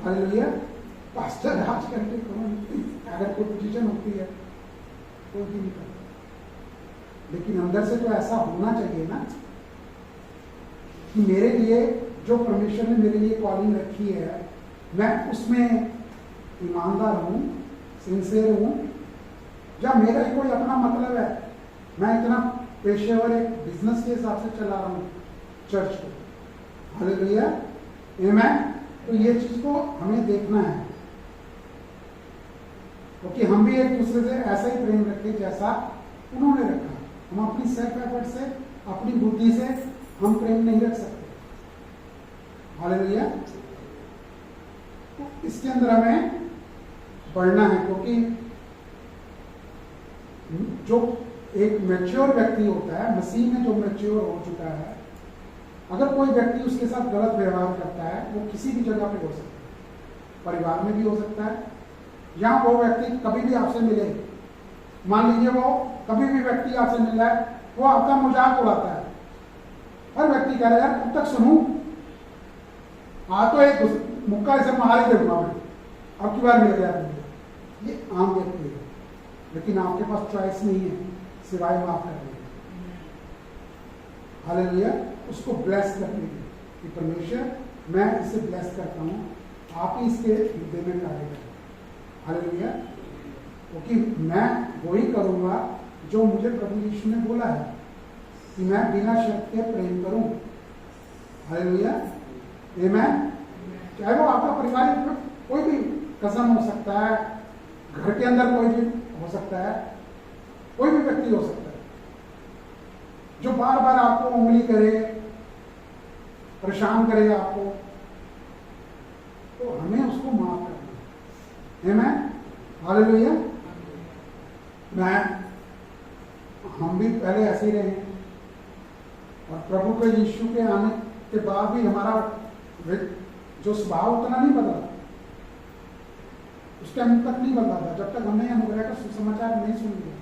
हालेलुया। पास्टर आज करके अगर कोई पोजीशन होती है तो भी नहीं करता, लेकिन अंदर से तो ऐसा होना चाहिए ना कि मेरे लिए जो परमेश्वर ने मेरे लिए कॉलिंग रखी है, मैं उसमें ईमानदार हूँ, सिंसियर हूँ। जब मेरा ही कोई अपना मतलब है, मैं इतना पेशेवर एक बिजनेस के हिसाब से चला रहा हूँ चर्च को। हालेलुया। आमीन। तो ये चीज को हमें देखना है, क्योंकि हम भी एक दूसरे से ऐसा ही प्रेम रखें जैसा उन्होंने रखा। हम अपनी सेल्फ एफर्ट से, अपनी बुद्धि से हम प्रेम नहीं रख सकते। हालेलुया। तो इसके अंदर हमें बढ़ना है, क्योंकि जो एक मैच्योर व्यक्ति होता है, मसीह में जो मैच्योर हो चुका है, अगर कोई व्यक्ति उसके साथ गलत व्यवहार करता है, वो किसी भी जगह पे हो सकता है, परिवार में भी हो सकता है, या वो व्यक्ति कभी भी आपसे मिले, मान लीजिए वो कभी भी व्यक्ति आपसे मिल रहा है, वो आपका मजाक उड़ाता है, हर व्यक्ति कह रहा है यार कब तक सुनूं, तो एक मुक्का इसे मार ही दूंगा मैं, अब की बार मिल गया मुझे। ये आम व्यक्ति है, लेकिन आपके पास चॉइस नहीं है सिवाय माफ करने की। हालेलुया। उसको ब्लेस करने की कि परमेश्वर मैं इसे ब्लेस करता हूँ, आप ही इसके हृदय में कार्य करें। हालेलुया। क्योंकि मैं वही करूँगा जो मुझे प्रभु यीशु ने बोला है कि मैं बिना शर्त के प्रेम करूँ। हालेलुया। आमीन। चाहे वो आपका परिवार कोई भी कज़न हो सकता है, घर के अंदर कोई भी हो सकता है, कोई भी व्यक्ति हो सकता है, जो बार बार आपको उंगली करे, परेशान करे आपको, तो हमें उसको माफ करना है। आमीन, हालेलुया। हम भी पहले ऐसे ही रहे और प्रभु के यीशु के आने के बाद भी हमारा जो स्वभाव उतना नहीं बदला, उस टाइम तक नहीं बदला था जब तक हमने अनुग्रह का सुसमाचार नहीं सुन लिया।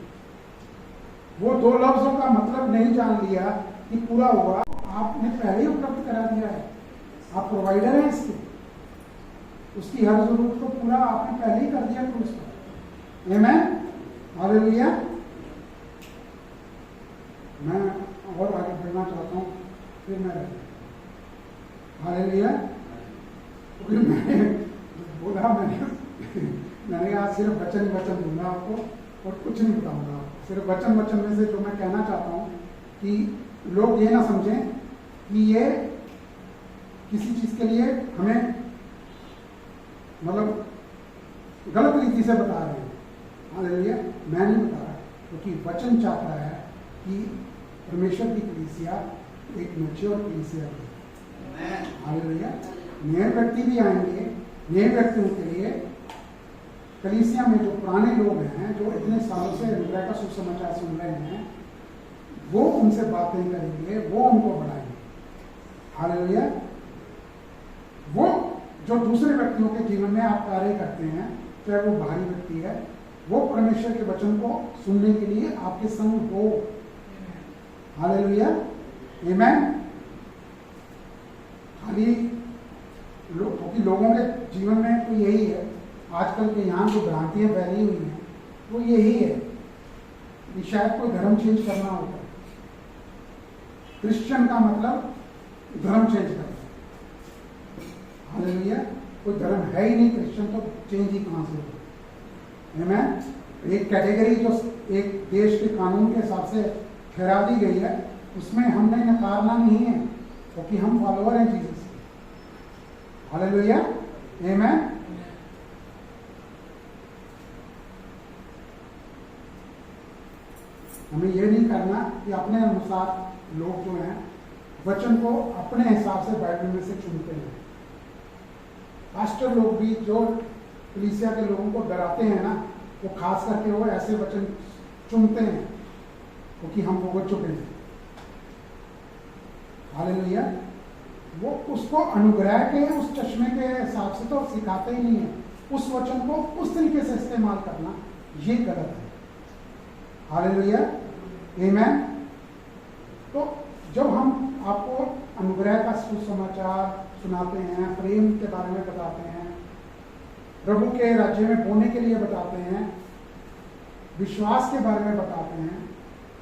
वो दो लफ्जों का मतलब नहीं जान लिया कि पूरा हुआ, आपने पहले ही उपलब्ध करा दिया है। आप प्रोवाइडर हैं इसके, उसकी हर जरूरत को पूरा आपने पहले ही कर दिया क्रूस पर। आमीन, हालेलुया। मैं और आगे बढ़ना चाहता हूँ, फिर मैं हालेलुया। क्योंकि मैंने बोला मैंने आज सिर्फ वचन दूंगा आपको और कुछ नहीं बताऊंगा। सिर्फ वचन में से जो मैं कहना चाहता हूँ कि लोग ये ना समझें कि ये किसी चीज के लिए हमें मतलब गलत रीति से बता रहे हैं। हालेलुया, मैं नहीं बता रहा, क्योंकि वचन चाहता है कि परमेश्वर की कलीसिया एक मैच्योर कलीसिया है। हालेलुया। नए व्यक्ति भी आएंगे, नए व्यक्तियों के लिए कलीसिया में जो पुराने लोग हैं, जो इतने सालों से अनुग्रह का सुसमाचार सुन रहे हैं, वो उनसे बातें करेंगे, वो उनको बढ़ाएंगे। हालेलुया। वो जो दूसरे व्यक्तियों के जीवन में आप कार्य करते हैं, चाहे वो बाहरी व्यक्ति है, वो परमेश्वर के वचन को सुनने के लिए आपके संग हो। हालेलुया, आमीन। खाली क्योंकि लोगों के जीवन में तो यही है, आजकल के यहाँ जो भ्रांतियां फैली हुई हैं वो यही है कि शायद कोई धर्म चेंज करना होता है। क्रिश्चियन का मतलब धर्म चेंज करना। हालेलुया। कोई धर्म है ही नहीं क्रिश्चियन, तो चेंज ही कहाँ से होगा। आमीन। एक कैटेगरी जो एक देश के कानून के हिसाब से ठहरा दी गई है, उसमें हमने नकारना नहीं है, क्योंकि हम फॉलोअर हैं जीसस के। हालेलुया, आमीन। हमें ये नहीं करना कि अपने अनुसार लोग जो हैं वचन को अपने हिसाब से बाइबल में से चुनते हैं। पास्टर लोग भी जो कलीसिया के लोगों को डराते हैं ना, वो खास करके वो ऐसे वचन चुनते हैं क्योंकि हम भुगत चुके हैं। हालेलुया। वो उसको अनुग्रह के उस चश्मे के हिसाब से तो सिखाते ही नहीं है। उस वचन को उस तरीके से इस्तेमाल करना ये गलत है। हालेलुया, आमीन। तो जब हम आपको अनुग्रह का सुसमाचार सुनाते हैं, प्रेम के बारे में बताते हैं, प्रभु के राज्य में बोने के लिए बताते हैं, विश्वास के बारे में बताते हैं,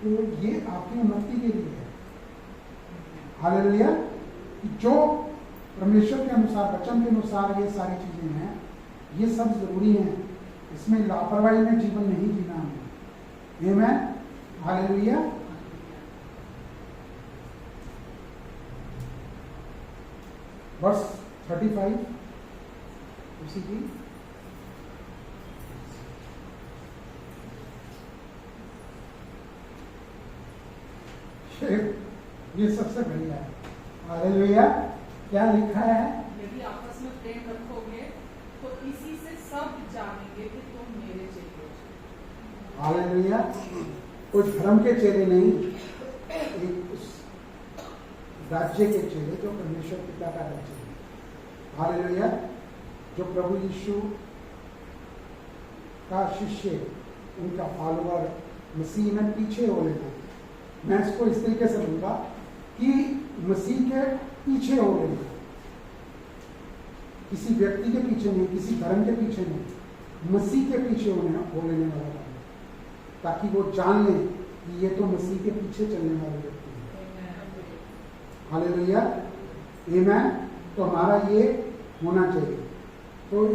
तो ये आपकी उन्नति के लिए है। हालेलुया। जो परमेश्वर के अनुसार, वचन के अनुसार ये सारी चीजें हैं, ये सब जरूरी हैं। इसमें लापरवाही में जीवन नहीं जीना हमें। आमीन, हालेलुया। वर्स 35 उसी की ये सबसे बढ़िया है। हालेलुया। क्या लिखा है? यदि आपस में प्रेम रखोगे तो इसी से सब जानेंगे कि तुम मेरे चेले हो। हालेलुया। कुछ धर्म के चेले नहीं, एक उस राज्य के चेले जो परमेश्वर पिता का राज्य है। हालेलुया। जो प्रभु यीशु का शिष्य, उनका फॉलोअर, मसीह में पीछे हो लेना। मैं इसको इस तरीके से लूंगा कि मसीह के पीछे हो लेना, किसी व्यक्ति के पीछे नहीं, किसी धर्म के पीछे नहीं, मसीह के पीछे हो लेने वाला, ताकि वो जान ले कि ये तो मसीह के पीछे चलने वाले व्यक्ति हैं। हालेलुया, आमीन। तो हमारा ये होना चाहिए। तो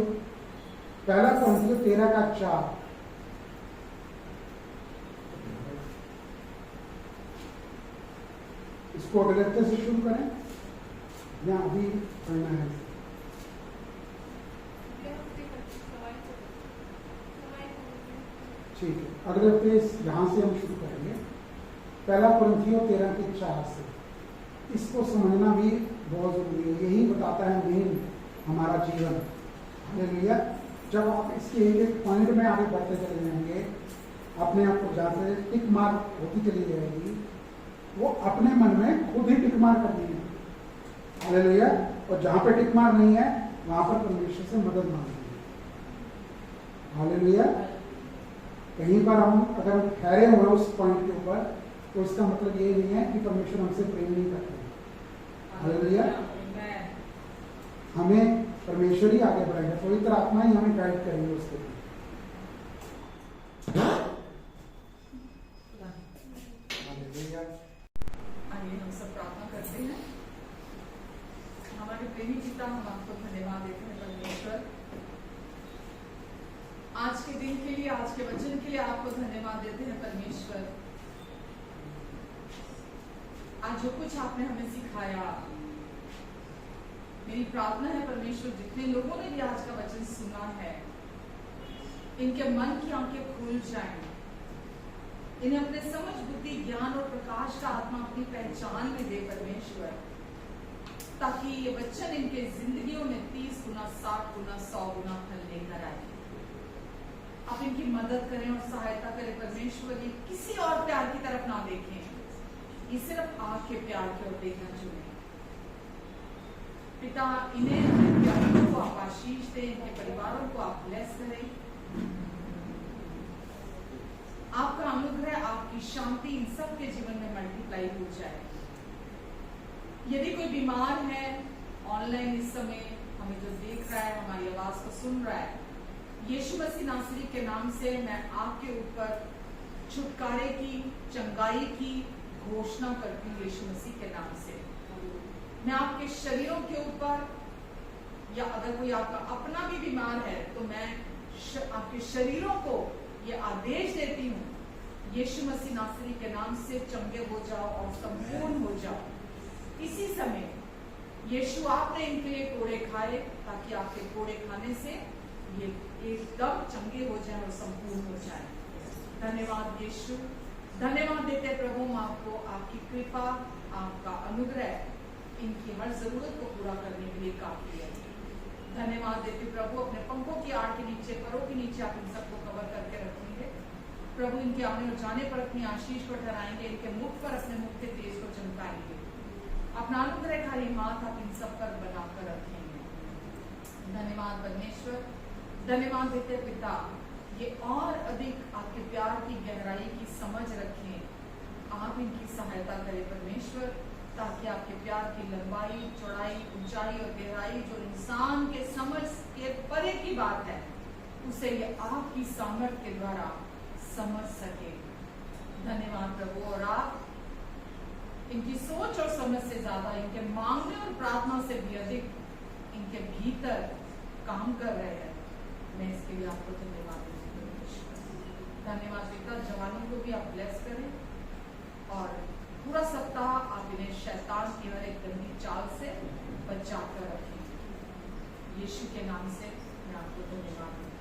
पहला कोरिन्थियों 13:4, इसको अगले हफ्ते से शुरू करें या अभी पढ़ना है? ठीक है, अगले हफ्ते यहाँ से हम शुरू करेंगे। पहला कुरिन्थियों 13:4 से। इसको समझना भी बहुत जरूरी है, यही बताता है मेन हमारा जीवन। हालेलुया। जब आप इसके एक पॉइंट में आगे बढ़ते चले जाएंगे, अपने आप को जाते टिक मार होती चली जाएगी, वो अपने मन में खुद ही टिक मार करनी है। हालेलुया। और जहां पे टिक मार नहीं है वहां पर परमेश्वर से मदद मांगनी है। हालेलुया। कहीं पर हम अगर ठहरे हुए उस पॉइंट के ऊपर, तो इसका मतलब ये नहीं है कि परमेश्वर हमसे प्रेम नहीं करते। हालेलुया। हमें परमेश्वर ही आगे बढ़ाएगा, पवित्र आत्मा ही हमें गाइड करेंगे उसके लिए। हालेलुया। आइए हम सब प्रार्थना करते हैं। हमारे प्रेमी पिता, हम आपको धन्यवाद देते हैं परमेश्वर, आज के दिन के लिए, आज के वचन के लिए आपको धन्यवाद देते हैं परमेश्वर। आज जो कुछ आपने हमें सिखाया, मेरी प्रार्थना है परमेश्वर, जितने लोगों ने भी आज का वचन सुना है, इनके मन की आंखें खुल जाएं, इन्हें अपने समझ, बुद्धि, ज्ञान और प्रकाश का आत्मा अपनी पहचान में दे परमेश्वर, ताकि ये वचन इनके जिंदगियों में 30 गुना, 60 गुना, 100 गुना फल लेकर आए। आप इनकी मदद करें और सहायता करें परमेश्वर। ये किसी और प्यार की तरफ ना देखें, ये सिर्फ आपके प्यार की ओर देखना चुने। पिता, इन्हें, इनके अपनों को आप आशीष दें, इनके परिवारों को आप ब्लेस करें। आपका अनुग्रह, आपकी शांति इन सब के जीवन में मल्टीप्लाई हो जाए। यदि कोई बीमार है ऑनलाइन इस समय हमें जो देख रहा है, हमारी आवाज को सुन रहा है, यीशु मसीह नासरी के नाम से मैं आपके ऊपर छुटकारे की, चंगाई की घोषणा करती हूँ। यीशु मसीह के नाम से मैं आपके शरीरों के ऊपर, या अगर कोई आपका अपना भी बीमार है, तो मैं आपके शरीरों को ये आदेश देती हूँ, यीशु मसीह नासरी के नाम से चंगे हो जाओ और संपूर्ण हो जाओ। इसी समय यीशु, आपने इनके लिए कोड़े खाए, ताकि आपके कोड़े खाने से ये एकदम चंगे हो जाए और संपूर्ण हो जाए। धन्यवाद यीशु, धन्यवाद देते प्रभु, हम आपको, आपकी कृपा, आपका अनुग्रह इनकी हर जरूरत को पूरा करने के लिए काफी है। धन्यवाद देते प्रभु, अपने पंखों की आड़ के नीचे, परों के नीचे आप इन सबको कवर करके रखेंगे प्रभु। इनके आने और जाने पर अपनी आशीष को ठहराएंगे, इनके मुख पर अपने मुख के तेज को चमकाएंगे। अपना अनुग्रहकारी हाथ आप इन सब पर बनाकर रखेंगे। धन्यवाद परमेश्वर, धन्यवाद देते पिता, ये और अधिक आपके प्यार की गहराई की समझ रखें। आप इनकी सहायता करें परमेश्वर, ताकि आपके प्यार की लंबाई, चौड़ाई, ऊंचाई और गहराई, जो इंसान के समझ के परे की बात है, उसे ये आपकी सामर्थ्य के द्वारा समझ सके। धन्यवाद प्रभु। और आप इनकी सोच और समझ से ज्यादा, इनके मांगने और प्रार्थना से भी अधिक इनके भीतर काम कर रहे हैं। मैं इसके लिए आपको धन्यवाद देती हूँ। धन्यवाद पिता। जवानों को भी आप ब्लेस करें, और पूरा सप्ताह आप इन्हें शैतान की हर एक गंदी चाल से बचा कर रखें। यीशु के नाम से मैं आपको धन्यवाद देती हूँ।